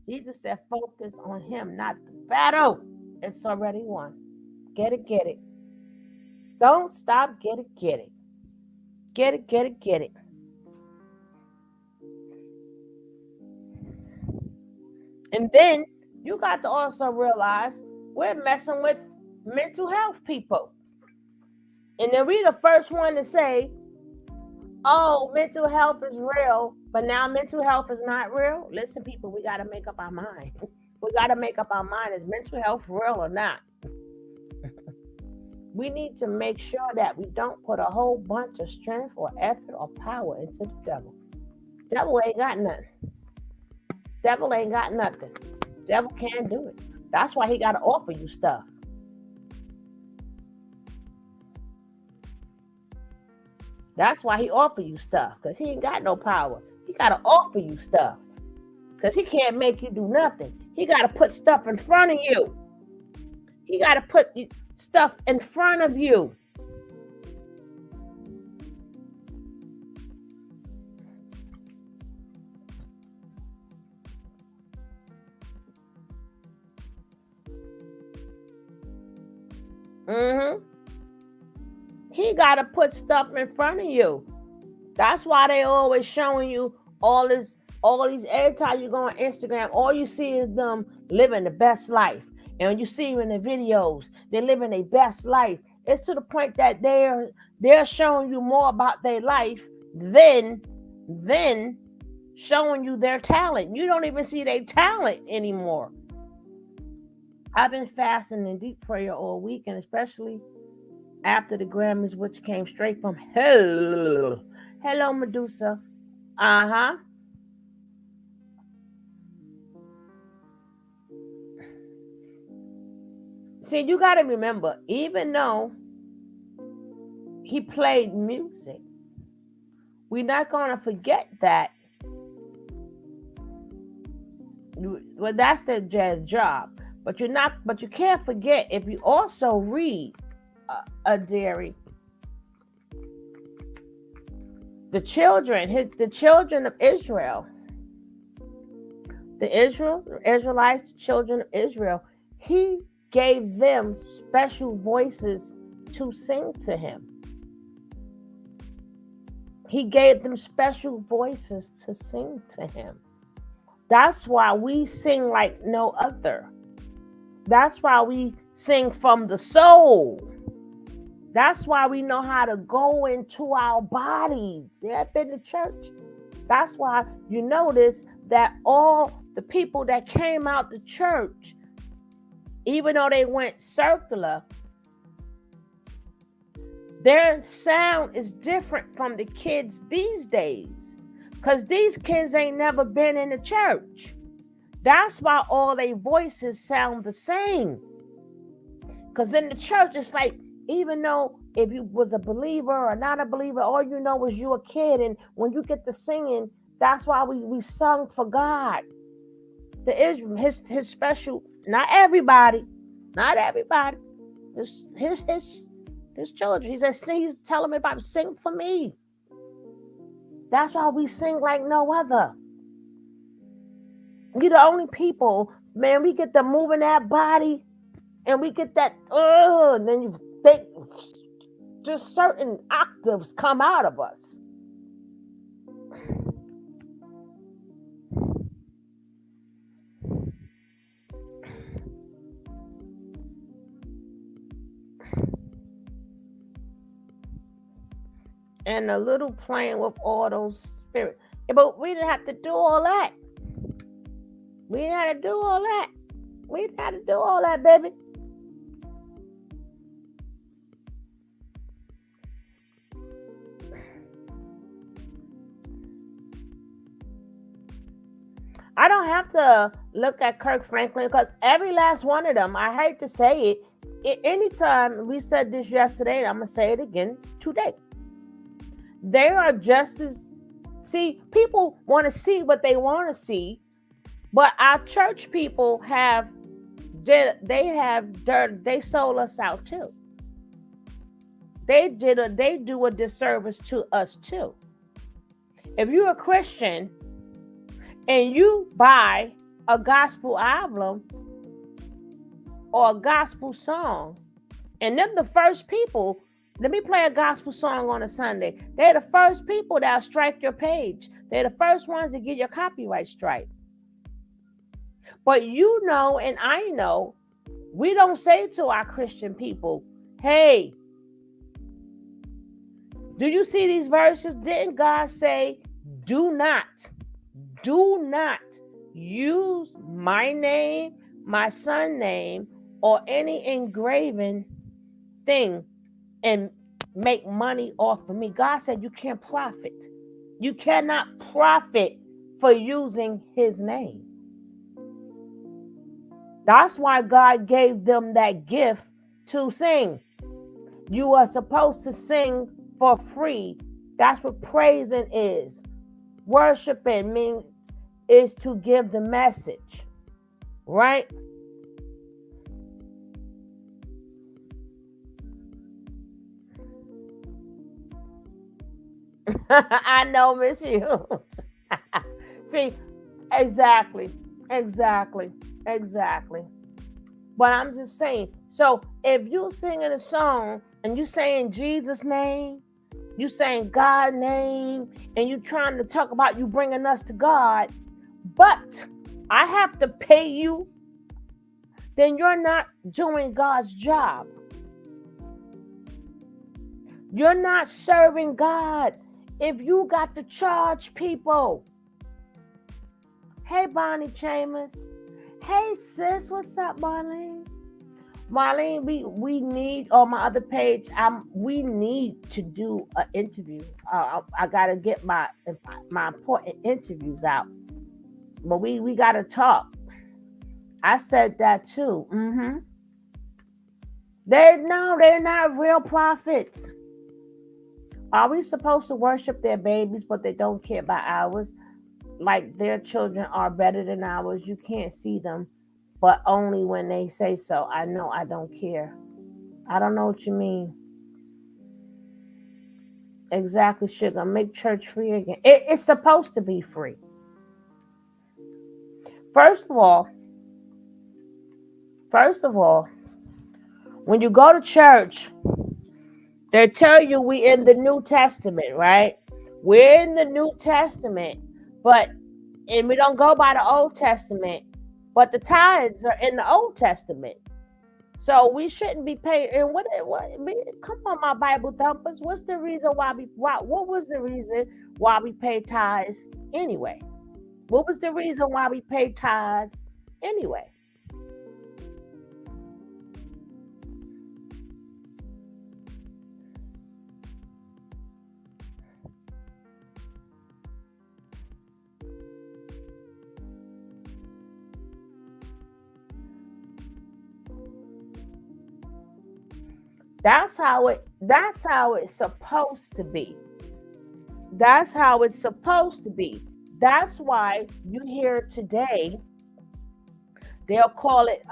Speaker 1: Jesus said, focus on him, not the battle. It's already won. Get it, get it. Don't stop. Get it, get it. Get it, get it, get it. And then you got to also realize we're messing with mental health people. And then we're the first one to say, oh, mental health is real, but now mental health is not real. Listen, people, we got to make up our mind. We got to make up our mind. Is mental health real or not? We need to make sure that we don't put a whole bunch of strength or effort or power into the devil. Devil ain't got nothing. Devil ain't got nothing. Devil can't do it. That's why he got to offer you stuff. That's why he offer you stuff, because he ain't got no power. He got to offer you stuff, because he can't make you do nothing. He got to put stuff in front of you. He got to put stuff in front of you. He got to put stuff in front of you. That's why they always showing you all these, every time you go on Instagram, all you see is them living the best life. And when you see them in the videos, they're living their best life. It's to the point that they're showing you more about their life than showing you their talent. You don't even see their talent anymore. I've been fasting in deep prayer all week, and especially after the Grammys, which came straight from hell. Hello, Medusa. See, you got to remember, even though he played music, we're not going to forget that. Well, that's their jazz job. But you can't forget, if you also read Adiri, the children of Israel, the Israelites, the children of Israel, he gave them special voices to sing to him. He gave them special voices to sing to him. That's why we sing like no other. That's why we sing from the soul. That's why we know how to go into our bodies. Yeah, I've been to church. That's why you notice that all the people that came out the church, even though they went circular, their sound is different from the kids these days. Because these kids ain't never been in the church. That's why all their voices sound the same. Because in the church, it's like, even though if you was a believer or not a believer, all you know is you a kid. And when you get to singing, that's why we sung for God. The Israel, his special, not everybody, his children. He says, he's telling me about sing for me. That's why we sing like no other. You're the only people, man, we get to moving that body and we get that, and then you think just certain octaves come out of us. And a little playing with all those spirits. But we didn't have to do all that. We didn't have to do all that. We didn't have to do all that, baby. I don't have to look at Kirk Franklin because every last one of them, I hate to say it, anytime we said this yesterday, I'm going to say it again today. They are just as, see, people want to see what they want to see, but our church people they sold us out too. They do a disservice to us too. If you're a Christian and you buy a gospel album or a gospel song, and them the first people, let me play a gospel song on a Sunday. They're the first people that'll strike your page. They're the first ones to get your copyright strike. But you know, and I know, we don't say to our Christian people, hey, do you see these verses? Didn't God say, do not use my name, my son's name, or any engraven thing and make money off of me? God said you can't profit. You cannot profit for using his name. That's why God gave them that gift to sing. You are supposed to sing for free. That's what praising is. Worshiping means is to give the message, right? I know, Miss Hughes. See, exactly. But I'm just saying, so if you singing a song and you saying Jesus' name, you saying God's name, and you trying to talk about you bringing us to God, but I have to pay you, then you're not doing God's job. You're not serving God if you got to charge people. Hey, Bonnie Chambers. Hey, sis. What's up, Marlene? Marlene, we need, on my other page, we need to do an interview. I got to get my important interviews out. But we got to talk. I said that too. They're not real prophets. Are we supposed to worship their babies, but they don't care about ours? Like their children are better than ours. You can't see them, but only when they say so. I know I don't care. I don't know what you mean. Exactly, sugar. Make church free again. It's supposed to be free. First of all, when you go to church, they tell you we in the New Testament, right? We're in the New Testament, and we don't go by the Old Testament. But the tithes are in the Old Testament. So we shouldn't be paying. And come on, my Bible thumpers. What's the reason what was the reason why we pay tithes anyway? What was the reason why we pay tithes anyway? That's how it's supposed to be. That's how it's supposed to be. That's why you hear today, they'll call it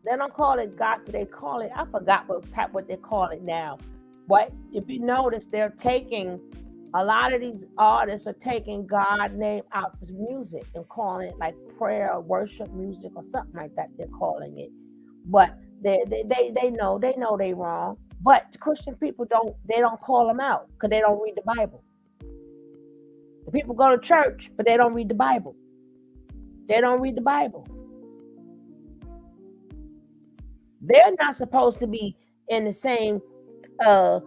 Speaker 1: they don't call it God, they call it, I forgot what they call it now. But if you notice, they're taking, a lot of these artists are taking God's name out of music and calling it like prayer or worship music or something like that, they're calling it. But they know they wrong. But Christian people don't call them out because they don't read the Bible. The people go to church, but they don't read the Bible. They don't read the Bible. They're not supposed to be in the same. I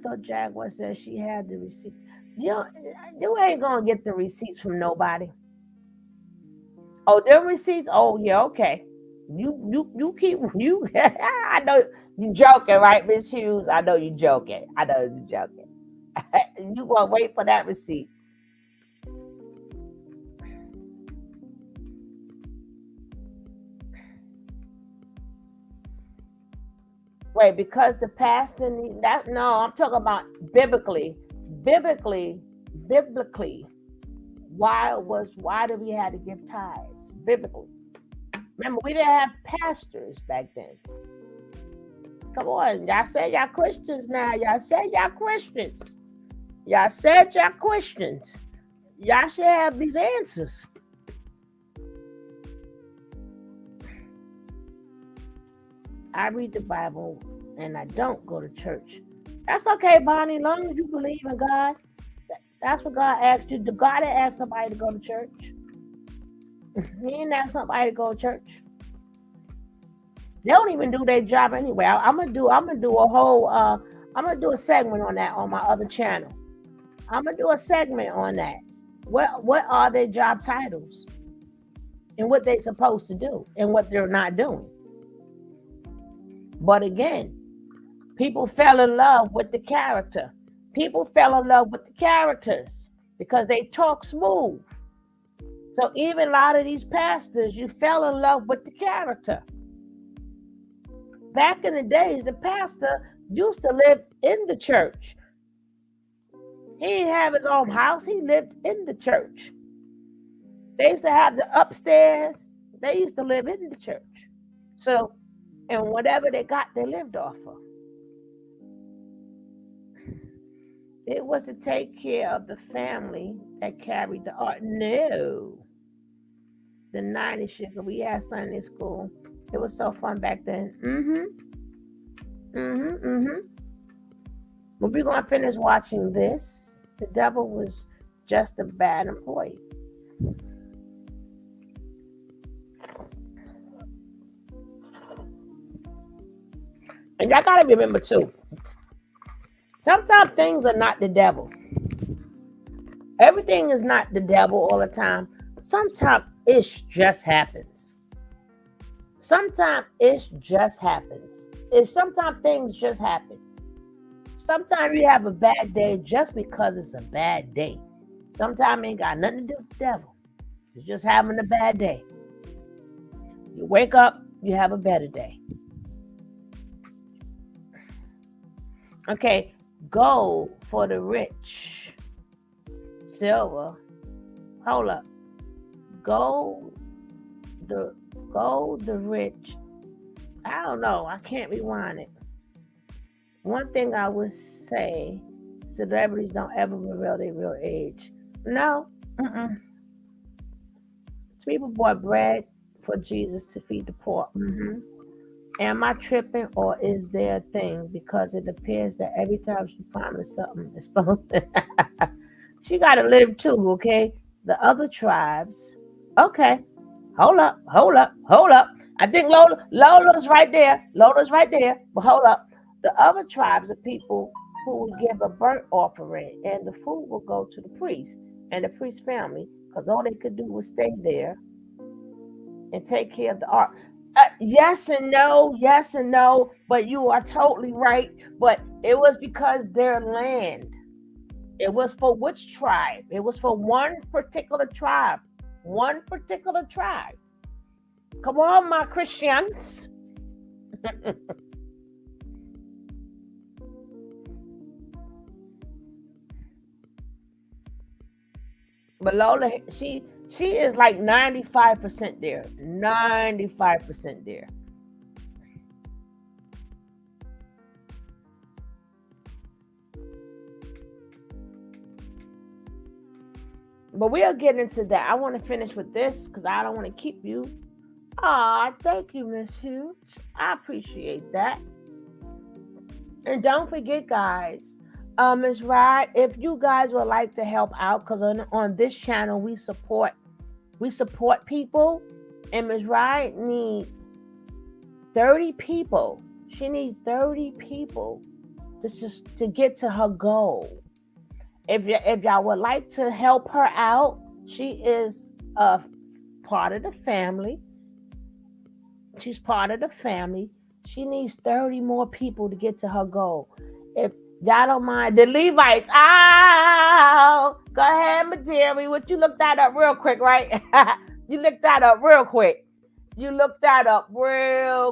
Speaker 1: thought Jaguar said she had the receipts. You ain't gonna get the receipts from nobody. Oh, them receipts. Oh yeah, okay. You keep you. I know you joking, right, Miss Hughes? I know you joking. You gonna wait for that receipt. Wait, because the pastor no, I'm talking about biblically. Why did we have to give tithes? Biblically. Remember, we didn't have pastors back then. Come on, y'all said y'all Christians now. Y'all said y'all Christians. Y'all should have these answers. I read the Bible and I don't go to church. That's okay, Bonnie, as long as you believe in God. That's what God asked you. God didn't ask somebody to go to church. He didn't ask somebody to go to church. They don't even do their job anyway. I'm gonna do a whole I'm gonna do a segment on that on my other channel. I'm gonna do a segment on that. What are their job titles? And what they're supposed to do and what they're not doing. But again, people fell in love with the character. People fell in love with the characters because they talk smooth. So even a lot of these pastors, you fell in love with the character. Back in the days, the pastor used to live in the church. He didn't have his own house. He lived in the church. They used to have the upstairs. They used to live in the church. So, and whatever they got, they lived off of. It was to take care of the family that carried the art. No. The 90s shit, we had Sunday school. It was so fun back then. But we're going to finish watching this. The devil was just a bad employee. And y'all got to remember too, sometimes things are not the devil. Everything is not the devil all the time. Sometimes it just happens. Sometimes things just happen. Sometimes you have a bad day just because it's a bad day. Sometimes it ain't got nothing to do with the devil. You're just having a bad day. You wake up, you have a better day. Okay, gold for the rich. Silver. Hold up. Gold, the rich. I don't know. I can't rewind it. One thing I would say, celebrities don't ever reveal their real age. No. People bought bread for Jesus to feed the poor. Am I tripping or is there a thing? Because it appears that every time she promised something, it's supposed to. She got to live too, okay? the other tribes. Okay, hold up, hold up, hold up. I think Lola's right there. Lola's right there. But hold up. The other tribes are people who will give a burnt offering, and the food will go to the priest and the priest's family, because all they could do was stay there and take care of the ark. Yes and no, yes and no, but you are totally right. But it was because their land. It was for which tribe? It was for one particular tribe. One particular tribe. Come on, my Christians. But Lola, she is like 95% there. 95% there. But we'll get into that. I want to finish with this because I don't want to keep you. Ah, thank you, Miss Hughes. I appreciate that. And don't forget, guys, Ms. Wright, if you guys would like to help out, because on this channel we support people, and Ms. Wright needs 30 people. She needs 30 people to get to her goal. If y'all would like to help her out, she is a part of the family. She's part of the family. She needs 30 more people to get to her goal. If y'all don't mind, the Levites, go ahead, Materi. What you looked that up real quick, right? You looked that up real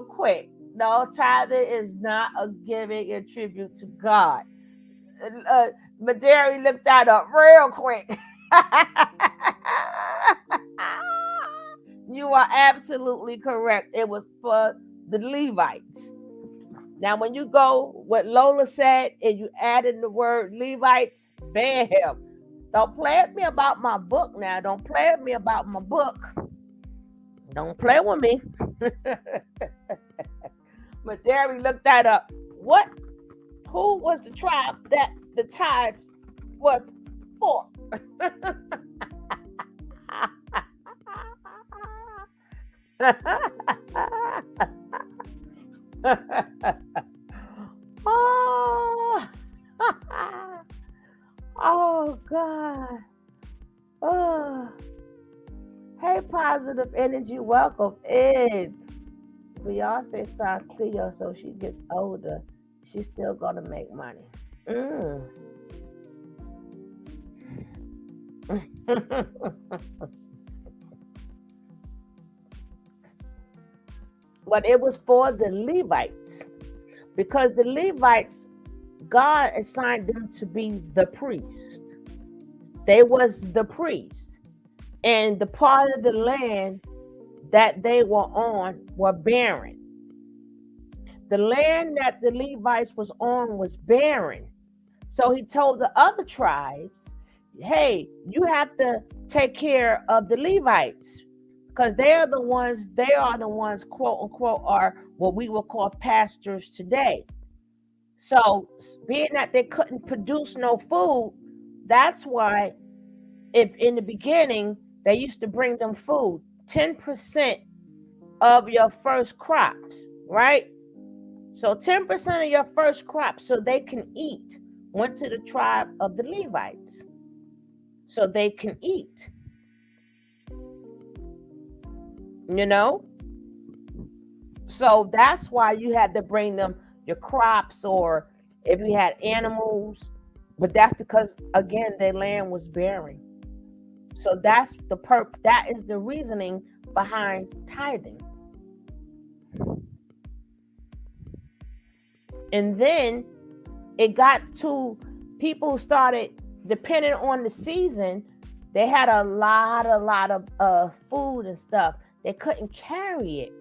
Speaker 1: quick. No, tithing is not a giving and tribute to God. Materi looked that up real quick. You are absolutely correct. It was for the Levites. Now, when you go what Lola said and you add in the word Levites, bam. Don't play with me about my book now. Don't play with me about my book. Don't play with me. Materi looked that up. What? Who was the tribe that the tithes was for? Oh, oh God. Oh. Hey, positive energy, welcome in. Beyonce saw Cleo, so she gets older. She's still gonna make money. But it was for the Levites, because the Levites, God assigned them to be the priest. They was the priest, and the part of the land that they were on were barren. The land that the Levites was on was barren. So he told the other tribes, hey, you have to take care of the Levites, because they are the ones, quote unquote, are what we will call pastors today. So being that they couldn't produce no food, that's why if in the beginning they used to bring them food, 10% of your first crops, right? So 10% of your first crops so they can eat went to the tribe of the Levites. So they can eat. You know? So that's why you had to bring them your crops, or if you had animals, but that's because again their land was barren. So that's that is the reasoning behind tithing. And then it got to people started depending on the season. They had a lot of food and stuff. They couldn't carry it.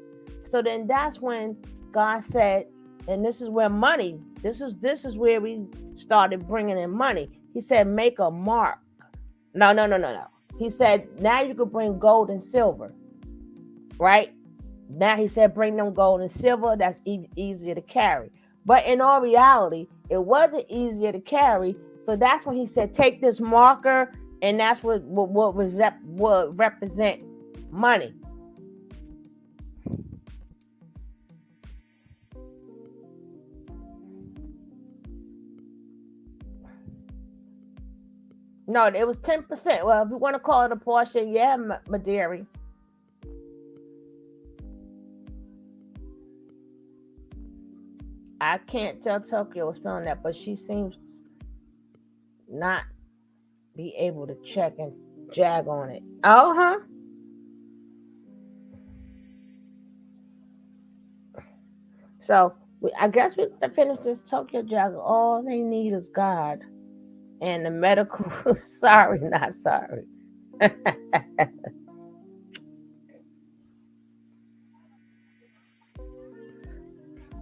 Speaker 1: So then that's when God said, and this is where money, this is where we started bringing in money. He said, make a mark. No. He said, now you can bring gold and silver, right? Now he said, bring them gold and silver. That's easier to carry. But in all reality, it wasn't easier to carry. So that's when he said, take this marker And that's what represent money. No, it was 10%. Well, if you want to call it a portion, yeah, Maderi. I can't tell Tokyo was feeling that, but she seems not be able to check and jag on it. Oh, huh. So I guess we can finish this Tokyo jag. All they need is God and the medical. Sorry, not sorry.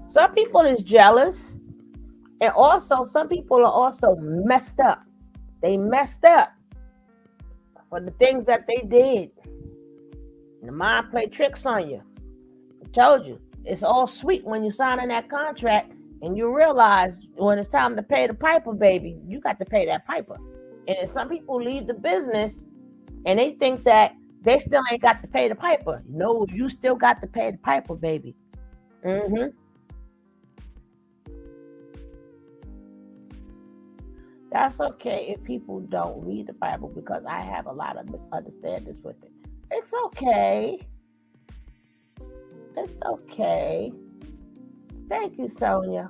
Speaker 1: Some people is jealous, and also some people are also messed up. They messed up for the things that they did. The mind play tricks on you. I told you, it's all sweet when you sign in that contract and you realize when it's time to pay the piper, baby, you got to pay that piper. And if some people leave the business and they think that they still ain't got to pay the piper. No, you still got to pay the piper, baby. Mm-hmm. That's okay if people don't read the Bible, because I have a lot of misunderstandings with it. It's okay. It's okay. Thank you, Sonia.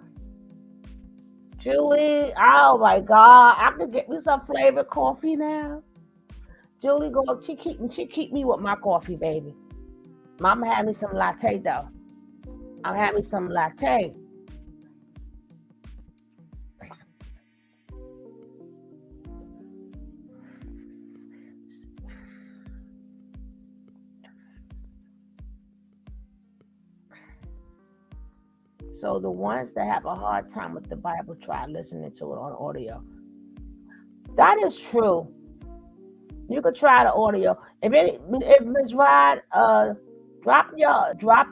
Speaker 1: Julie, oh my God, I could get me some flavored coffee now. Julie, she keep me with my coffee, baby. Mama had me some latte though. I'll have me some latte. So the ones that have a hard time with the Bible, try listening to it on audio. That is true. You could try the audio. If Ms. Rod, drop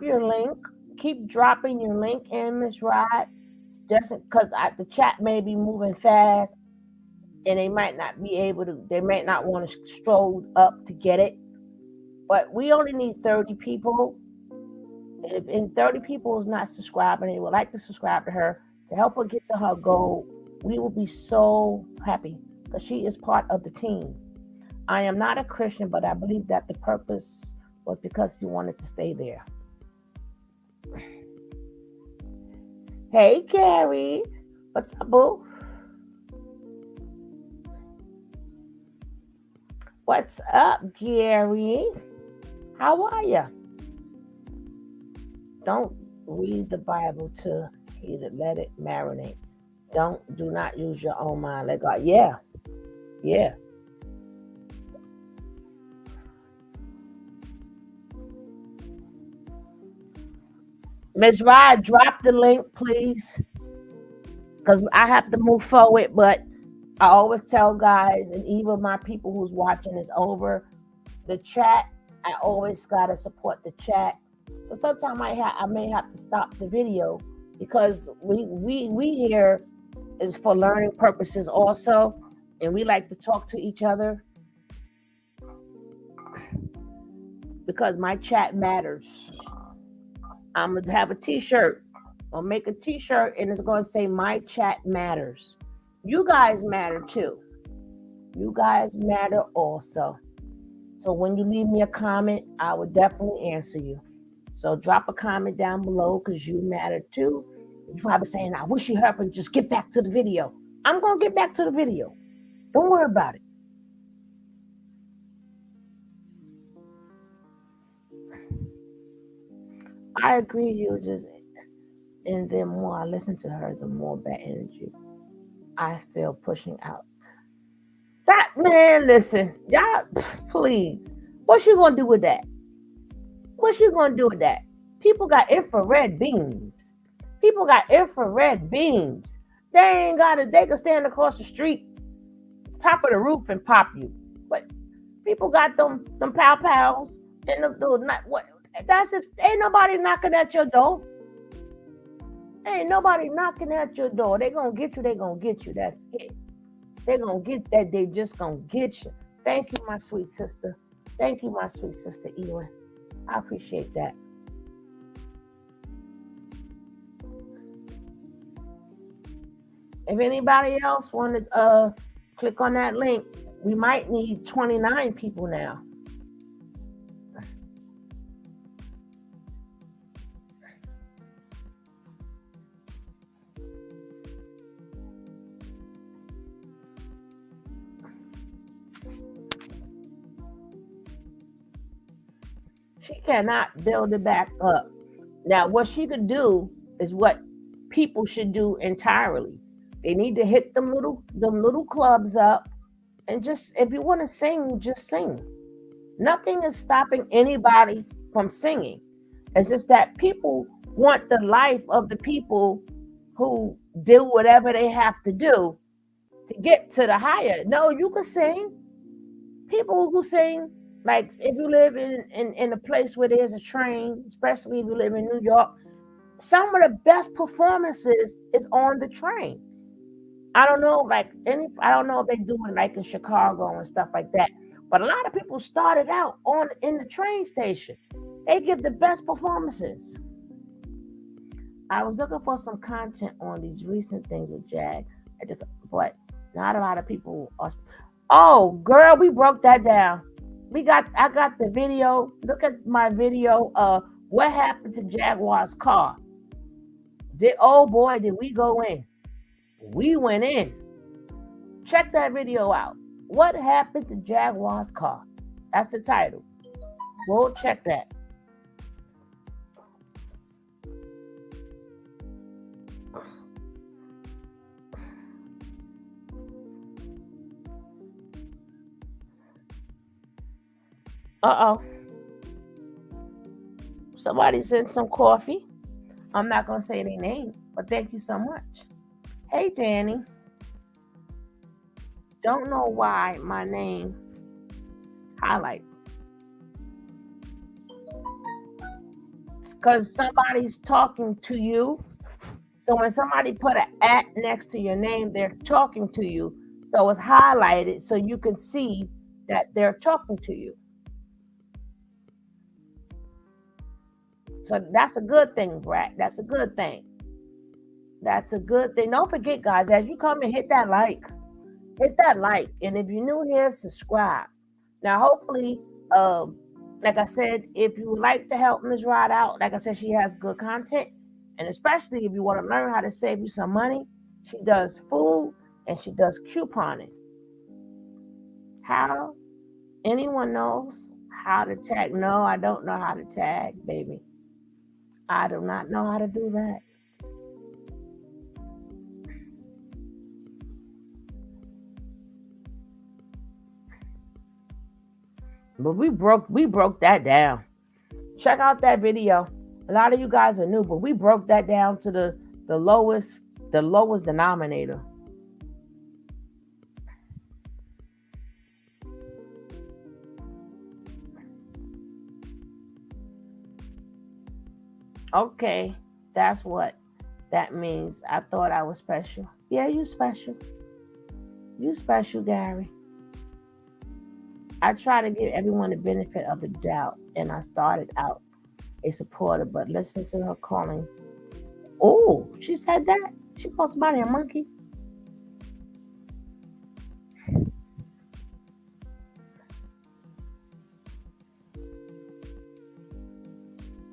Speaker 1: your link. Keep dropping your link in, Ms. Rod. Just because the chat may be moving fast, and they might not be able to. They might not want to stroll up to get it. But we only need 30 people. If 30 people is not subscribing and would like to subscribe to her to help her get to her goal, we will be so happy, because she is part of the team. I am not a Christian, but I believe that the purpose was because he wanted to stay there. Hey, Gary. What's up, boo? What's up, Gary? How are you? Don't read the Bible to heat it. Let it marinate. Do not use your own mind. Let God. Yeah. Ms. Rod, drop the link, please, because I have to move forward. But I always tell guys, and even my people who's watching is over the chat. I always gotta support the chat. So sometimes I may have to stop the video, because we here is for learning purposes also, and we like to talk to each other, because my chat matters. I'm gonna have a t-shirt. I'll make a t-shirt and it's gonna say my chat matters. You guys matter too. You guys matter also. So when you leave me a comment, I will definitely answer you. So drop a comment down below, because you matter too. You're probably saying, I wish you happened, just get back to the video. I'm going to get back to the video. Don't worry about it. I agree, you just, and the more I listen to her, the more bad energy I feel pushing out. That, man, listen, y'all, please. What you going to do with that? What you going to do with that? People got infrared beams. They ain't got it. They can stand across the street, top of the roof, and pop you. But people got them pow pows and not what. That's if ain't nobody knocking at your door. Ain't nobody knocking at your door. They gonna get you. That's it. They gonna get that. They just gonna get you. Thank you, my sweet sister. Thank you, my sweet sister, Ewan. I appreciate that. If anybody else want to click on that link, we might need 29 people now. She cannot build it back up. Now, what she could do is what people should do entirely. They need to hit them little clubs up, and just, if you want to sing, just sing. Nothing is stopping anybody from singing. It's just that people want the life of the people who do whatever they have to do to get to the higher. No, you can sing. People who sing, like if you live in a place where there's a train, especially if you live in New York, some of the best performances is on the train. I don't know, I don't know if they do it like in Chicago and stuff like that. But a lot of people started out in the train station. They give the best performances. I was looking for some content on these recent things with Jag, but not a lot of people are. Oh, girl, we broke that down. I got the video. Look at my video of what happened to Jaguar's car. Oh boy, did we go in. We went in. Check that video out. What happened to Jaguar's car? That's the title. We'll check that. Uh-oh. Somebody sent some coffee. I'm not going to say their name, but thank you so much. Hey, Danny. Don't know why my name highlights. It's because somebody's talking to you. So when somebody put an at next to your name, they're talking to you. So it's highlighted so you can see that they're talking to you. So that's a good thing, Brad. That's a good thing. That's a good thing. Don't forget, guys, as you come and hit that like. Hit that like. And if you're new here, subscribe. Now, hopefully, like I said, if you would like to help Ms. Rod out, like I said, she has good content. And especially if you want to learn how to save you some money, she does food and she does couponing. How? Anyone knows how to tag? No, I don't know how to tag, baby. I do not know how to do that. But we broke that down. Check out that video. A lot of you guys are new, but we broke that down to the lowest denominator. Okay, that's what that means. I thought I was special. Yeah, you special. You special, Gary. I try to give everyone the benefit of the doubt, and I started out a supporter, but listen to her calling. Oh, she said that? She called somebody a monkey?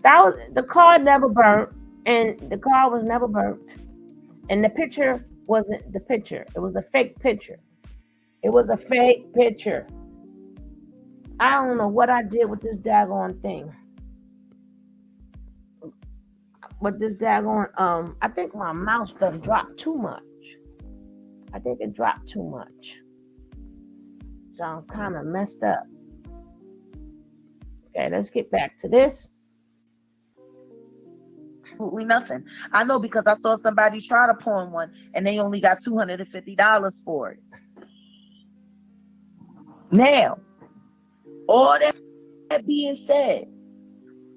Speaker 1: That was, the car never burnt, and the car was never burnt, and the picture wasn't the picture. It was a fake picture. It was a fake picture. I don't know what I did with this daggone thing. With this daggone, I think my mouse done dropped too much. I think it dropped too much. So I'm kind of messed up. Okay, let's get back to this.
Speaker 2: Absolutely nothing. I know because I saw somebody try to pawn one and they only got $250 for it. Now, all that being said,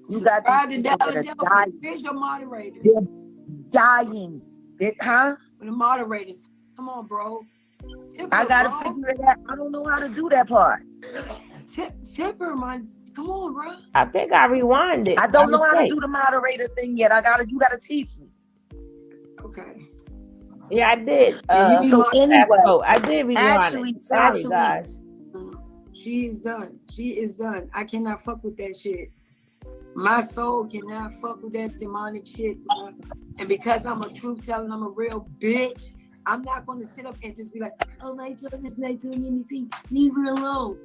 Speaker 2: you got these people that are dying.
Speaker 3: Here's your moderators.
Speaker 2: They're dying.
Speaker 3: The moderators. Come on, bro. Tip
Speaker 2: I
Speaker 3: her,
Speaker 2: gotta
Speaker 3: bro.
Speaker 2: figure it out. I don't know how to do that part.
Speaker 3: Tip her, man. Come on, bro.
Speaker 1: I think I rewinded.
Speaker 2: I don't know how to do the moderator thing yet. You gotta teach me.
Speaker 3: Okay.
Speaker 1: Yeah, I did.
Speaker 2: So anyway,
Speaker 1: I did rewind it. Sorry, guys.
Speaker 3: She is done. She is done. I cannot fuck with that shit. My soul cannot fuck with that demonic shit. Bro. And because I'm a truth teller, I'm a real bitch. I'm not going to sit up and just be like, oh, my children's not doing anything. Leave her alone.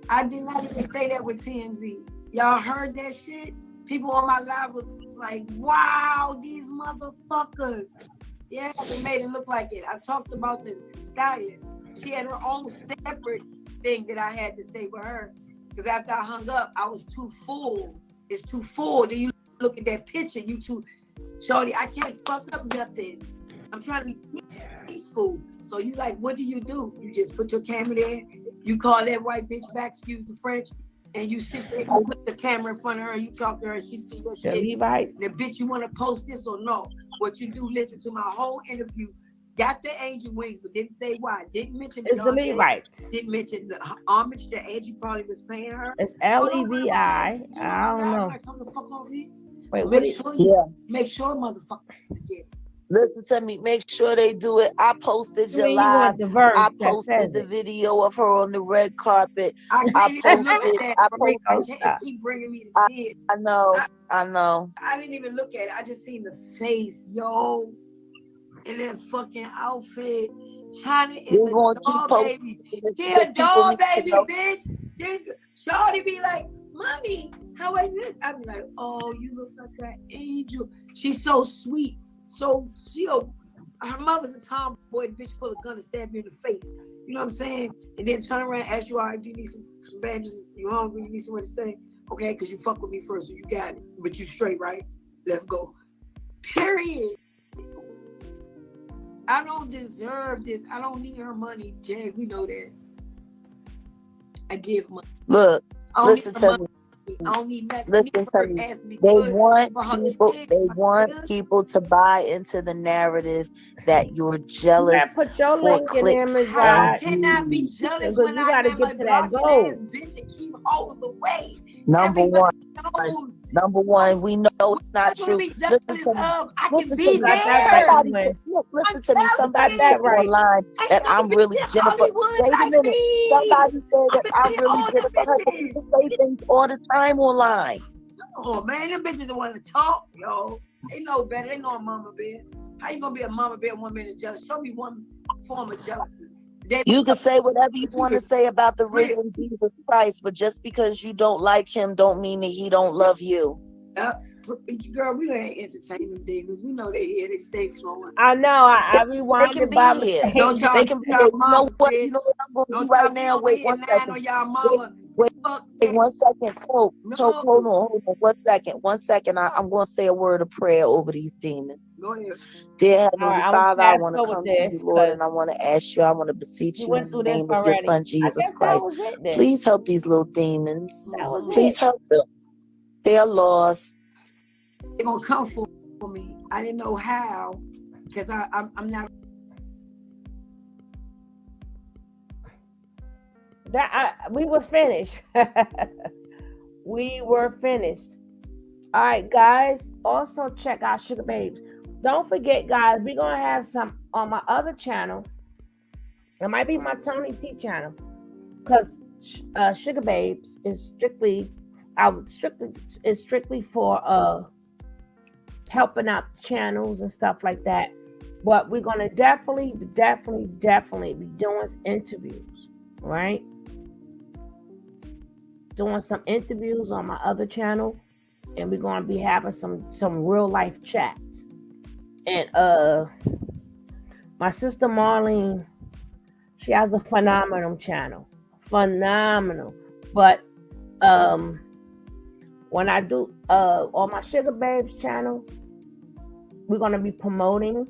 Speaker 3: I did not even say that with TMZ. Y'all heard that shit? People on my live was like, wow, these motherfuckers. Yeah, they made it look like it. I talked about the stylist. She had her own separate thing that I had to say with her. Because after I hung up, I was too full. It's too full. Then you look at that picture, you too, shorty, I can't fuck up nothing. I'm trying to be peaceful. So you like, what do? You just put your camera there. You call that white bitch back, excuse the French, and you sit there, you put the camera in front of her, and you talk to her, and she sees your shit.
Speaker 1: Right.
Speaker 3: The bitch, you want to post this or no? What you do, listen to my whole interview. Got the angel wings, but didn't say why. Didn't mention
Speaker 1: it's the Levites.
Speaker 3: Didn't mention the homage that Angie probably was paying her.
Speaker 1: It's Levi. I don't know.
Speaker 3: Come the fuck off here.
Speaker 1: Wait,
Speaker 3: so make sure, motherfucker, get it.
Speaker 2: Listen to me. Make sure they do it. I posted your live. I posted the video of her on the red carpet.
Speaker 3: I posted.
Speaker 2: I
Speaker 3: keep bringing me the kids.
Speaker 2: I know.
Speaker 3: I didn't even look at it. I just seen the face, yo, in that fucking outfit. Chyna is a doll baby. She a doll baby, bitch. This shorty be like, mommy, how I look? I be like, oh, you look like that angel. She's so sweet. So her mother's a tomboy, bitch, pull a gun and stab you in the face. You know what I'm saying? And then turn around and ask you, all right, do you need some bandages? You hungry? You need somewhere to stay? Okay, because you fuck with me first, so you got it. But you straight, right? Let's go. Period. I don't deserve this. I don't need her money, Jay. We know that. I give money.
Speaker 2: Look, listen to me.
Speaker 3: I don't need nothing.
Speaker 2: Listen to me. They want people to buy into the narrative that you're jealous.
Speaker 1: Put your link in there, Ms.
Speaker 3: I cannot be jealous when
Speaker 1: you gotta get to that goal.
Speaker 3: Bitch and keep hoes away.
Speaker 2: Number one, we know it's not true. Listen to me. Listen to me. Somebody said online that I'm really Jennifer. Wait a minute. Somebody said that I'm really Jennifer. People say things all the time online.
Speaker 3: Oh man, them bitches don't want to talk, yo. They know better. They know a mama bear. How you gonna be a mama bear 1 minute jealous? Show me one form of jealousy.
Speaker 2: You can say whatever you want to say about the risen Jesus Christ, but just because you don't like him don't mean that he don't love you.
Speaker 3: Girl, we ain't entertaining demons. We know they here. They stay flowing.
Speaker 1: I know. I rewinded by mistake.
Speaker 2: They can be here. You know what I'm going to do right now? Wait 1 second. Wait 1 second. Hold on. 1 second. I'm going to say a word of prayer over these demons.
Speaker 3: Go ahead.
Speaker 2: Dear Heavenly Father, I want to come to you, Lord, and I want to ask you, I want to beseech you in the name of your son, Jesus Christ. Please help these little demons. Please help them. They are lost.
Speaker 3: They're going to come for me. I didn't know how, because I'm not.
Speaker 1: We were finished. We were finished. All right, guys. Also check out Sugar Babes. Don't forget, guys, we're gonna have some on my other channel. It might be my Toni T channel, because Sugar Babes is strictly for helping out channels and stuff like that. But we're gonna definitely be doing interviews, right? Doing some interviews on my other channel, and we're gonna be having some real life chats. And my sister Marlene, she has a phenomenal channel. Phenomenal. But when I do on my Sugar Babes channel, we're gonna be promoting.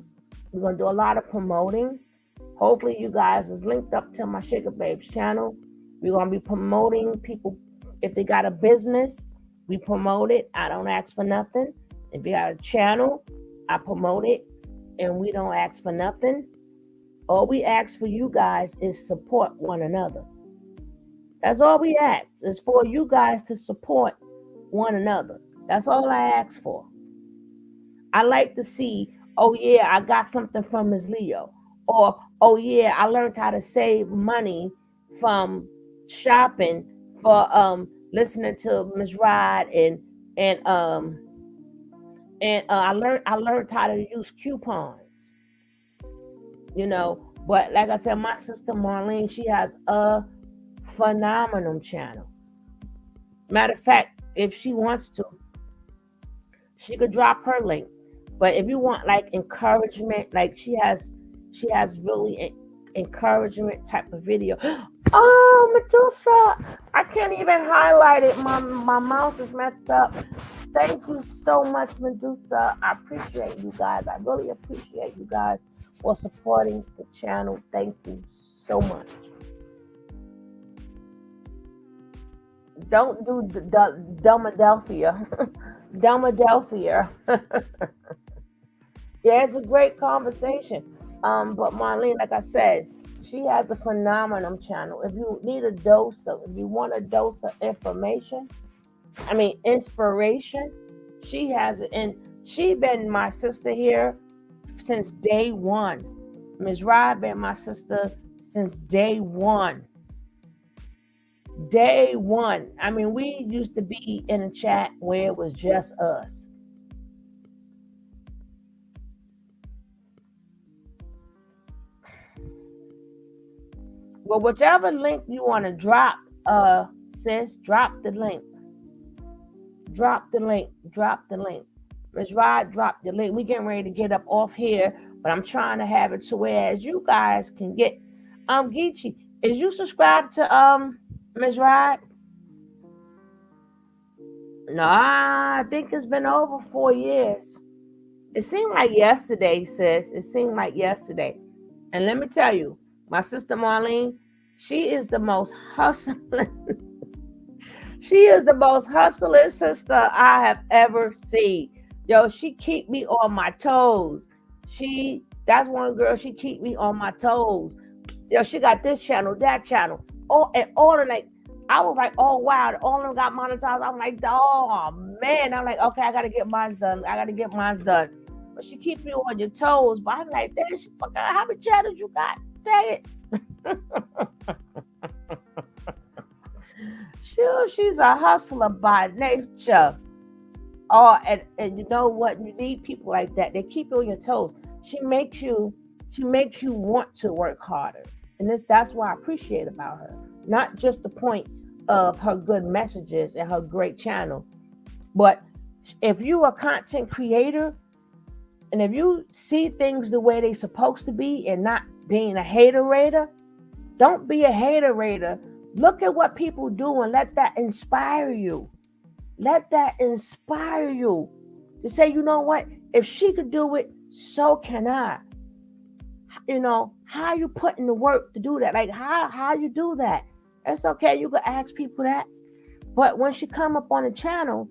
Speaker 1: We're gonna do a lot of promoting. Hopefully you guys is linked up to my Sugar Babes channel. We're gonna be promoting people. If they got a business, we promote it. I don't ask for nothing. If you got a channel, I promote it, and we don't ask for nothing. All we ask for you guys is support one another. That's all we ask, is for you guys to support one another. That's all I ask for. I like to see, oh yeah, I got something from Ms. Leo. Or, oh yeah, I learned how to save money from shopping for listening to Ms. Wright and I learned how to use coupons. You know, but like I said, my sister Marlene, she has a phenomenal channel. Matter of fact, if she wants to, she could drop her link. But if you want like encouragement, like she has really encouragement type of video. Oh, Medusa, I can't even highlight it. My mouse is messed up. Thank you so much, Medusa. I appreciate you guys. I really appreciate you guys for supporting the channel. Thank you so much. Don't do the Delmadelphia. Delmadelphia. Yeah, it's a great conversation. But Marlene, like I said, she has a phenomenal channel. If you need if you want a dose of inspiration, she has it. And she been my sister here since day one. Ms. Rod been my sister since day one. Day one. I mean, we used to be in a chat where it was just us. Well, whichever link you want to drop, sis, drop the link. Drop the link. Drop the link. Ms. Rod, drop the link. We getting ready to get up off here, but I'm trying to have it to where as you guys can get. Geechee, is you subscribed to Ms. Rod? No, I think it's been over 4 years. It seemed like yesterday, sis. It seemed like yesterday. And let me tell you, my sister Marlene, she is the most hustling. She is the most hustling sister I have ever seen. Yo, she keep me on my toes. That's one girl, she keep me on my toes. Yo, she got this channel, that channel. Oh, and all of like, I was like, oh wow, all of them got monetized. I'm like, oh man. I'm like, okay, I gotta get mine done. But she keeps you on your toes. But I'm like, damn, how many channels you got? Dang it. She's a hustler by nature. Oh, and you know what? You need people like that. They keep you on your toes. She makes you want to work harder. And that's what I appreciate about her. Not just the point of her good messages and her great channel, but if you are a content creator and if you see things the way they're supposed to be and not being a hater-rater, don't be a hater-rater. Look at what people do and let that inspire you. Let that inspire you to say, you know what? If she could do it, so can I. You know, how you put in the work to do that? Like, how you do that? It's okay. You can ask people that. But when she come up on the channel,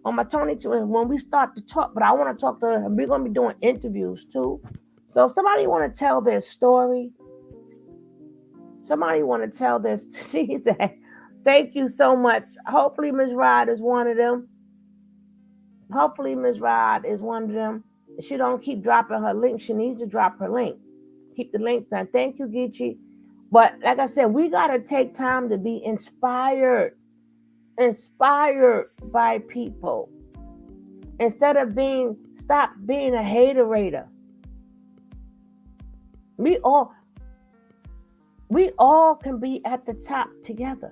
Speaker 1: on my Toni channel, when we start to talk, but I want to talk to her, and we're going to be doing interviews too. So if somebody want to tell their story, she said, thank you so much. Hopefully Ms. Rod is one of them. She don't keep dropping her link. She needs to drop her link. Keep the link down. Thank you, Geechee. But like I said, we got to take time to be inspired by people. Instead of stop being a hater-rater. We all can be at the top together.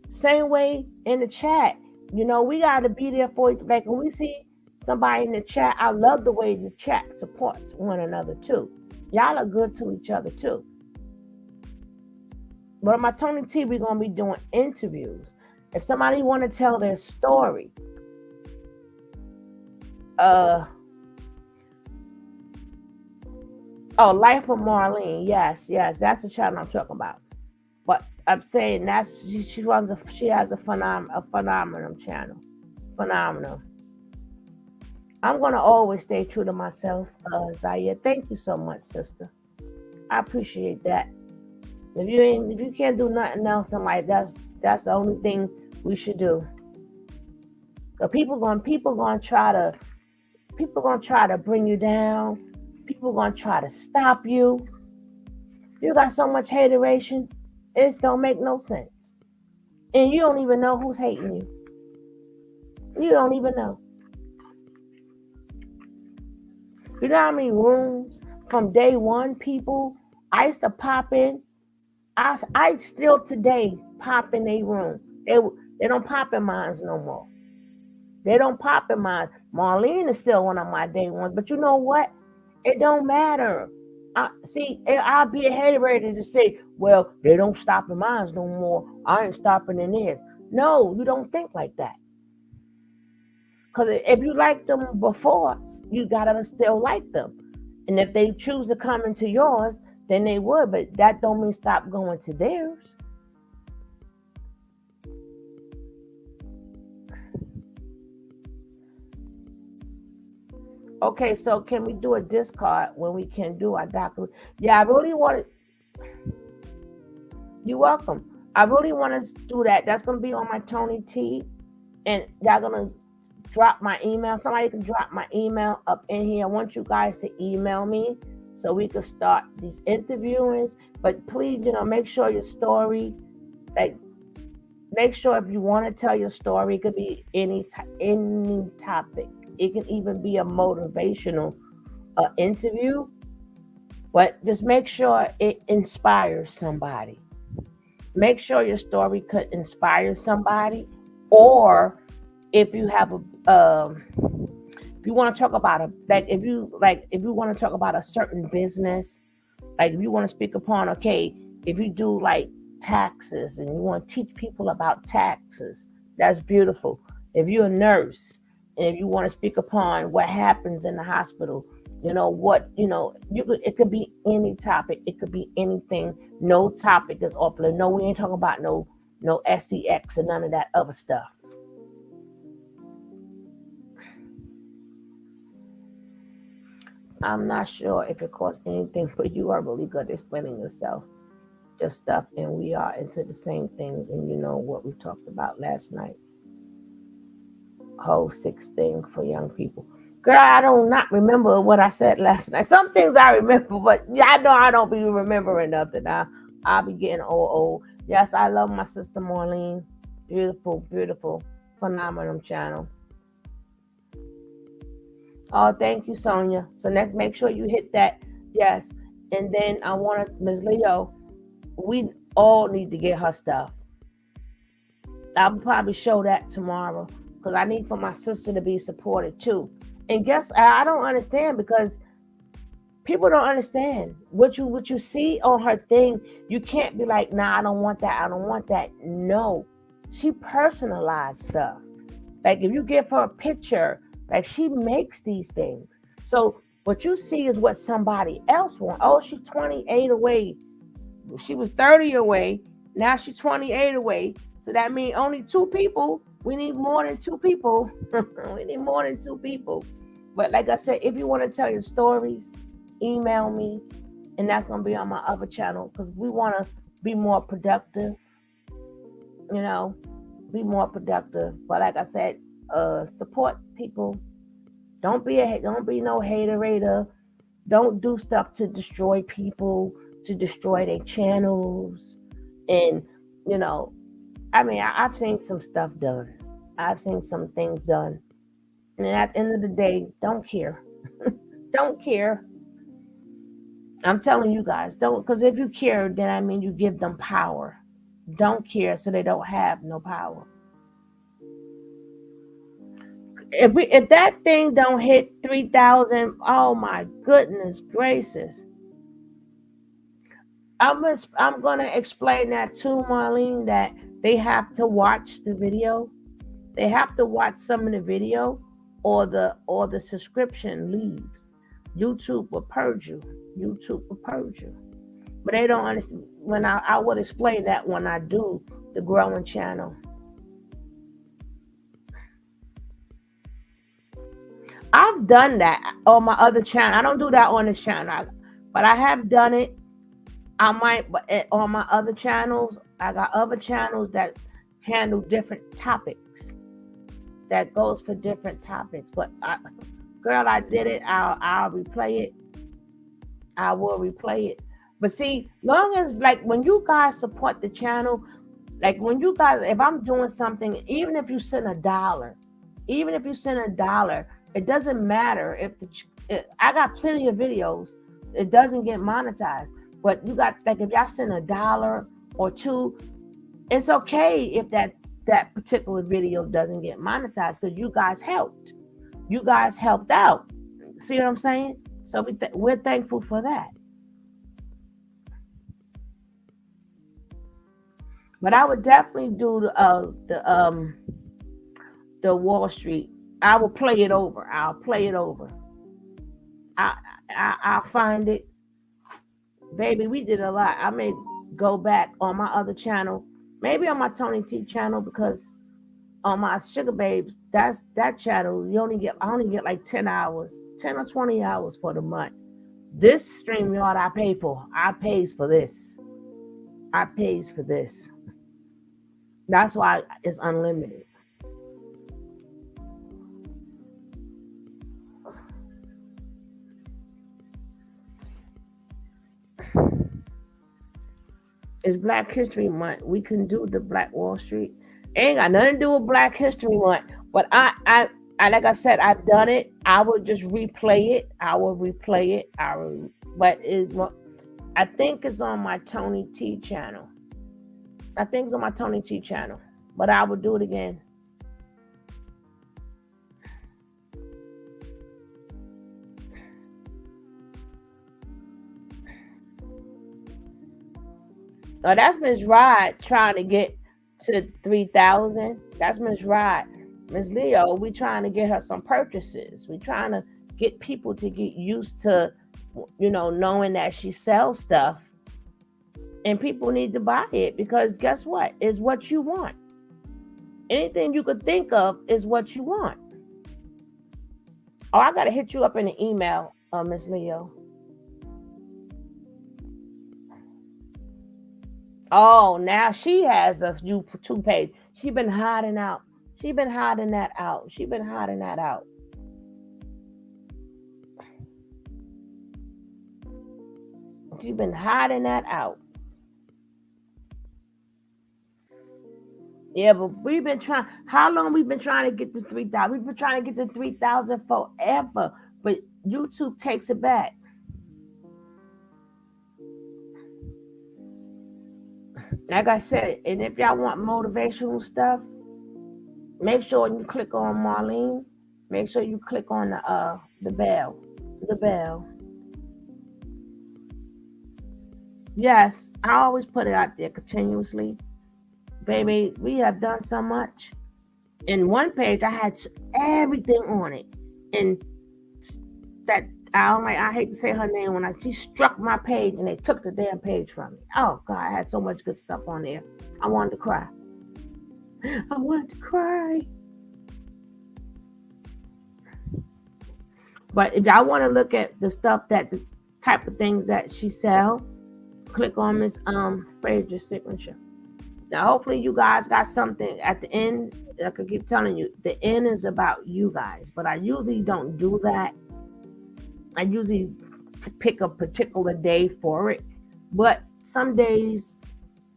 Speaker 1: Same way in the chat. You know, we got to be there for, like when we see somebody in the chat, I love the way the chat supports one another too. Y'all are good to each other too. But on my Toni T, we're going to be doing interviews. If somebody want to tell their story, Life of Marlene. Yes, that's the channel I'm talking about. But I'm saying she has a phenomenal channel. Phenomenal. I'm gonna always stay true to myself, Zaya. Thank you so much, sister. I appreciate that. If you can't do nothing else, I'm like that's the only thing we should do. So people gonna try to bring you down. People gonna try to stop you. You got so much hateration, it don't make no sense. And you don't even know who's hating you. You don't even know. You know how many rooms from day one people I used to pop in. I still today pop in a room. They don't pop in mines no more. They don't pop in mine. Marlene is still one of my day ones, but you know what? It don't matter. I'll be a hater to say, well, they don't stop in mines no more. I ain't stopping in theirs. No, you don't think like that. Because if you liked them before, you gotta still like them. And if they choose to come into yours, then they would. But that don't mean stop going to theirs. Okay, so can we do a discard when we can do our document? Yeah, I really want it. You're welcome. I really want to do that. That's going to be on my Toni T. And they're going to drop my email. Somebody can drop my email up in here. I want you guys to email me so we can start these interviewings. But please, make sure your story, make sure if you want to tell your story, it could be any topic. It can even be a motivational interview, but just make sure it inspires somebody. Make sure your story could inspire somebody, or if you have if you want to talk about if you want to talk about a certain business, like if you want to speak upon, okay, if you do like taxes and you want to teach people about taxes, that's beautiful. If you're a nurse, and if you want to speak upon what happens in the hospital, it could be any topic. It could be anything. No topic is off limits. No, we ain't talking about no SEX and none of that other stuff. I'm not sure if it costs anything, but you are really good at explaining yourself, your stuff, and we are into the same things, and you know what we talked about last night. Whole 6 thing for young people. Girl, I don't not remember what I said last night. Some things I remember, but I know I don't be remembering nothing. I'll be getting old. Yes, I love my sister Marlene. Beautiful, beautiful, phenomenal channel. Oh, thank you, Sonia. So next, make sure you hit that. Yes. And then I want to, Ms. Leo, we all need to get her stuff. I'll probably show that tomorrow because I need for my sister to be supported too. And guess I don't understand because people don't understand what you see on her thing. You can't be like, nah, I don't want that. I don't want that. No, she personalized stuff. Like if you give her a picture, like she makes these things. So what you see is what somebody else wants. Oh, she's 28 away. She was 30 away. Now she's 28 away. So that means only 2 people. We need more than 2 people. We need more than 2 people. But like I said, if you want to tell your stories, email me. And that's going to be on my other channel because we want to be more productive. Be more productive. But like I said, support people. Don't be no hater. Don't do stuff to destroy people, to destroy their channels. And, I've seen some stuff done. I've seen some things done. And at the end of the day, don't care. Don't care. I'm telling you guys, don't, because if you care, then you give them power. Don't care so they don't have no power. If that thing don't hit 3,000, oh my goodness gracious. I'm gonna explain that to Marlene that they have to watch the video. They have to watch some of the video, or the subscription leaves. YouTube will purge you. YouTube will purge you. But they don't understand. When I would explain that when I do the growing channel. I've done that on my other channel. I don't do that on this channel, but I have done it. I might, but on my other channels, I got other channels that handle different topics. That goes for different topics. But girl, I did it. I'll replay it. I will replay it. But see, long as like when you guys support the channel, like when you guys, if I'm doing something, even if you send $1, it doesn't matter if I got plenty of videos, it doesn't get monetized. But you got, like, if y'all send $1 or $2, it's okay if that particular video doesn't get monetized because you guys helped. You guys helped out. See what I'm saying? So we're thankful for that. But I would definitely do the Wall Street. I will play it over. I'll play it over. I'll find it. Baby, we did a lot. I may go back on my other channel, maybe on my Toni T channel, because on my Sugar Babes, that channel, I only get like 10 or 20 hours for the month. This StreamYard I pay for. I pays for this. That's why it's unlimited. It's Black History Month. We can do the Black Wall Street. Ain't got nothing to do with Black History Month. But I like I said, I've done it. I will just replay it. But I think it's on my Toni T channel. But I will do it again. Oh, that's Miss Wright trying to get to 3,000. That's Miss Wright. Miss Leo, we trying to get her some purchases. We trying to get people to get used to, knowing that she sells stuff. And people need to buy it because guess what? It's what you want. Anything you could think of is what you want. Oh, I got to hit you up in an email, Miss Leo. Oh, now she has a two page. She's been hiding that out. Yeah, but we've been trying. How long we've been trying to get to 3,000? We've been trying to get to 3,000 forever, but YouTube takes it back. Like I said, and if y'all want motivational stuff, make sure you click on Marlene. Make sure you click on the bell. The bell. Yes, I always put it out there continuously. Baby, we have done so much. In one page, I had everything on it. And that, I hate to say her name, she struck my page and they took the damn page from me. Oh God, I had so much good stuff on there. I wanted to cry. But if y'all want to look at the stuff, the type of things that she sell, click on Miss Frazier's signature. Now, hopefully you guys got something at the end. I could keep telling you, the end is about you guys, but I usually don't do that. I usually pick a particular day for it. But some days,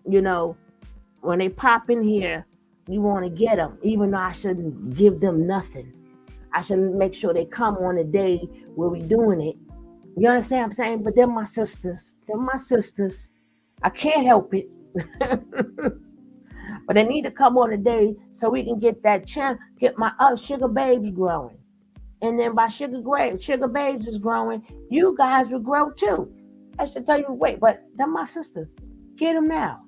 Speaker 1: when they pop in here, you want to get them, even though I shouldn't give them nothing. I should make sure they come on the day where we're doing it. You understand what I'm saying? But they're my sisters. I can't help it. But they need to come on the day so we can get that channel, get my other Sugar Babes growing. And then by Sugar Babes is growing, you guys will grow too. I should tell you, wait, but they're my sisters. Get them now.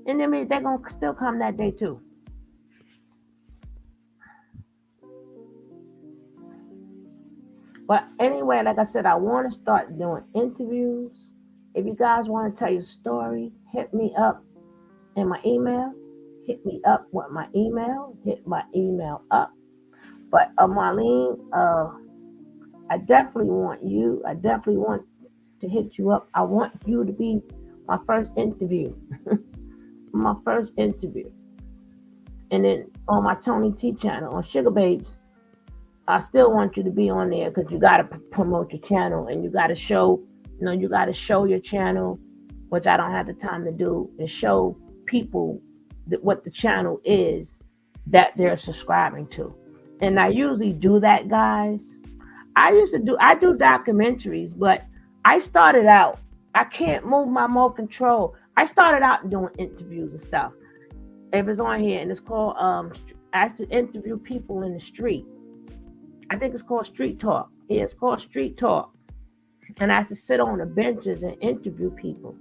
Speaker 1: And then they're going to still come that day too. But anyway, like I said, I want to start doing interviews. If you guys want to tell your story, hit me up in my email. Hit me up with my email. Hit my email up. But Marlene, I definitely want you. I definitely want to hit you up. I want you to be my first interview. My first interview. And then on my Toni T channel, on Sugar Babes, I still want you to be on there because you got to promote your channel and you got to show, you got to show your channel, which I don't have the time to do, and show people what the channel is that they're subscribing to. And I usually do that, guys. I do documentaries, but I started out, I can't move my remote control. I started out doing interviews and stuff. If it's on here, and it's called, I used to interview people in the street. I think it's called Street Talk. Yeah, it's called Street Talk. And I used to sit on the benches and interview people.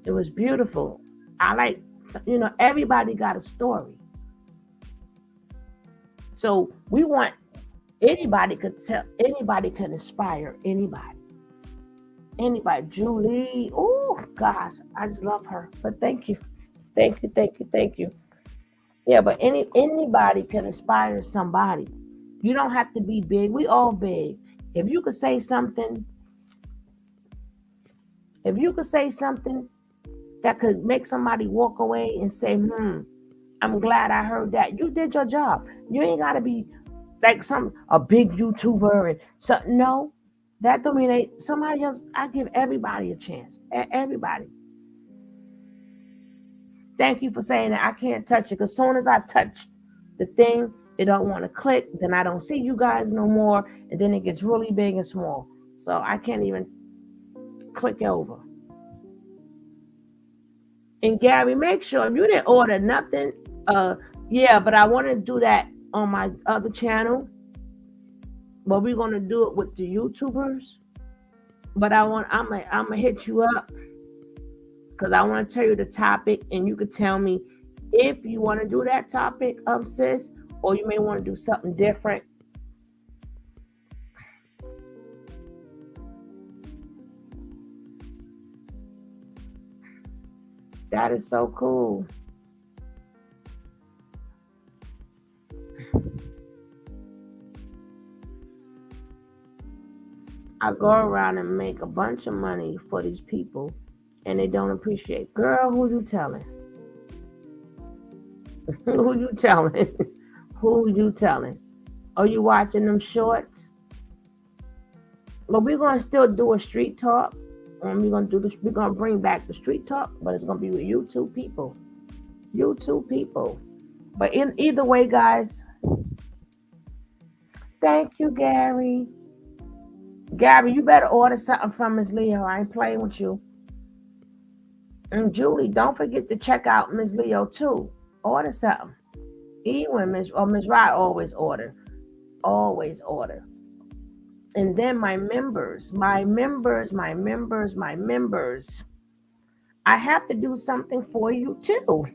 Speaker 1: It was beautiful. I like, everybody got a story. So we want, anybody can inspire anybody. Anybody. Julie, oh gosh, I just love her. But thank you. Yeah, but anybody can inspire somebody. You don't have to be big. We all big. If you could say something that could make somebody walk away and say, I'm glad I heard that. You did your job. You ain't gotta be like a big YouTuber and something. No, that don't mean somebody else. I give everybody a chance. Everybody. Thank you for saying that. I can't touch it because as soon as I touch the thing, it don't want to click. Then I don't see you guys no more, and then it gets really big and small. So I can't even click over. And Gary, make sure if you didn't order nothing, yeah, but I want to do that on my other channel. But we're gonna do it with the YouTubers. But I'm gonna hit you up because I want to tell you the topic, and you could tell me if you want to do that topic, sis, or you may want to do something different. That is so cool. I go around and make a bunch of money for these people and they don't appreciate. Girl, who you telling? Who you telling? Who you telling? Are you watching them shorts? But we're gonna still do a street talk. And we're gonna bring back the street talk, but it's gonna be with YouTube people. YouTube people. But in either way, guys, thank you, Gary. Gary, you better order something from Ms. Leo. I ain't playing with you. And Julie, don't forget to check out Ms. Leo too. Order something. Even when Ms. Wright always order. Always order. And then my members. I have to do something for you too.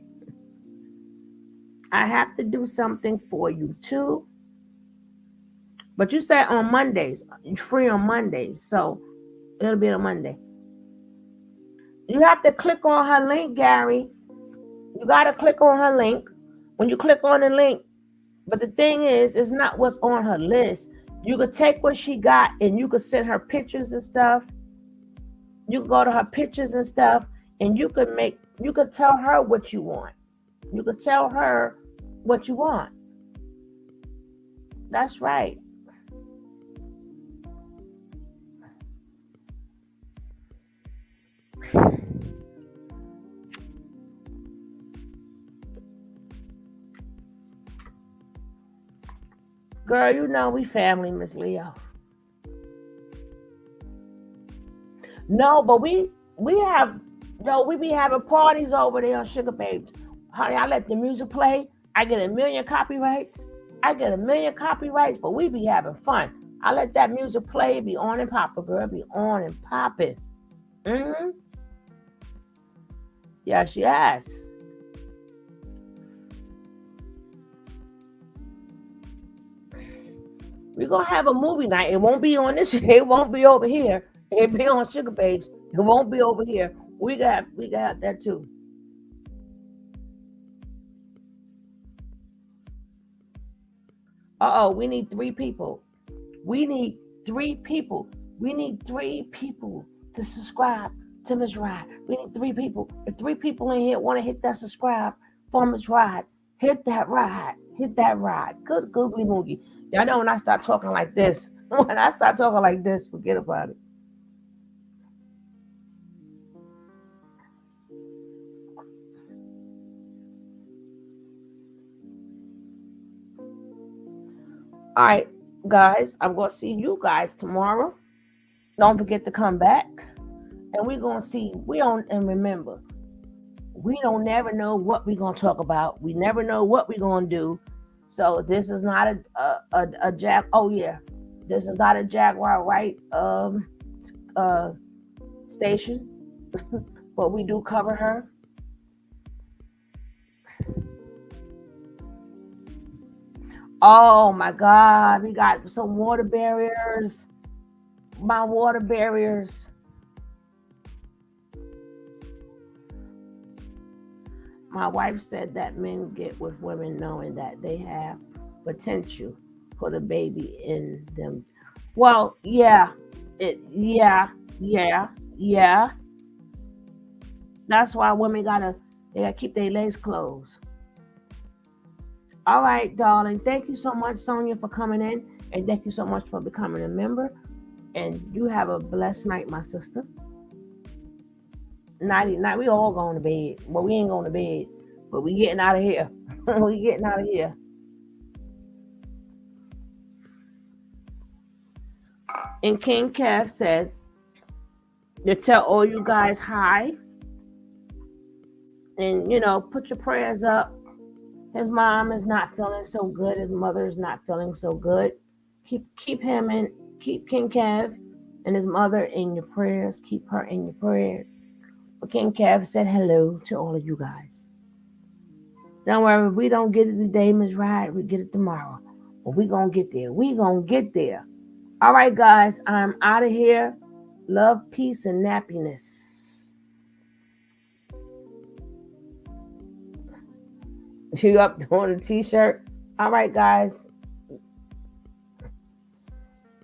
Speaker 1: But you said on Mondays. You're free on Mondays. So it'll be on Monday. You have to click on her link, Gary. You got to click on her link. When you click on the link, but the thing is, it's not what's on her list. You could take what she got and you could send her pictures and stuff. You could go to her pictures and stuff, and you could tell her what you want. You could tell her what you want. That's right. Girl, you know we family, Miss Leo. No, but we be having parties over there on Sugar Babes. Honey, I let the music play. I get a million copyrights, but we be having fun. I let that music play, be on and popping, girl, be on and popping. Mm-hmm. Yes. We're gonna have a movie night. It won't be on this. It won't be over here. It'll be on Sugar Babes. It won't be over here. We got that too. We need 3 people. We need 3 people. We need 3 people to subscribe to Miss Ride. We need 3 people. If 3 people in here want to hit that subscribe for Miss Ride, hit that ride. Hit that ride. Good googly moogie. Y'all know when I start talking like this, when I start talking like this, forget about it. All right, guys, I'm going to see you guys tomorrow. Don't forget to come back. And we're going to see, and remember, we don't never know what we're going to talk about. We never know what we're going to do. So this is not a Jack. Oh, yeah. This is not a Jaguar Wright station. But we do cover her. Oh my God, we got some water barriers. My water barriers. My wife said that men get with women knowing that they have potential for the baby in them. Well, yeah. Yeah. That's why women they gotta keep their legs closed. All right, darling. Thank you so much, Sonia, for coming in. And thank you so much for becoming a member. And you have a blessed night, my sister. Nighty night. We all going to bed. Well, we ain't going to bed. But we getting out of here. We getting out of here. And King Kev says to tell all you guys hi. And, put your prayers up. His mom is not feeling so good. His mother is not feeling so good. Keep King Kev and his mother in your prayers. Keep her in your prayers. But King Kev said hello to all of you guys. Don't worry, if we don't get it today, Miss Ride, we get it tomorrow. But we gonna get there. We gonna get there. All right, guys, I'm out of here. Love, peace, and nappiness. You up doing a t-shirt? All right, guys.